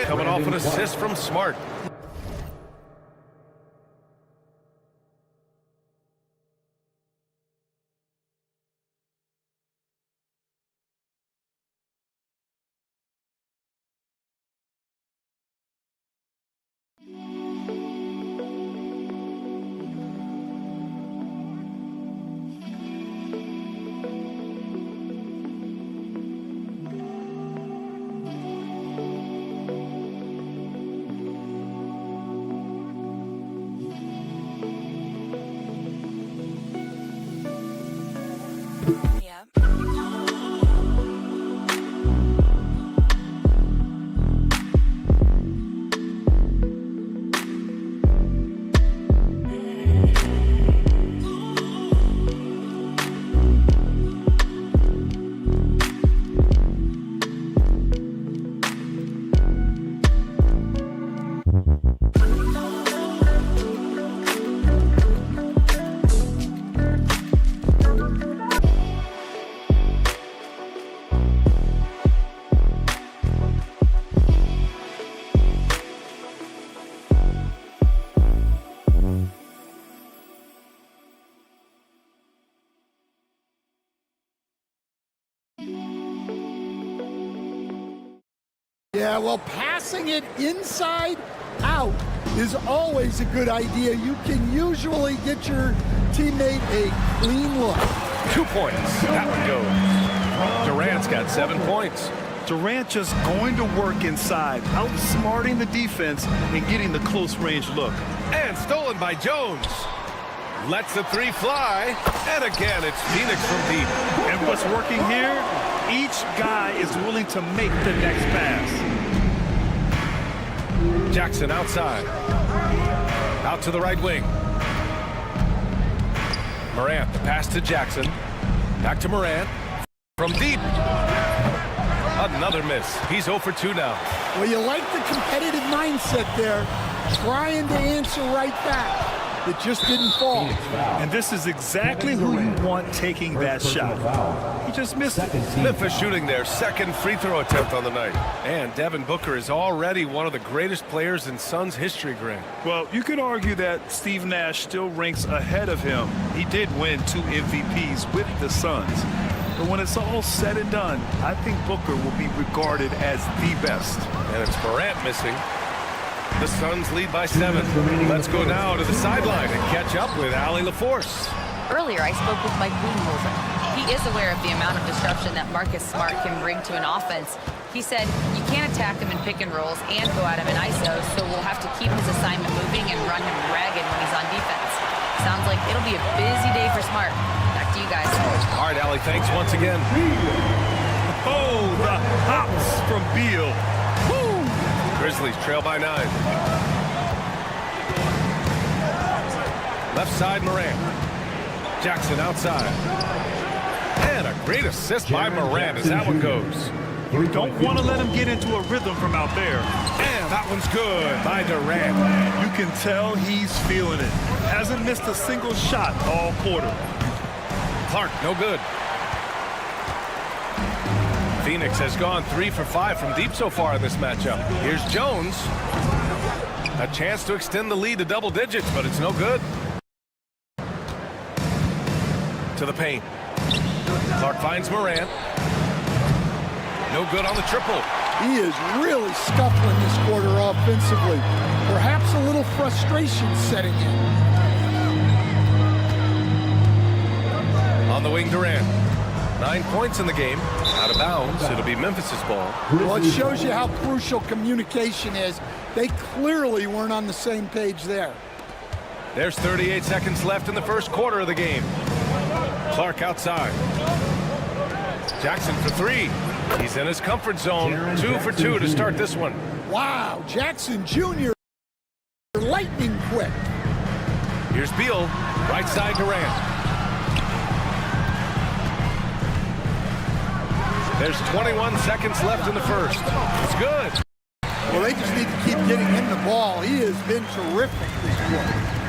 Coming off an assist from Smart. Yeah, well, passing it inside out is always a good idea. You can usually get your teammate a clean look. 2 points. That one goes. Durant's got 7 points. Durant just going to work inside, outsmarting the defense and getting the close range look. And stolen by Jones. Lets the three fly. And again, it's Phoenix from deep. And what's working here? Each guy is willing to make the next pass. Jackson outside. Out to the right wing. Morant, the pass to Jackson. Back to Morant. From deep. Another miss. He's 0 for 2 now. Well, you like the competitive mindset there. Trying to answer right back. It just didn't fall. And this is exactly who you want taking that shot. He just missed it. Memphis shooting their second free throw attempt on the night. And Devin Booker is already one of the greatest players in Suns history, Grant. Well, you could argue that Steve Nash still ranks ahead of him. He did win 2 MVPs with the Suns. But when it's all said and done, I think Booker will be regarded as the best. And it's Morant missing. The Suns lead by 7. Let's go now to the sideline and catch up with Allie LaForce. Earlier, I spoke with Mike Budenholzer. He is aware of the amount of disruption that Marcus Smart can bring to an offense. He said, you can't attack him in pick and rolls and go at him in ISO, so we'll have to keep his assignment moving and run him ragged when he's on defense. Sounds like it'll be a busy day for Smart. Back to you guys. All right, Allie, thanks once again. Oh, the hops from Beal. Grizzlies trail by 9. Left side, Morant. Jackson outside. And a great assist by Morant as that one goes. You don't want to let him get into a rhythm from out there. And that one's good by Durant. You can tell he's feeling it. Hasn't missed a single shot all quarter. Clark, no good. Phoenix has gone 3 for 5 from deep so far in this matchup. Here's Jones. A chance to extend the lead to double digits, but it's no good. To the paint. Clark finds Morant. No good on the triple. He is really scuffling this quarter offensively. Perhaps a little frustration setting in. On the wing, Durant. 9 points in the game. Out of bounds. It'll be Memphis's ball. Well, it shows you how crucial communication is. They clearly weren't on the same page there. There's 38 seconds left in the first quarter of the game. Clark outside. Jackson for 3. He's in his comfort zone. 2 for 2 to start this one. Wow, Jackson Jr. lightning quick. Here's Beal. Right side Durant. There's 21 seconds left in the first. It's good. Well, they just need to keep getting him the ball. He has been terrific this quarter.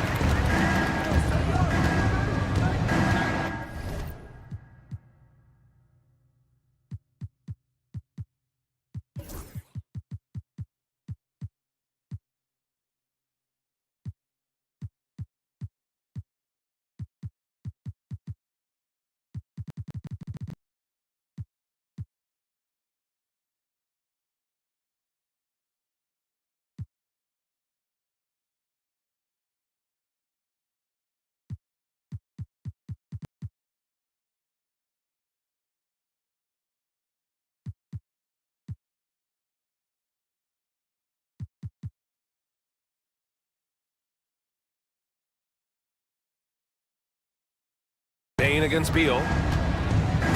Payne against Beal.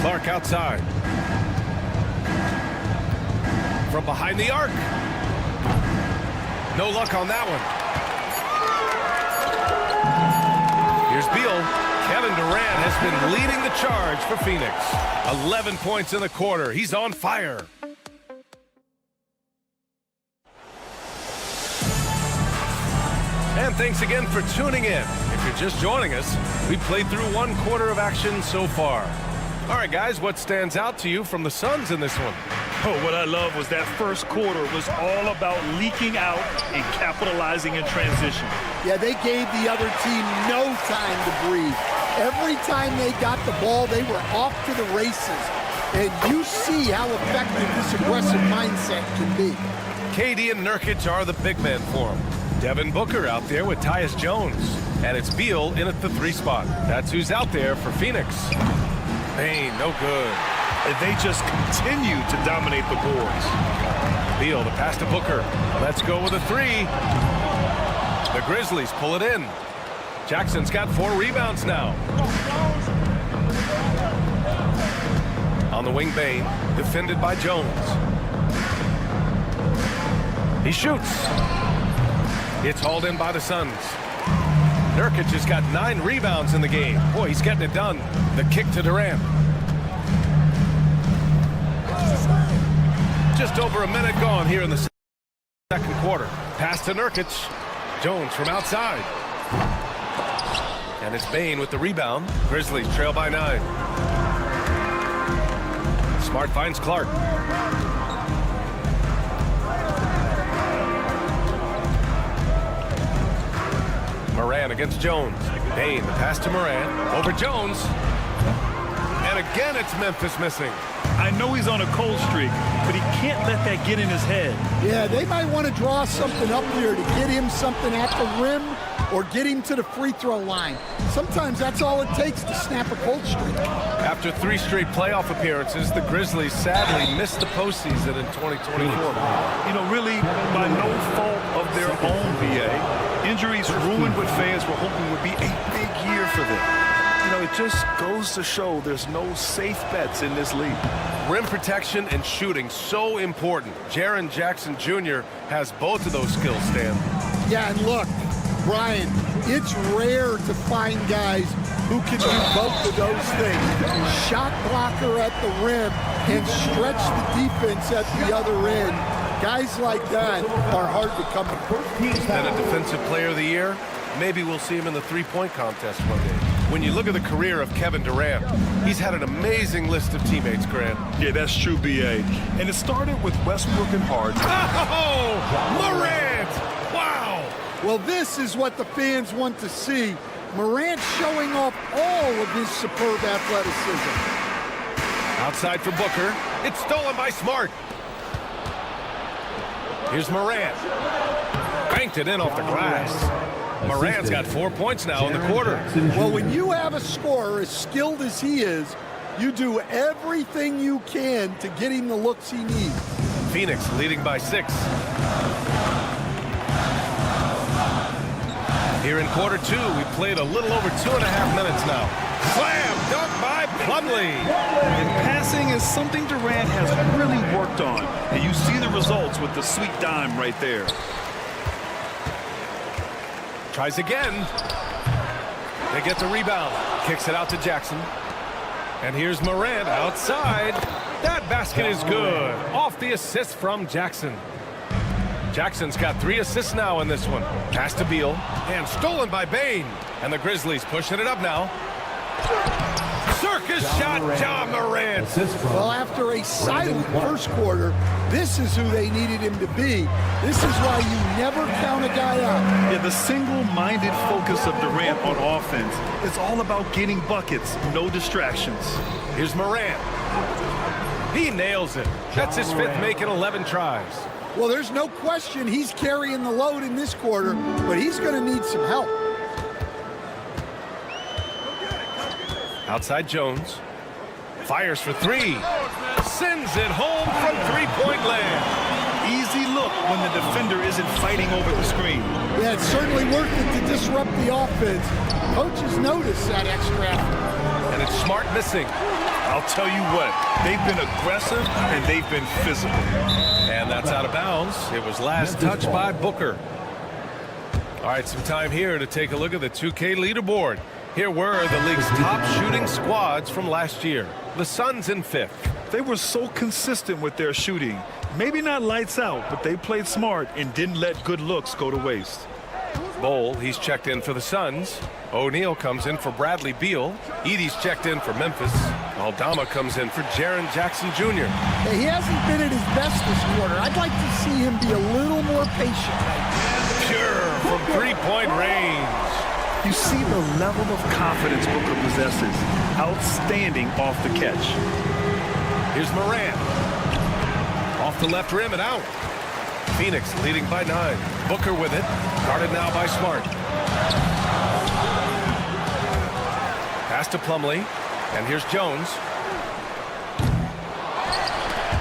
Clark outside. From behind the arc. No luck on that one. Here's Beal. Kevin Durant has been leading the charge for Phoenix. 11 points in the quarter. He's on fire. And thanks again for tuning in. If you're just joining us, we played through 1 quarter of action so far. All right, guys, what stands out to you from the Suns in this one? Oh, what I love was that first quarter was all about leaking out and capitalizing in transition. Yeah, they gave the other team no time to breathe. Every time they got the ball, they were off to the races. And you see how effective this aggressive mindset can be. KD and Nurkic are the big men for him. Devin Booker out there with Tyus Jones. And it's Beal in at the 3 spot. That's who's out there for Phoenix. Bane, no good. And they just continue to dominate the boards. Beal, the pass to Booker. Let's go with a 3. The Grizzlies pull it in. Jackson's got 4 rebounds now. On the wing, Bane, defended by Jones. He shoots. It's hauled in by the Suns. Nurkic has got 9 rebounds in the game. Boy, he's getting it done. The kick to Durant. Just over a minute gone here in the second quarter. Pass to Nurkic. Jones from outside. And it's Bane with the rebound. Grizzlies trail by 9. Smart finds Clark. Moran against Jones. Bane, the pass to Moran. Over Jones. And again, it's Memphis missing. I know he's on a cold streak, but he can't let that get in his head. Yeah, they might want to draw something up here to get him something at the rim or get him to the free throw line. Sometimes that's all it takes to snap a cold streak. After 3 straight playoff appearances, the Grizzlies sadly missed the postseason in 2024. You know, really, by no fault of their own, BA. Injuries ruined what fans were hoping would be a big year for them. You know, it just goes to show there's no safe bets in this league. Rim protection and shooting, so important. Jaren Jackson Jr. has both of those skills, Stan. Yeah, and look, Brian, it's rare to find guys who can do both of those things. Shot blocker at the rim and stretch the defense at the other end. Guys like that are hard to come across. He's been a defensive player of the year. Maybe we'll see him in the 3-point contest one day. When you look at the career of Kevin Durant, he's had an amazing list of teammates, Grant. Yeah, that's true, BA. And it started with Westbrook and Harden. Oh, Morant! Wow! Well, this is what the fans want to see. Morant showing off all of his superb athleticism. Outside for Booker. It's stolen by Smart. Here's Morant. Banked it in off the glass. Morant's got 4 points now in the quarter. Well, when you have a scorer as skilled as he is, you do everything you can to get him the looks he needs. Phoenix leading by 6. Here in quarter 2, we played a little over 2.5 minutes now. Slam dunk by Plumlee. And passing is something Durant has really worked on. And you see the results with the sweet dime right there. Tries again. They get the rebound. Kicks it out to Jackson. And here's Morant outside. That basket is good. Off the assist from Jackson. Jackson's got 3 assists now in this one. Pass to Beal. And stolen by Bane. And the Grizzlies pushing it up now. Circus shot, Ja Morant. Well, after a silent first quarter, this is who they needed him to be. This is why you never count a guy out. Yeah, the single-minded focus of Durant on offense is all about getting buckets, no distractions. Here's Morant. He nails it. That's his 5th make in 11 tries. Well, there's no question he's carrying the load in this quarter, but he's going to need some help. Outside Jones. Fires for 3. Sends it home from 3-point land. Easy look when the defender isn't fighting over the screen. Yeah, it's certainly worth it to disrupt the offense. Coaches notice that extra effort. And it's Smart missing. I'll tell you what, they've been aggressive and they've been physical. And that's out of bounds. It was last touched by Booker. All right, some time here to take a look at the 2K leaderboard. Here were the league's top shooting squads from last year. The Suns in 5th. They were so consistent with their shooting. Maybe not lights out, but they played smart and didn't let good looks go to waste. Bol, he's checked in for the Suns. O'Neal comes in for Bradley Beal. Edey's checked in for Memphis. Aldama comes in for Jaren Jackson Jr. Hey, he hasn't been at his best this quarter. I'd like to see him be a little more patient. Pure from 3-point range. You see the level of confidence Booker possesses. Outstanding off the catch. Here's Morant. Off the left rim and out. Phoenix leading by 9. Booker with it. Guarded now by Smart. Pass to Plumlee. And here's Jones.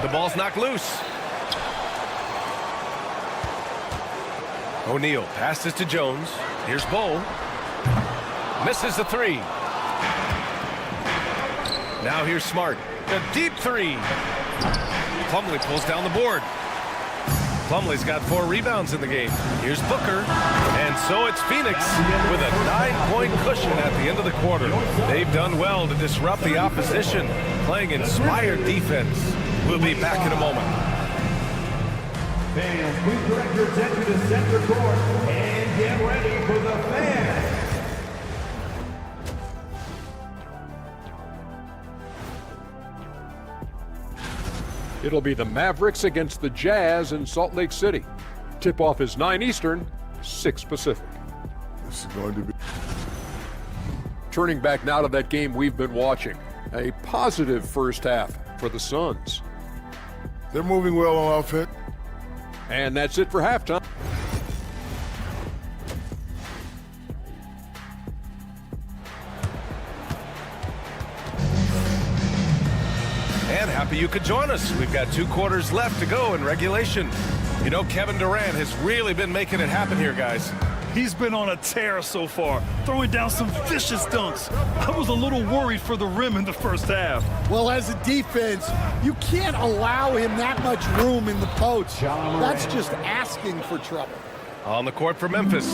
The ball's knocked loose. O'Neal passes to Jones. Here's Bull. Misses the 3. Now here's Smart. A deep 3. Plumlee pulls down the board. Plumlee's got 4 rebounds in the game. Here's Booker. And so it's Phoenix with a 9-point cushion at the end of the quarter. They've done well to disrupt the opposition, playing inspired defense. We'll be back in a moment. Fans, please direct your attention to center court and get ready for the fans. It'll be the Mavericks against the Jazz in Salt Lake City. Tip-off is 9 Eastern, 6 Pacific. This is going to be... Turning back now to that game we've been watching. A positive first half for the Suns. They're moving well on offense. And that's it for halftime. And happy you could join us. We've got 2 quarters left to go in regulation. You know, Kevin Durant has really been making it happen here, guys. He's been on a tear so far, throwing down some vicious dunks. I was a little worried for the rim in the first half. Well, as a defense, you can't allow him that much room in the post. That's just asking for trouble. On the court for Memphis,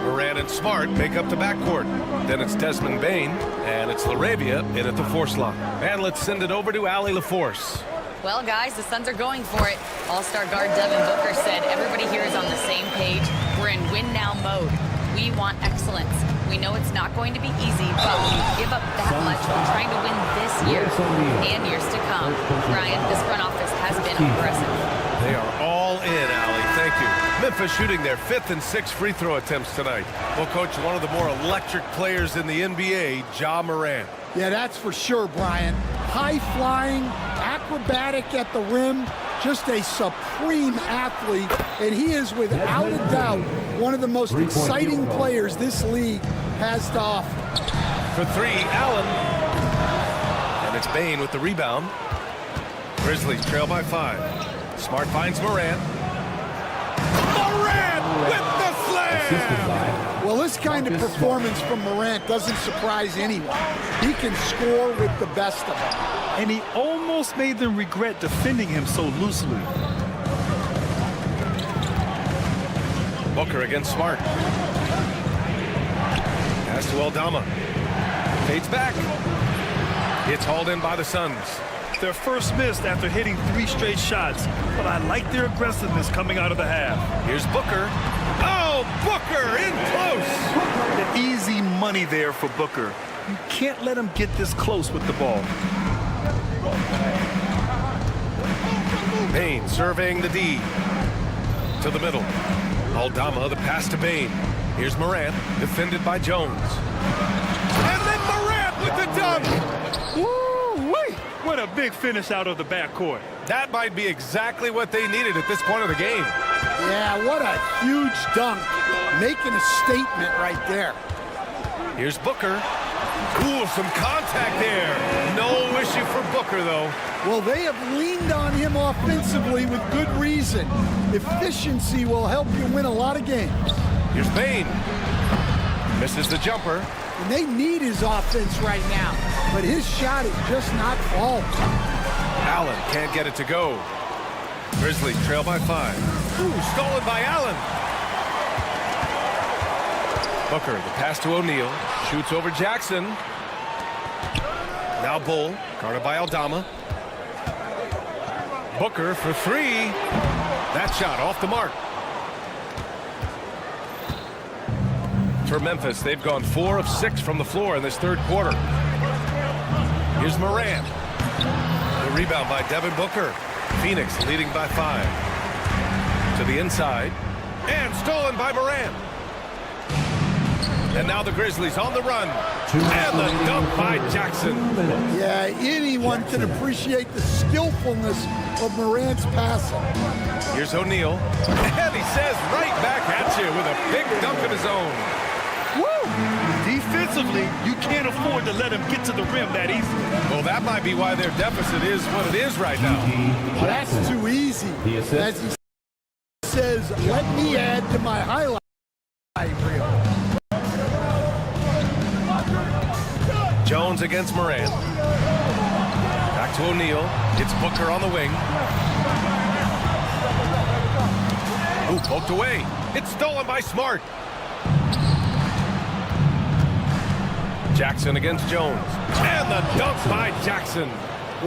Morant and Smart make up the backcourt. Then it's Desmond Bane, and it's LaRavia in at the 4 slot. And let's send it over to Allie LaForce. Well, guys, the Suns are going for it. All-star guard Devin Booker said everybody here is on the same page. We're in win-now mode. We want excellence. We know it's not going to be easy, but when you give up that much, we're trying to win this year and years to come. Brian, this front office has been aggressive. They are all in, Allie. Thank you. Memphis shooting their 5th and 6th free throw attempts tonight. Well, Coach, one of the more electric players in the NBA, Ja Morant. Yeah, that's for sure, Brian. High-flying, acrobatic at the rim, just a supreme athlete, and he is without a doubt one of the most exciting players this league has to offer. For 3, Allen. And it's Bane with the rebound. Grizzlies trail by 5. Smart finds Morant. Morant with the slam! Well, this kind of performance from Morant doesn't surprise anyone. He can score with the best of them. And he almost made them regret defending him so loosely. Booker against Smart. Pass to Aldama. Fades back. It's hauled in by the Suns. Their first miss after hitting 3 straight shots, but I like their aggressiveness coming out of the half. Here's Booker. Oh, Booker in close. The easy money there for Booker. You can't let him get this close with the ball. Bane surveying the D. To the middle. Aldama, the pass to Bane. Here's Morant, defended by Jones. And then Morant with the dunk. Woo-wee! What a big finish out of the backcourt. That might be exactly what they needed at this point of the game. Yeah, what a huge dunk. Making a statement right there. Here's Booker. Ooh, some contact there. No issue for Booker, though. Well, they have leaned on him offensively with good reason. Efficiency will help you win a lot of games. Here's Bane. Misses the jumper. And they need his offense right now, but his shot is just not falling. Allen can't get it to go. Grizzlies trail by 5. Ooh, stolen by Allen. Booker, the pass to O'Neal. Shoots over Jackson. Now Bull, guarded by Aldama. Booker for 3. That shot off the mark. For Memphis, they've gone 4 of 6 from the floor in this 3rd quarter. Here's Morant. The rebound by Devin Booker. Phoenix leading by 5. To the inside. And stolen by Morant. And now the Grizzlies on the run. And the dunk by Jackson. Yeah, anyone can appreciate the skillfulness of Morant's passing. Here's O'Neal. And he says right back at you with a big dunk of his own. Woo! Defensively, you can't afford to let him get to the rim that easily. Well, that might be why their deficit is what it is right now. Well, that's too easy. As he says, let me add to my highlight reel. Jones against Morant. Back to O'Neal. It's Booker on the wing. Ooh, poked away. It's stolen by Smart. Jackson against Jones. And the dunk by Jackson.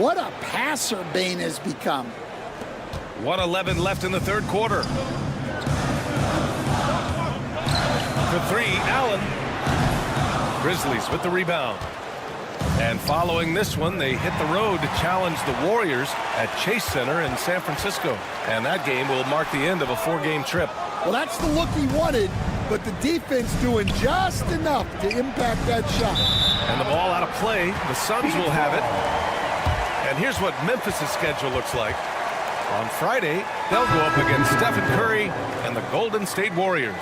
What a passer Bane has become. 1:11 left in the third quarter. For three, Allen. Grizzlies with the rebound. And following this one, they hit the road to challenge the Warriors at Chase Center in San Francisco. And that game will mark the end of a 4-game trip. Well, that's the look he wanted, but the defense doing just enough to impact that shot. And the ball out of play. The Suns will have it. And here's what Memphis' schedule looks like. On Friday, they'll go up against Stephen Curry and the Golden State Warriors.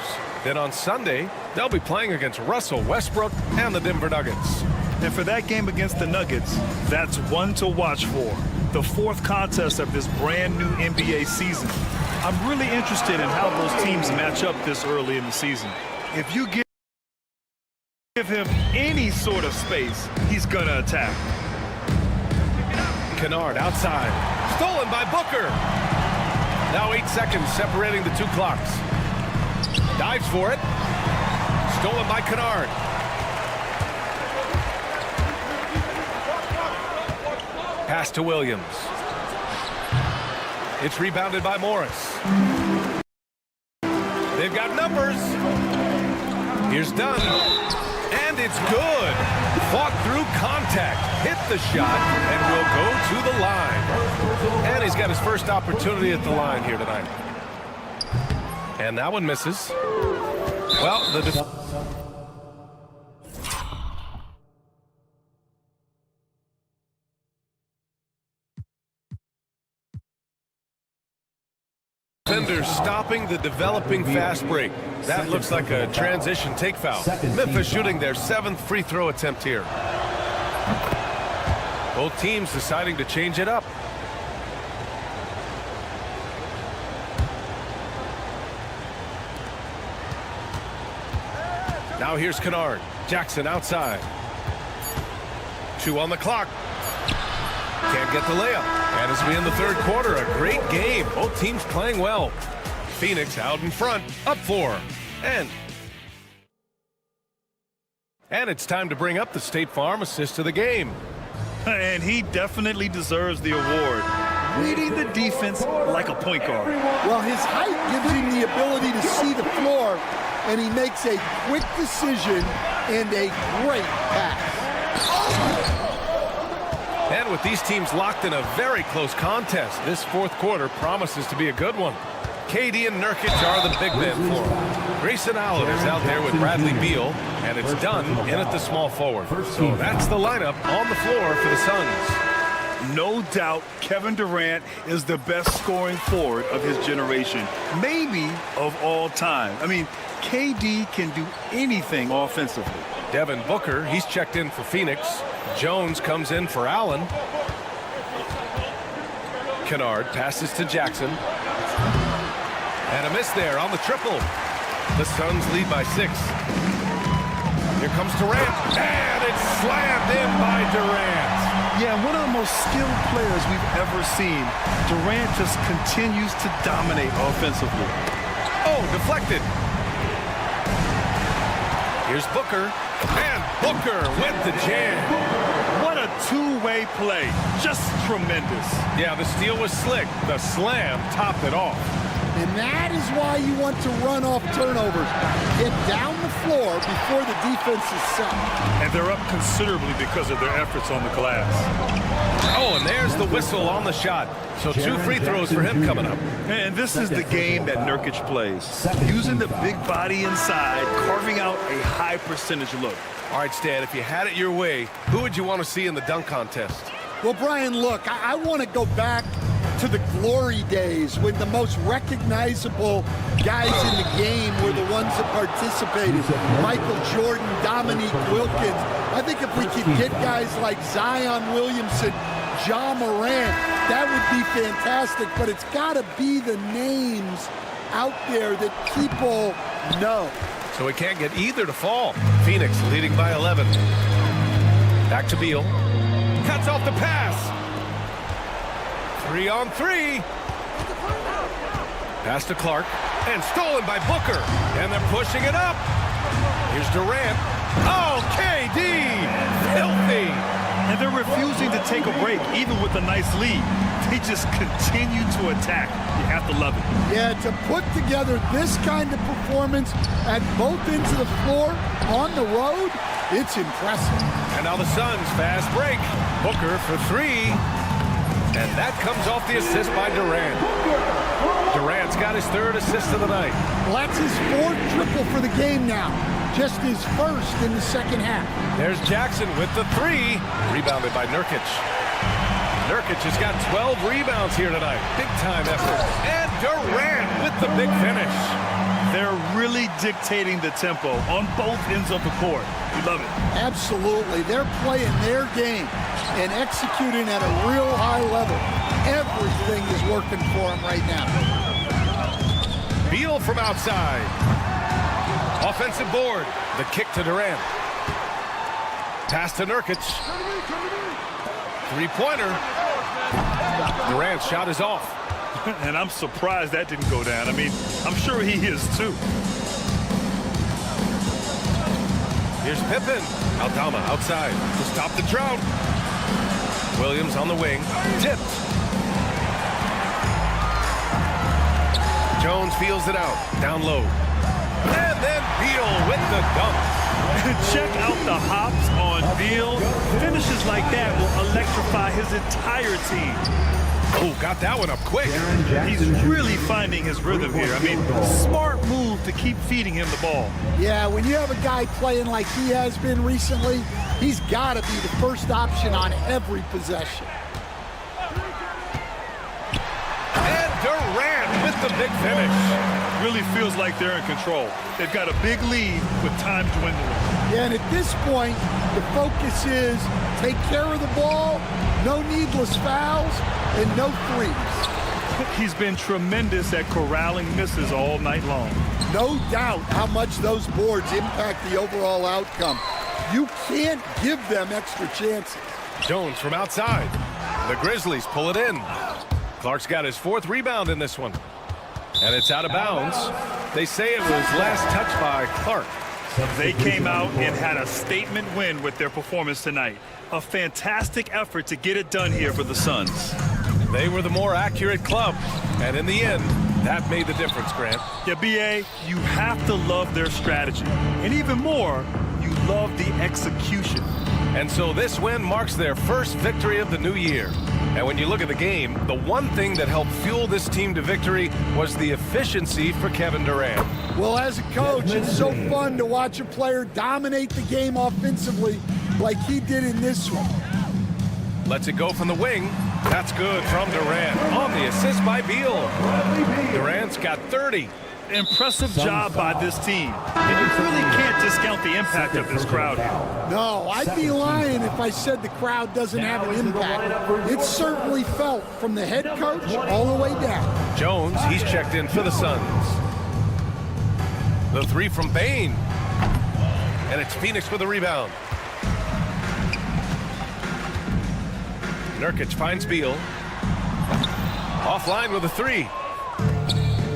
Then on Sunday, they'll be playing against Russell Westbrook and the Denver Nuggets. And for that game against the Nuggets, that's one to watch for. The fourth contest of this brand new NBA season. I'm really interested in how those teams match up this early in the season. If you give him any sort of space, he's gonna attack. Kennard outside. Stolen by Booker. Now 8 seconds separating the two clocks. Dives for it. Stolen by Kennard. Pass to Williams. It's rebounded by Morris. They've got numbers. Here's Dunn. And it's good. Fought through contact. Hit the shot and will go to the line. And he's got his first opportunity at the line here tonight. And that one misses. Well, the defenders stopping the developing fast break. That looks like a transition take foul. Memphis shooting their 7th free throw attempt here. Both teams deciding to change it up. Now here's Kennard. Jackson outside. 2 on the clock. Can't get the layup. And as we end the third quarter, a great game. Both teams playing well. Phoenix out in front, up 4. And it's time to bring up the State Farm assist of the game. And he definitely deserves the award. Reading the defense like a point guard. Well, his height gives him the ability to see the floor, and he makes a quick decision and a great pass. And with these teams locked in a very close contest, this fourth quarter promises to be a good one. KD and Nurkic are the big men for him. Grayson Allen is out there with Bradley Beal, and it's Dunn in at the small forward. So that's the lineup on the floor for the Suns. No doubt Kevin Durant is the best scoring forward of his generation, maybe of all time. I mean, KD can do anything offensively. Devin Booker, he's checked in for Phoenix. Jones comes in for Allen. Kennard passes to Jackson. And a miss there on the triple. The Suns lead by 6. Here comes Durant. And it's slammed in by Durant. Yeah, one of the most skilled players we've ever seen. Durant just continues to dominate offensively. Oh, deflected. Here's Booker. And Booker with the jam. What a two-way play. Just tremendous. Yeah, the steal was slick. The slam topped it off. And that is why you want to run off turnovers. Get down the floor before the defense is set. And they're up considerably because of their efforts on the glass. Oh, and there's the whistle on the shot. So 2 free throws for him coming up. And this is the game that Nurkic plays. Using the big body inside, carving out a high percentage look. All right, Stan, if you had it your way, who would you want to see in the dunk contest? Well, Brian, look, I want to go back to the glory days when the most recognizable guys in the game were the ones that participated. Michael Jordan, Dominique Wilkins. I think if we could get guys like Zion Williamson, Ja Morant, that would be fantastic, but it's got to be the names out there that people know. So we can't get either to fall. Phoenix leading by 11. Back to Beal. Cuts off the pass. 3 on 3. Pass to Clark. And stolen by Booker. And they're pushing it up. Here's Durant. Oh, KD! Filthy! And they're refusing to take a break, even with a nice lead. They just continue to attack. You have to love it. Yeah, to put together this kind of performance at both ends of the floor on the road, it's impressive. And now the Suns fast break. Booker for 3. And that comes off the assist by Durant. Durant's got his 3rd assist of the night. Well, that's his 4th triple for the game now. Just his 1st in the second half. There's Jackson with the 3. Rebounded by Nurkic. Nurkic has got 12 rebounds here tonight. Big time effort. And Durant with the big finish. They're really dictating the tempo on both ends of the court. We love it. Absolutely. They're playing their game and executing at a real high level. Everything is working for them right now. Beal from outside. Offensive board. The kick to Durant. Pass to Nurkic. 3-pointer. Durant's shot is off. And I'm surprised that didn't go down. I mean, I'm sure he is too. Here's Pippen. Aldama outside to stop the drought. Williams on the wing. Tipped. Jones feels it out. Down low. And then Beal with the dunk. Check out the hops on Beal. Finishes like that will electrify his entire team. Oh, got that one up quick. He's really finding his rhythm here. I mean, smart move to keep feeding him the ball. Yeah, when you have a guy playing like he has been recently, he's got to be the first option on every possession. And Durant with the big finish. Really feels like they're in control. They've got a big lead with time dwindling. Yeah, and at this point, the focus is take care of the ball, no needless fouls, and no threes. He's been tremendous at corralling misses all night long. No doubt how much those boards impact the overall outcome. You can't give them extra chances. Jones from outside. The Grizzlies pull it in. Clark's got his 4th rebound in this one. And it's out of bounds. They say it was last touched by Clark. They came out and had a statement win with their performance tonight. A fantastic effort to get it done here for the Suns. They were the more accurate club. And in the end, that made the difference, Grant. Yeah, B.A., you have to love their strategy. And even more, you love the execution. And so this win marks their first victory of the new year. And when you look at the game, the one thing that helped fuel this team to victory was the efficiency for Kevin Durant. Well, as a coach, it's so fun to watch a player dominate the game offensively like he did in this one. Lets it go from the wing. That's good from Durant on the assist by Beal. Durant's got 30. Impressive job by this team. And you really can't discount the impact of this crowd. No, I'd be lying if I said the crowd doesn't have an impact. It's certainly felt from the head coach all the way down. Jones, he's checked in for the Suns. The 3 from Bain. And it's Phoenix with a rebound. Nurkic finds Beal. Offline with a 3.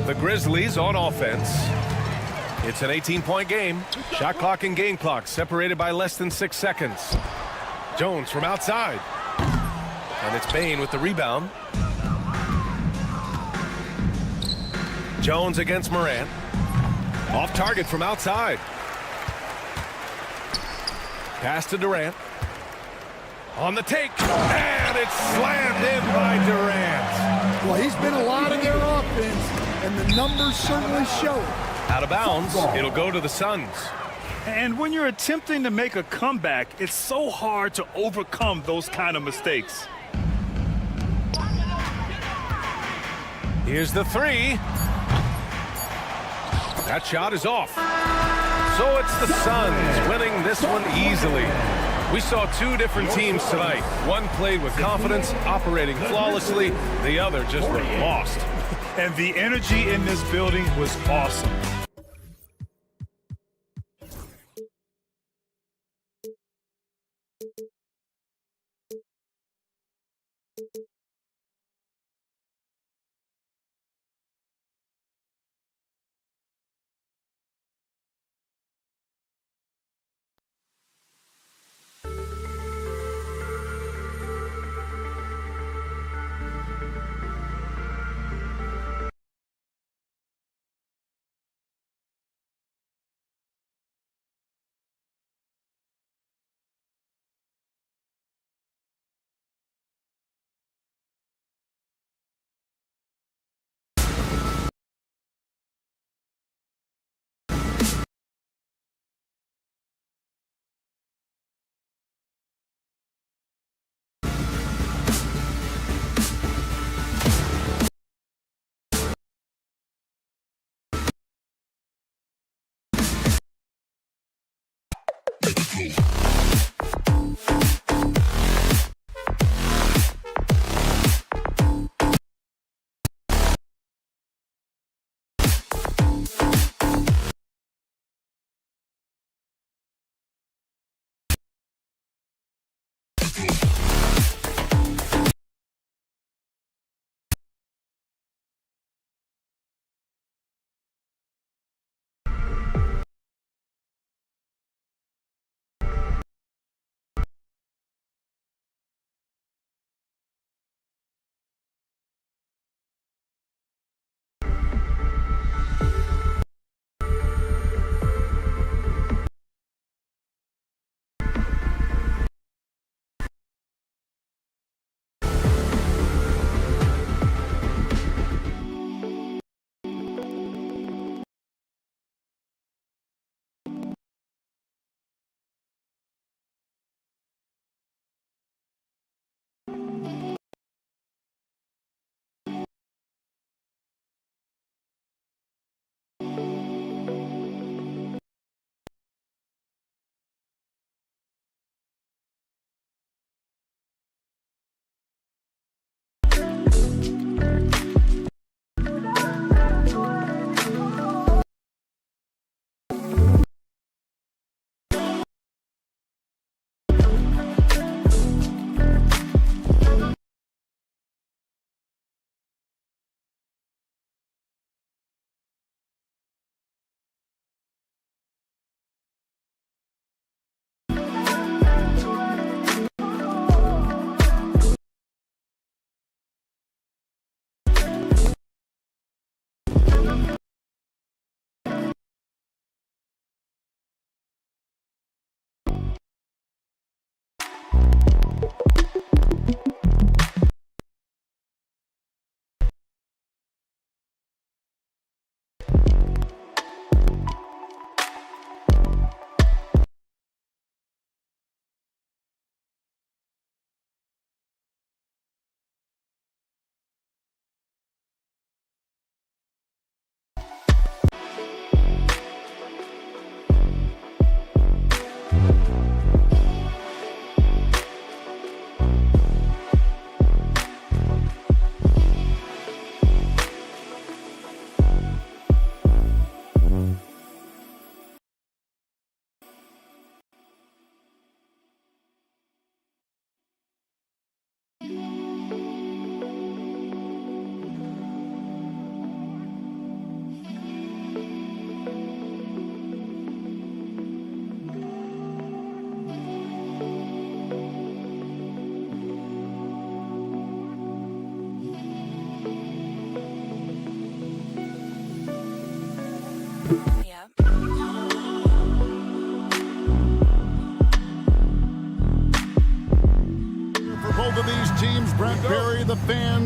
The Grizzlies on offense. It's an 18-point game. Shot clock and game clock separated by less than 6 seconds. Jones from outside. And it's Bain with the rebound. Jones against Morant. Off target from outside. Pass to Durant. On the take. And it's slammed in by Durant. Well, he's been a lot of their offense, and the numbers certainly show it. Out of bounds. It'll go to the Suns. And when you're attempting to make a comeback, it's so hard to overcome those kind of mistakes. Here's the three. That shot is off. So it's the Suns winning this one easily. We saw two different teams tonight. One played with confidence, operating flawlessly. The other just looked lost. And the energy in this building was awesome.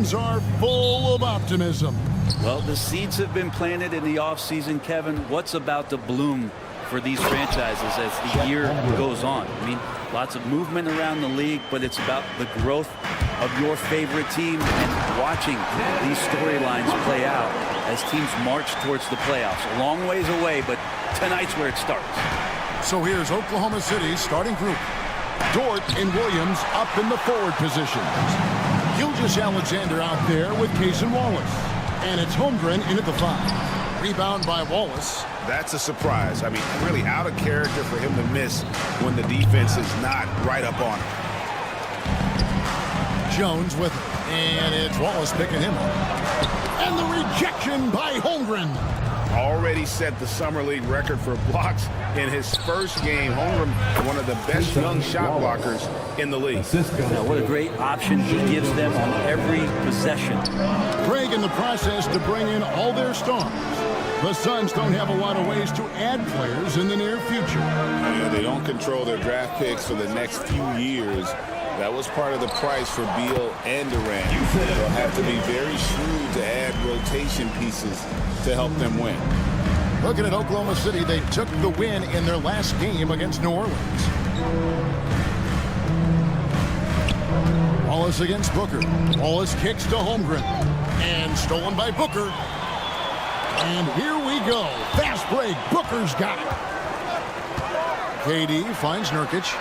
fans are full of optimism. Well, the seeds have been planted in the offseason, Kevin. What's about to bloom for these franchises as the year goes on? I mean, lots of movement around the league, but it's about the growth of your favorite team and watching these storylines play out as teams march towards the playoffs. A long ways away, but tonight's where it starts. So here's Oklahoma City's starting group. Dort and Williams up in the forward positions. Gilgeous-Alexander out there with Cason Wallace. And it's Holmgren in at the 5. Rebound by Wallace. That's a surprise. I mean, really out of character for him to miss when the defense is not right up on him. Jones with it. And it's Wallace picking him up. And the rejection by Holmgren. Already set the Summer League record for blocks in his first game. Holmgren, one of the best young shot blockers in the league. Now, what a great option he gives them on every possession. Craig in the process to bring in all their stars. The Suns don't have a lot of ways to add players in the near future. Yeah, they don't control their draft picks for the next few years. That was part of the price for Beal and Durant. They'll have to be very shrewd to add rotation pieces to help them win. Looking at Oklahoma City, they took the win in their last game against New Orleans. Wallace against Booker. Wallace kicks to Holmgren. And stolen by Booker. And here we go. Fast break. Booker's got it. KD finds Nurkic.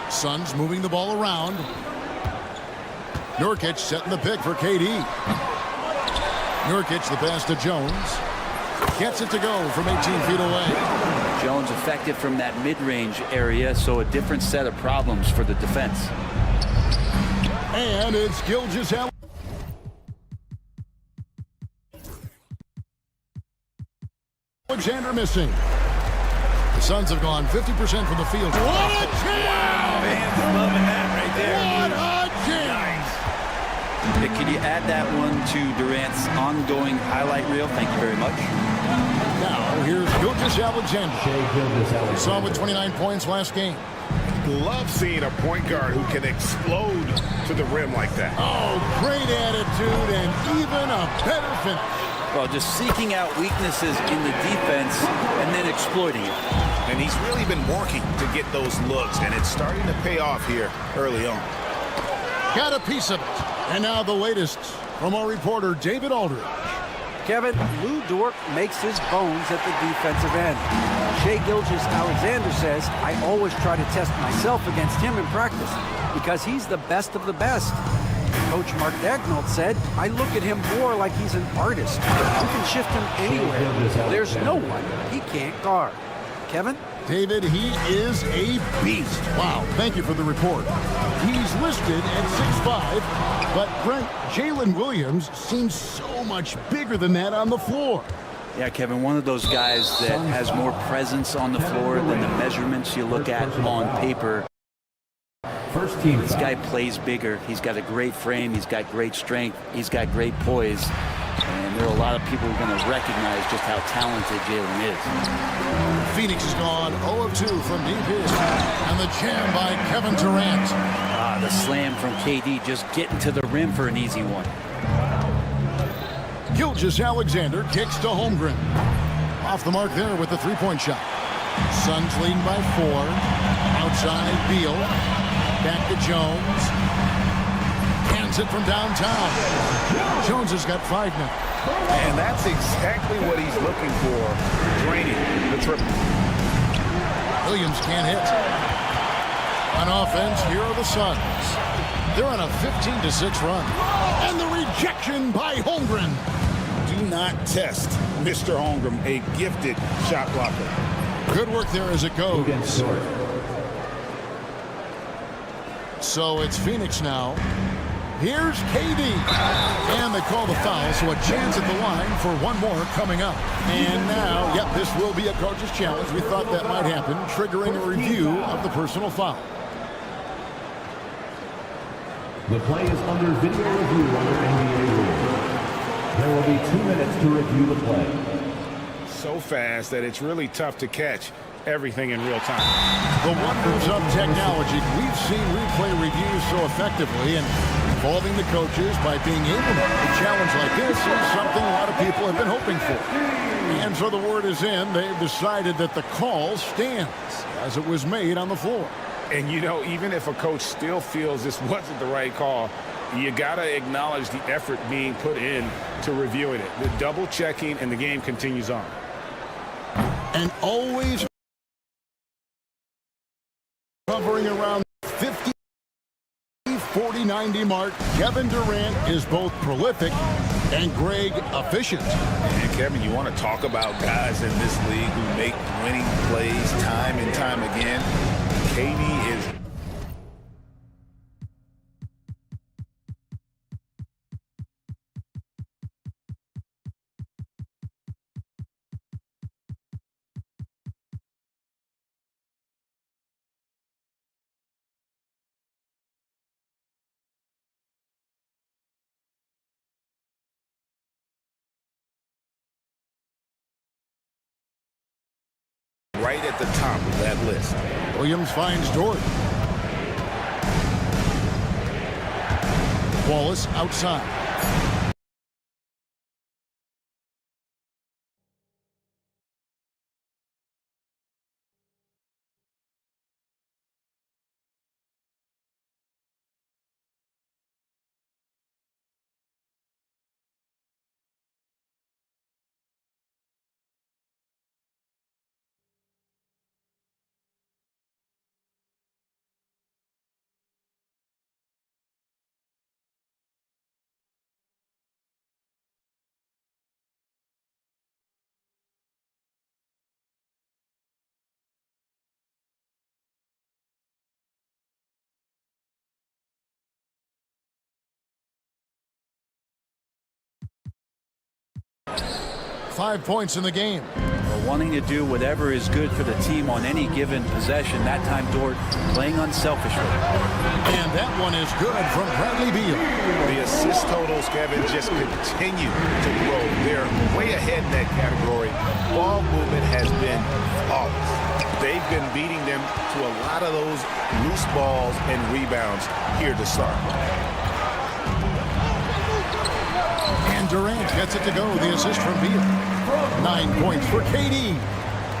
Suns moving the ball around. Nurkic setting the pick for KD. Nurkic the pass to Jones. Gets it to go from 18 feet away. Jones effective from that mid-range area, so a different set of problems for the defense. And it's Gilgeous-Alexander missing. The Suns have gone 50% from the field. What a jam! Wow, man's loving that right there. What a jam! Nice. Can you add that one to Durant's ongoing highlight reel? Thank you very much. Now, here's Gilgeous-Alexander. Saw with 29 points last game. Love seeing a point guard who can explode to the rim like that. Oh, great attitude and even a better finish. Well, just seeking out weaknesses in the defense and then exploiting it. And he's really been working to get those looks, and it's starting to pay off here early on. Got a piece of it. And now the latest from our reporter, David Aldridge. Kevin, Lou Dort makes his bones at the defensive end. Shai Gilgeous-Alexander says, I always try to test myself against him in practice because he's the best of the best. Coach Mark Daigneault said, I look at him more like he's an artist. You can shift him anywhere. There's no one he can't guard. Kevin? David, he is a beast. Wow, thank you for the report. He's listed at 6'5", but Brent, Jalen Williams seems so much bigger than that on the floor. Yeah, Kevin, one of those guys that has more presence on the floor than the measurements you look at on paper. First team. This guy plays bigger. He's got a great frame. He's got great strength. He's got great poise. And there are a lot of people who are going to recognize just how talented Jalen is. Phoenix has gone 0 of 2 from deep here. And the jam by Kevin Durant. The slam from KD just getting to the rim for an easy one. Gilgeous-Alexander kicks to Holmgren. Off the mark there with the three-point shot. Suns leading by 4. Outside, Beal. Back to Jones. Hands it from downtown. Jones has got 5 now. And that's exactly what he's looking for. Draining the triple. Williams can't hit. On offense, here are the Suns. They're on a 15-6 run. And the rejection by Holmgren. Do not test Mr. Holmgren, a gifted shot blocker. Good work there as it goes. So it's Phoenix now. Here's KD. And they call the foul, so a chance at the line for one more coming up. And now, yep, this will be a coach's challenge. We thought that might happen, triggering a review of the personal foul. The play is under video review under NBA rules. There will be 2 minutes to review the play. So fast that it's really tough to catch everything in real time. The wonders of technology. We've seen replay reviews so effectively, and involving the coaches by being able to a challenge like this is something a lot of people have been hoping for. And so the word is in. They've decided that the call stands as it was made on the floor. And, you know, even if a coach still feels this wasn't the right call, you got to acknowledge the effort being put in to reviewing it. The double checking, and the game continues on. And always hovering around 50, 40, 90 mark. Kevin Durant is both prolific and Greg efficient. And Kevin, you want to talk about guys in this league who make winning plays time and time again. KD is right at the top of that list. Williams finds Dort. Wallace outside. .5 points in the game. Well, wanting to do whatever is good for the team on any given possession. That time, Dort playing unselfishly. And that one is good from Bradley Beal. The assist totals, Kevin, just continue to grow. They're way ahead in that category. Ball movement has been flawless. They've been beating them to a lot of those loose balls and rebounds here to start. And Durant gets it to go. The assist from Beal. 9 points for KD.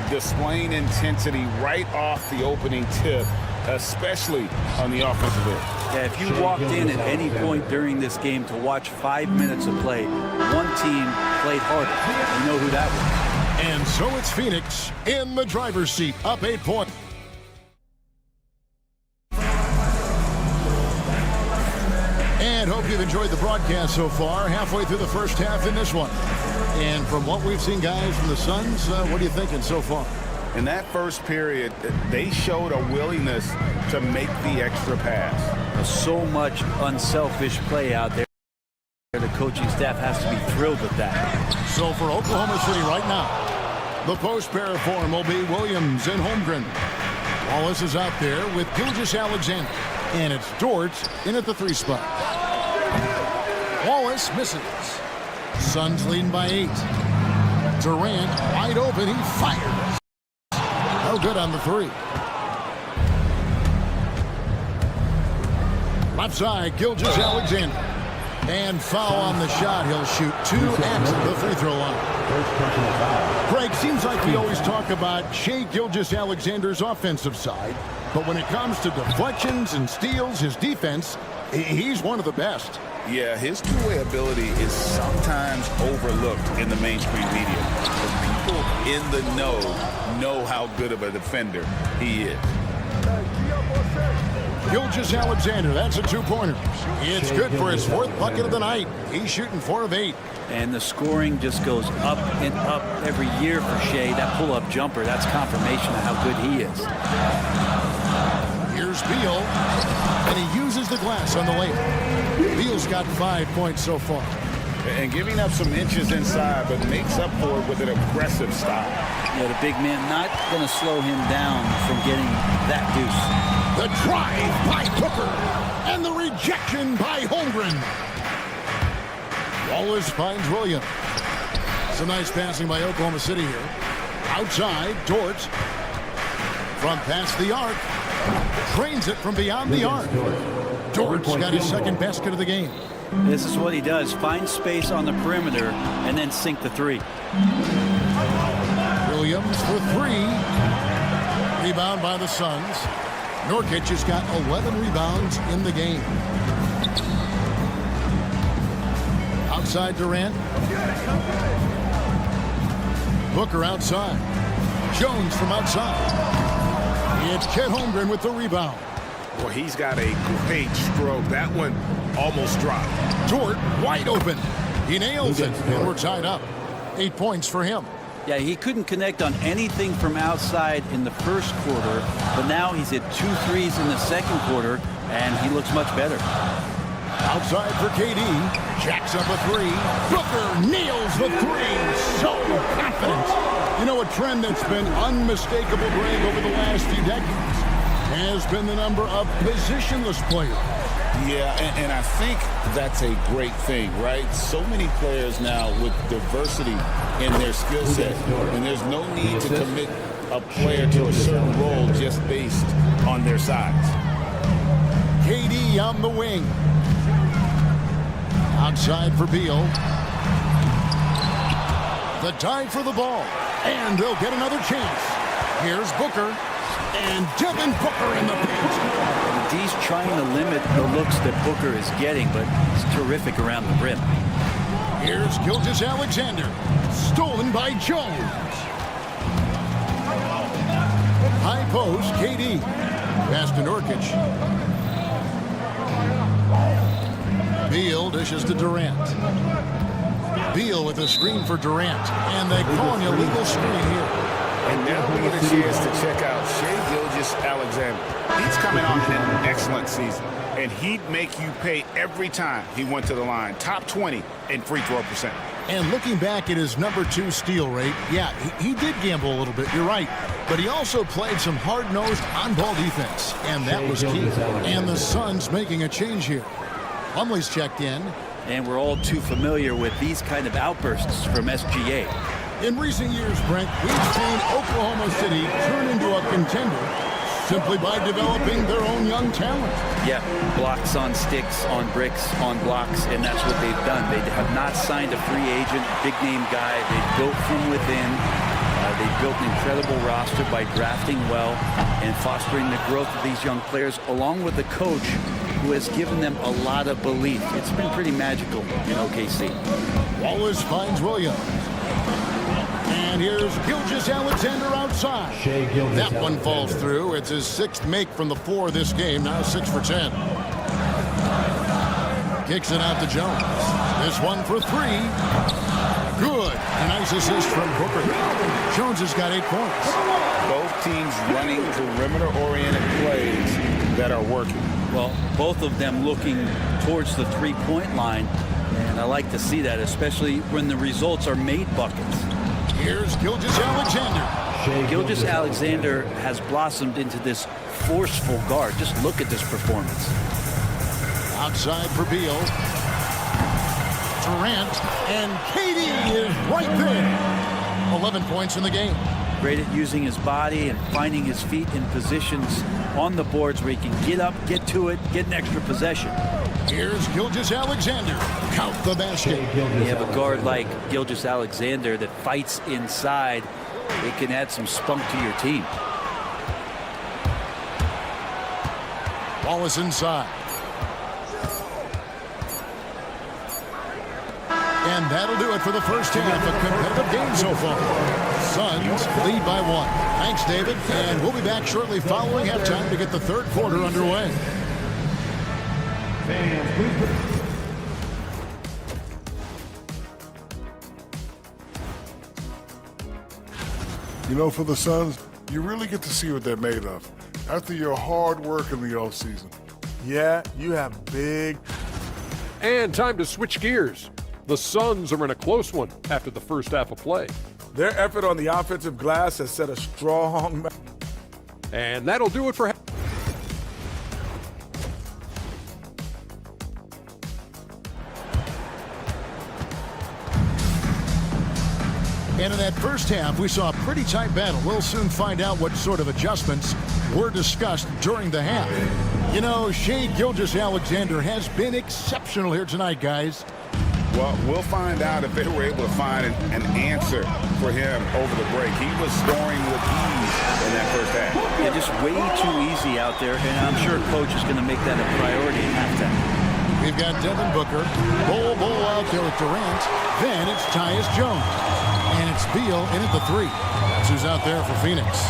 Displaying intensity right off the opening tip, especially on the offensive end. Yeah, if you walked in at any point during this game to watch 5 minutes of play, one team played harder. You know who that was. And so it's Phoenix in the driver's seat, up 8 points. And hope you've enjoyed the broadcast so far. Halfway through the first half in this one. And from what we've seen, guys, from the Suns, what are you thinking so far? In that first period, they showed a willingness to make the extra pass. So much unselfish play out there. The coaching staff has to be thrilled with that. So for Oklahoma City right now, the post pair form will be Williams and Holmgren. Wallace is out there with Gilgeous-Alexander. And it's Dort in at the 3 spot. Wallace misses. Suns leading by 8. Durant wide open. He fires. No good on the 3. Left side, Gilgeous-Alexander. And foul on the shot. He'll shoot 2 at the free throw line. Greg, seems like we always talk about Shai Gilgeous-Alexander's offensive side. But when it comes to deflections and steals, his defense, he's one of the best. Yeah, his two-way ability is sometimes overlooked in the mainstream media. But people in the know how good of a defender he is. Gilgeous-Alexander, that's a 2-pointer. It's good for his 4th bucket of the night. He's shooting 4 of 8. And the scoring just goes up and up every year for Shai. That pull-up jumper, that's confirmation of how good he is. Here's Beal, and he uses the glass on the layup. Beal's got 5 points so far. And giving up some inches inside, but makes up for it with an aggressive style. Yeah, the big man not going to slow him down from getting that deuce. The drive by Booker, and the rejection by Holmgren. Wallace finds Williams. Some nice passing by Oklahoma City here. Outside, Dort. From past the arc. Trains it from beyond the arc. Dort's got his second basket of the game. This is what he does. Find space on the perimeter and then sink the three. Williams for three. Rebound by the Suns. Nurkic has got 11 rebounds in the game. Outside Durant. Booker outside. Jones from outside. It's Chet Holmgren with the rebound. Well, he's got a great stroke. That one almost dropped. Dort wide open. He nails it, and we're tied up. 8 points for him. Yeah, he couldn't connect on anything from outside in the first quarter, but now he's hit 2 threes in the second quarter, and he looks much better. Outside for KD. Jacks up a three. Booker nails the three. So confident. You know, a trend that's been unmistakable, Greg, over the last few decades has been the number of positionless players. Yeah, and I think that's a great thing, right? So many players now with diversity in their skill set, and there's no need to commit a player to a certain role just based on their size. KD on the wing. Outside for Beal. The dive for the ball, and they'll get another chance. Here's Booker. And Devin Booker in the paint. D's trying to limit the looks that Booker is getting, but he's terrific around the rim. Here's Gilgeous-Alexander. Stolen by Jones. High post, KD. Pass to Nurkic. Beal dishes to Durant. Beal with a screen for Durant. And they call an illegal screen here. And now we get a chance to check out Shai Gilgeous-Alexander. He's coming off an excellent season, and he'd make you pay every time he went to the line. Top 20 in free throw percent. And looking back at his #2 steal rate, yeah, he did gamble a little bit, you're right. But he also played some hard-nosed on-ball defense, and that was key. And the Suns making a change here. Plumlee's checked in. And we're all too familiar with these kind of outbursts from SGA. In recent years, Brent, we've seen Oklahoma City turn into a contender simply by developing their own young talent. Yeah, blocks on sticks, on bricks, on blocks, and that's what they've done. They have not signed a free agent, big-name guy. They've built from within. They've built an incredible roster by drafting well and fostering the growth of these young players, along with a coach who has given them a lot of belief. It's been pretty magical in OKC. Wallace finds Williams. And here's Gilgeous-Alexander outside. That one falls through. It's his 6th make from the floor this game. Now 6 for 10. Kicks it out to Jones. This one for 3. Good. A nice assist from Booker. Jones has got 8 points. Both teams running perimeter-oriented plays that are working. Well, both of them looking towards the three-point line. And I like to see that, especially when the results are made buckets. Here's Gilgeous-Alexander. Gilgeous-Alexander has blossomed into this forceful guard. Just look at this performance. Outside for Beal. Durant, and KD is right there. 11 points in the game. Great at using his body and finding his feet in positions on the boards where he can get up, get to it, get an extra possession. Here's Gilgeous-Alexander. Count the basket. You have a guard like Gilgeous-Alexander that fights inside. It can add some spunk to your team. Wallace inside. And that'll do it for the first half. A competitive game so far. Suns lead by 1. Thanks, David. And we'll be back shortly following halftime to get the third quarter underway. You know, for the Suns, you really get to see what they're made of after your hard work in the offseason. Yeah, you have big. And time to switch gears. The Suns are in a close one after the first half of play. Their effort on the offensive glass has set a strong. And that'll do it for. And in that first half, we saw a pretty tight battle. We'll soon find out what sort of adjustments were discussed during the half. You know, Shai Gilgeous-Alexander has been exceptional here tonight, guys. Well, we'll find out if they were able to find an answer for him over the break. He was scoring with ease in that first half. Yeah, just way too easy out there, and I'm sure coach is going to make that a priority at halftime. We've got Devin Booker, Bol out there with Durant. Then it's Tyus Jones. And it's Beal in at the 3. That's who's out there for Phoenix.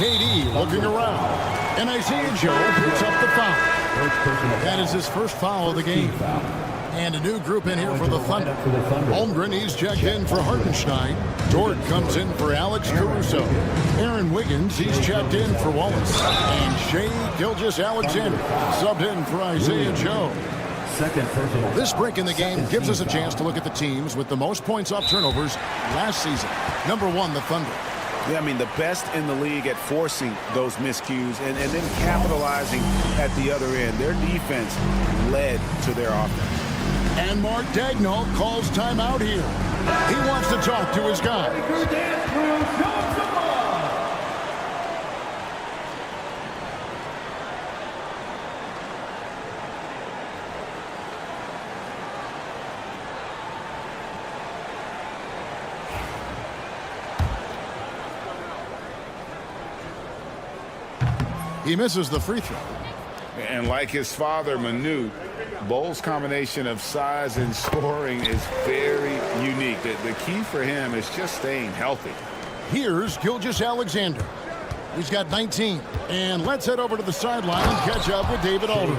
KD looking around. And Isaiah Joe picks up the foul. That is his first foul of the game. And a new group in here for the Thunder. Holmgren, he's checked in for Hartenstein. Dort comes in for Alex Caruso. Aaron Wiggins, he's checked in for Wallace. And Shai Gilgeous-Alexander subbed in for Isaiah Joe. This break in the game gives us a chance to look at the teams with the most points off turnovers last season. Number 1, the Thunder. Yeah, I mean, the best in the league at forcing those miscues and then capitalizing at the other end. Their defense led to their offense. And Mark Daigneault calls timeout here. He wants to talk to his guys. He misses the free throw. And like his father, Manu, Bol's combination of size and scoring is very unique. The key for him is just staying healthy. Here's Gilgeous-Alexander. He's got 19. And let's head over to the sideline and catch up with David Alder.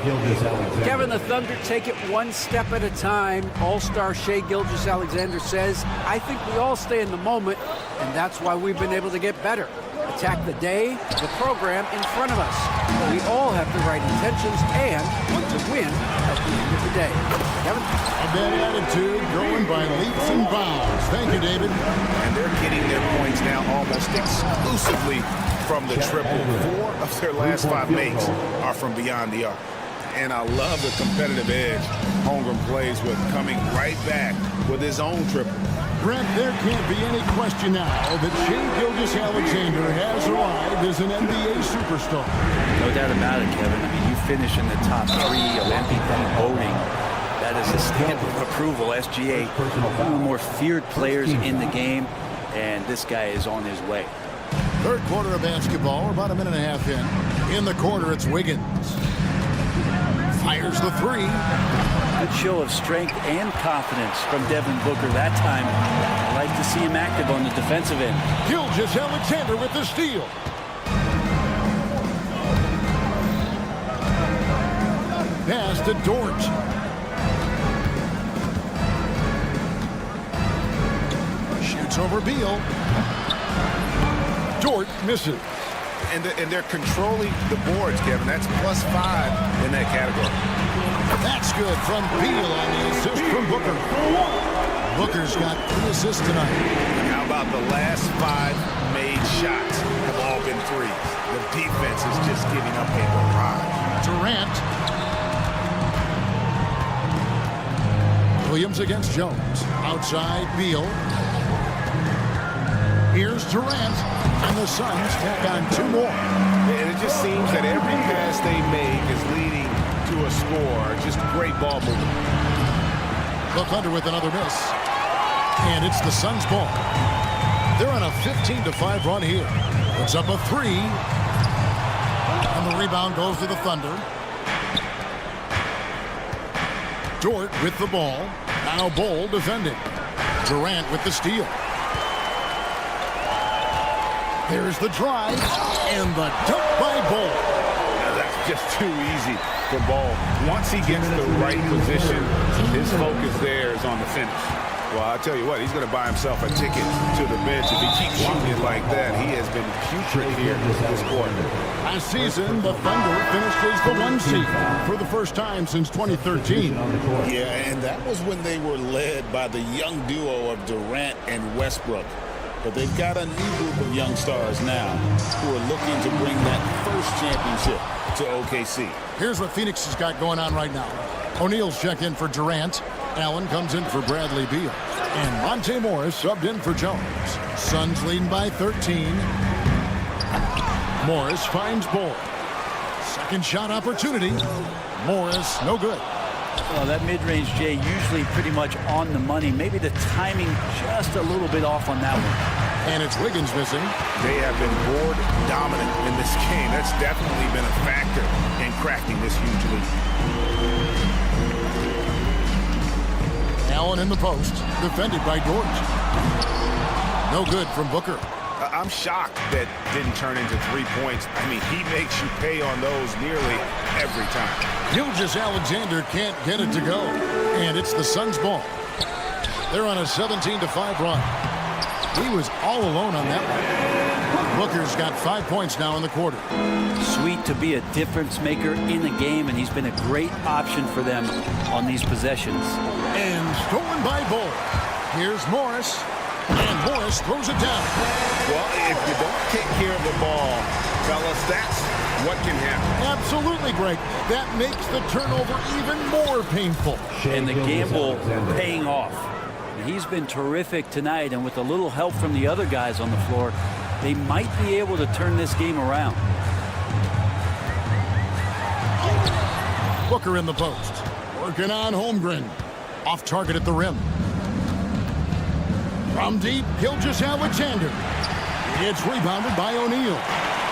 Kevin, the Thunder take it one step at a time. All-star Shai Gilgeous-Alexander says, I think we all stay in the moment, and that's why we've been able to get better. Attack the day, the program in front of us. We all have the right intentions and want to win at the end of the day. Kevin? A bad attitude growing by leaps and bounds. Thank you, David. And they're getting their points now almost exclusively from the triple. 4 of their last 5 makes are from beyond the arc. And I love the competitive edge Holmgren plays with, coming right back with his own triple. Brent, there can't be any question now that Shai Gilgeous-Alexander has arrived as an NBA superstar. No doubt about it, Kevin. I mean, you finish in the top 3 of MVP voting. That is a stamp of approval, SGA. One of the more feared players in the game, and this guy is on his way. Third quarter of basketball, we're about a minute and a half in. In the quarter, it's Wiggins. Fires the 3. Good show of strength and confidence from Devin Booker that time. I like to see him active on the defensive end. Gilgeous-Alexander with the steal. Pass to Dort. Shoots over Beal. Dort misses. And they're controlling the boards, Kevin. That's +5 in that category. That's good from Beal on the assist from Booker. Booker's got 3 assists tonight. How about the last 5 made shots have all been threes? The defense is just giving up a barrage. Durant. Williams against Jones. Outside Beal. Here's Durant. And the Suns tack on 2 more. And it just seems that every pass they make is leading to a score. Just great ball movement. The Thunder with another miss. And it's the Suns' ball. They're on a 15-5 run here. Puts up a 3. And the rebound goes to the Thunder. Dort with the ball. Now Bol defending. Durant with the steal. There's the drive, and the dunk by Bol. Now that's just too easy for Bol. Once he gets the right position, his focus there is on the finish. Well, I'll tell you what, he's going to buy himself a ticket to the bench. If he keeps shooting it like that, he has been putrid here this quarter. Last season, the Thunder finished as the 1 seed for the first time since 2013. Yeah, and that was when they were led by the young duo of Durant and Westbrook. But they've got a new group of young stars now who are looking to bring that first championship to OKC. Here's what Phoenix has got going on right now. O'Neal's checked in for Durant. Allen comes in for Bradley Beal. And Monte Morris subbed in for Jones. Suns leading by 13. Morris finds Ball. Second shot opportunity. Morris, no good. Well, that mid-range, Jay, usually pretty much on the money. Maybe the timing just a little bit off on that one. And it's Wiggins missing. They have been board dominant in this game. That's definitely been a factor in cracking this huge lead. Allen in the post, defended by Dort. No good from Booker. I'm shocked that didn't turn into 3 points. I mean, he makes you pay on those nearly every time. Gilgeous-Alexander can't get it to go. And it's the Suns' ball. They're on a 17-5 run. He was all alone on that one. Booker's got 5 points now in the quarter. Sweet to be a difference maker in the game, and he's been a great option for them on these possessions. And stolen by Bull. Here's Morris. And Morris throws it down. Well, if you don't take care of the ball, fellas, that's what can happen. Absolutely, Greg. That makes the turnover even more painful. And the gamble paying off. He's been terrific tonight, and with a little help from the other guys on the floor, they might be able to turn this game around. Booker in the post. Working on Holmgren. Off target at the rim. From deep, Gilgeous-Alexander. It's rebounded by O'Neal.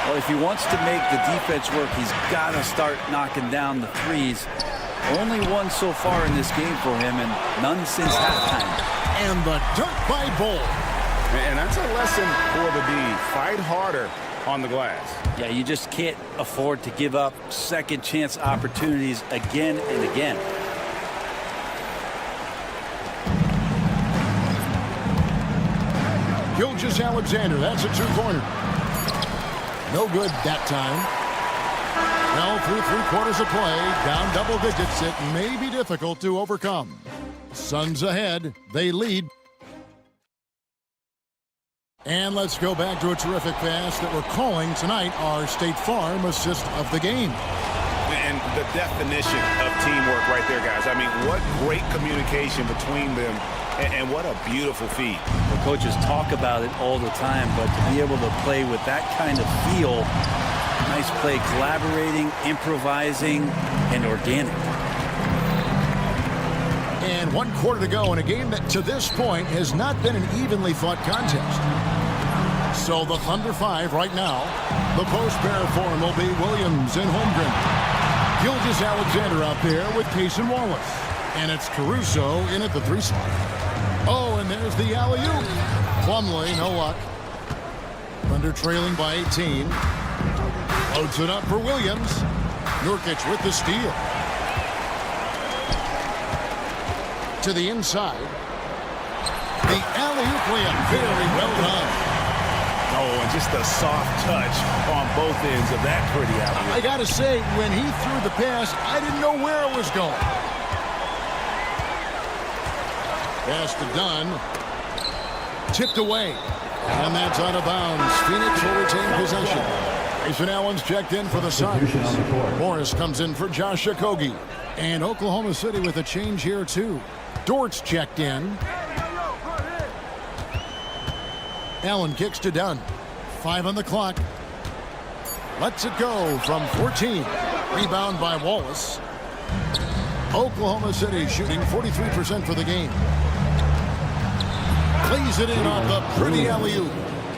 Well, if he wants to make the defense work, he's got to start knocking down the threes. Only one so far in this game for him, and none since halftime. And the dunk by Bull. And that's a lesson for the D. Fight harder on the glass. Yeah, you just can't afford to give up second chance opportunities again and again. Gilgeous-Alexander, that's a two-pointer. No good that time. Well, through 3 quarters of play, down double digits, it may be difficult to overcome. Suns ahead, they lead. And let's go back to a terrific pass that we're calling tonight our State Farm assist of the game. And the definition of teamwork right there, guys. I mean, what great communication between them, and what a beautiful feed. The coaches talk about it all the time, but to be able to play with that kind of feel, nice play, collaborating, improvising, and organic. And 1 quarter to go in a game that to this point has not been an evenly fought contest. So the Thunder 5 right now. The post pair for him will be Williams and Holmgren. Gilgeous-Alexander out there with Case and Wallace. And it's Caruso in at the 3 spot. Oh, and there's the alley-oop. Plumlee, no luck. Thunder trailing by 18. Loads it up for Williams. Nurkic with the steal. To the inside. The alley-oop layup, very well done. Oh, and just a soft touch on both ends of that pretty alley-oop. I gotta say, when he threw the pass, I didn't know where it was going. Pass to Dunn. Tipped away. And that's out of bounds. Phoenix will retain possession. Grayson Allen's checked in for the Suns. Morris comes in for Josh Okogie. And Oklahoma City with a change here, too. Dort's checked in. Allen kicks to Dunn. 5 on the clock. Lets it go from 14. Rebound by Wallace. Oklahoma City shooting 43% for the game. Plays it in on the pretty alley-oop.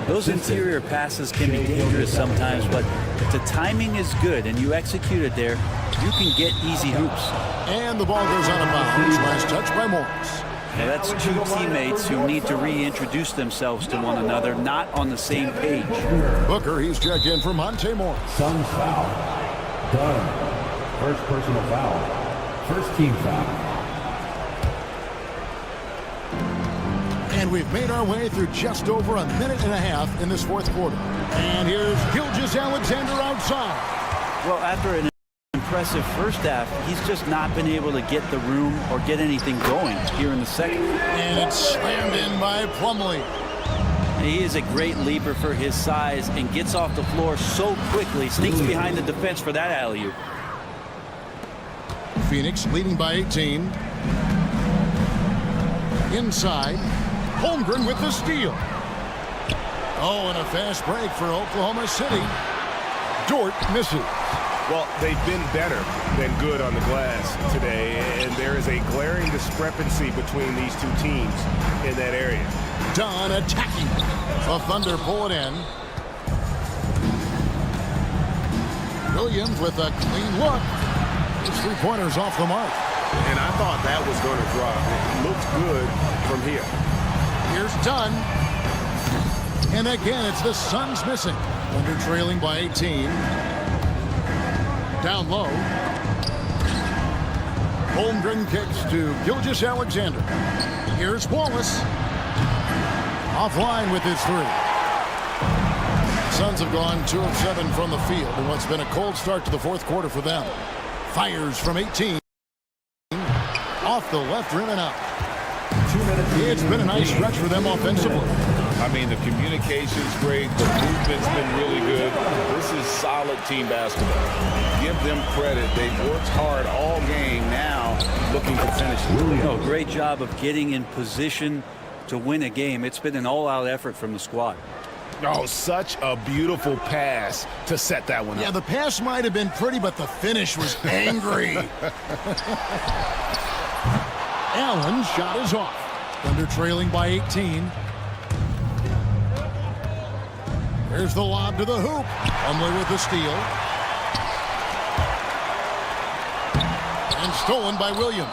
Those interior passes can be dangerous sometimes, but if the timing is good and you execute it there, you can get easy hoops. And the ball goes out of bounds. Last touch by Morris. Now that's two teammates who need to reintroduce themselves to one another, not on the same page. Booker, he's checked in for Monte Morris. Suns foul. Done. First personal foul. First team foul. And we've made our way through just over a minute and a half in this 4th quarter. And here's Gilgeous-Alexander outside. Well, after an impressive first half, he's just not been able to get the room or get anything going here in the second. And it's slammed in by Plumlee. He is a great leaper for his size and gets off the floor so quickly, sneaks behind the defense for that alley-oop. Phoenix leading by 18. Inside. Holmgren with the steal. Oh, and a fast break for Oklahoma City. Dort misses. Well, they've been better than good on the glass today, and there is a glaring discrepancy between these two teams in that area. Dunn attacking. The Thunder pull it in. Williams with a clean look. His three-pointers off the mark. And I thought that was going to drop. It looked good from here. Here's Dunn. And again, it's the Suns missing. Thunder trailing by 18. Down low. Holmgren kicks to Gilgeous-Alexander. Here's Wallace. Offline with his three. Suns have gone 2 of 7 from the field in what's been a cold start to the fourth quarter for them. Fires from 18. Off the left rim and out. 2 minutes. It's been a nice stretch for them offensively. I mean, the communication's great. The movement's been really good. This is solid team basketball. Give them credit. They've worked hard all game, now looking to finish it. Oh, great job of getting in position to win a game. It's been an all-out effort from the squad. Oh, such a beautiful pass to set that one up. Yeah, the pass might have been pretty, but the finish was angry. Allen's shot is off. Thunder trailing by 18. There's the lob to the hoop. Plumlee with the steal. And stolen by Williams.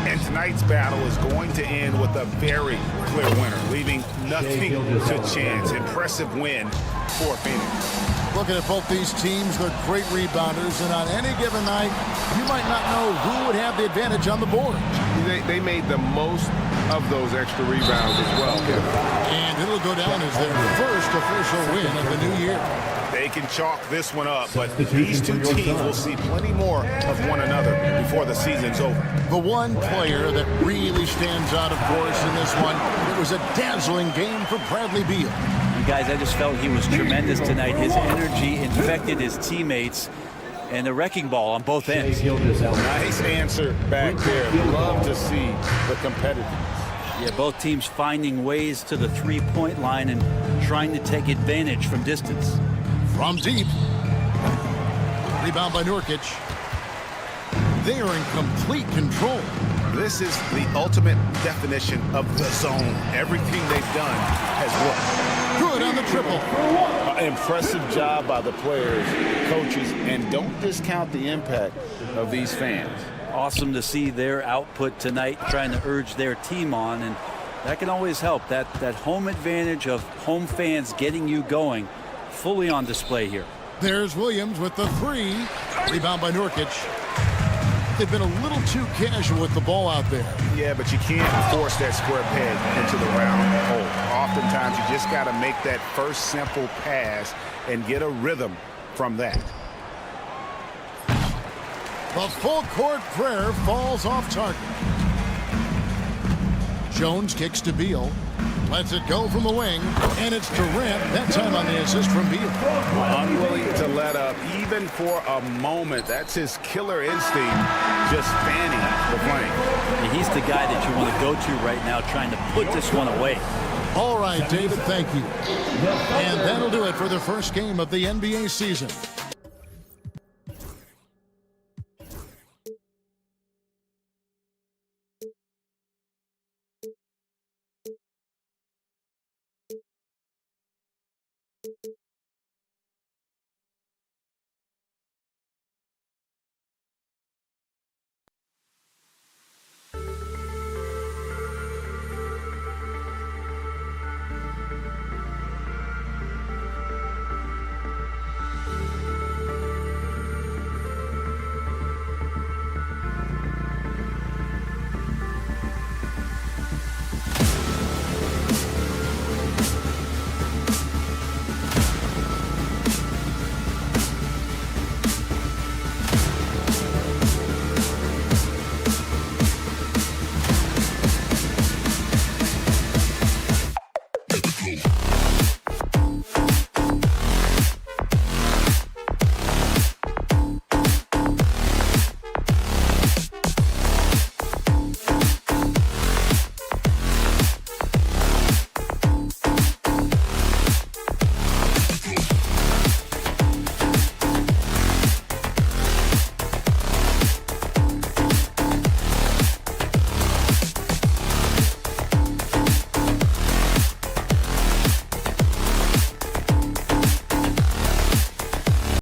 And tonight's battle is going to end with a very clear winner, leaving nothing to chance. Impressive win for Phoenix. Looking at both these teams, they're great rebounders, and on any given night, you might not know who would have the advantage on the board. They made the most of those extra rebounds as well, Kevin. And it'll go down as their first official win of the new year. They can chalk this one up, but these two teams will see plenty more of one another before the season's over. The one player that really stands out, of course, in this one, it was a dazzling game for Bradley Beal. And guys, I just felt he was tremendous tonight. His energy infected his teammates, and the wrecking ball on both ends. Nice answer back there. Love to see the competitiveness. Yeah, both teams finding ways to the three-point line and trying to take advantage from distance. From deep. Rebound by Nurkic. They are in complete control. This is the ultimate definition of the zone. Everything they've done has worked. Good on the triple. Impressive job by the players, coaches, and don't discount the impact of these fans. Awesome to see their output tonight, trying to urge their team on, and that can always help. That home advantage of home fans getting you going, fully on display here. There's Williams with the three. Rebound by Nurkic. They've been a little too casual with the ball out there. Yeah, but you can't force that square peg into the round hole. Oftentimes, you just got to make that first simple pass and get a rhythm from that. The full court prayer falls off target. Jones kicks to Beal. Lets it go from the wing, and it's Durant, that time on the assist from Beal. Unwilling to let up, even for a moment. That's his killer instinct, just fanning the flame. And he's the guy that you want to go to right now, trying to put this one away. All right, David, thank you. And that'll do it for the first game of the NBA season.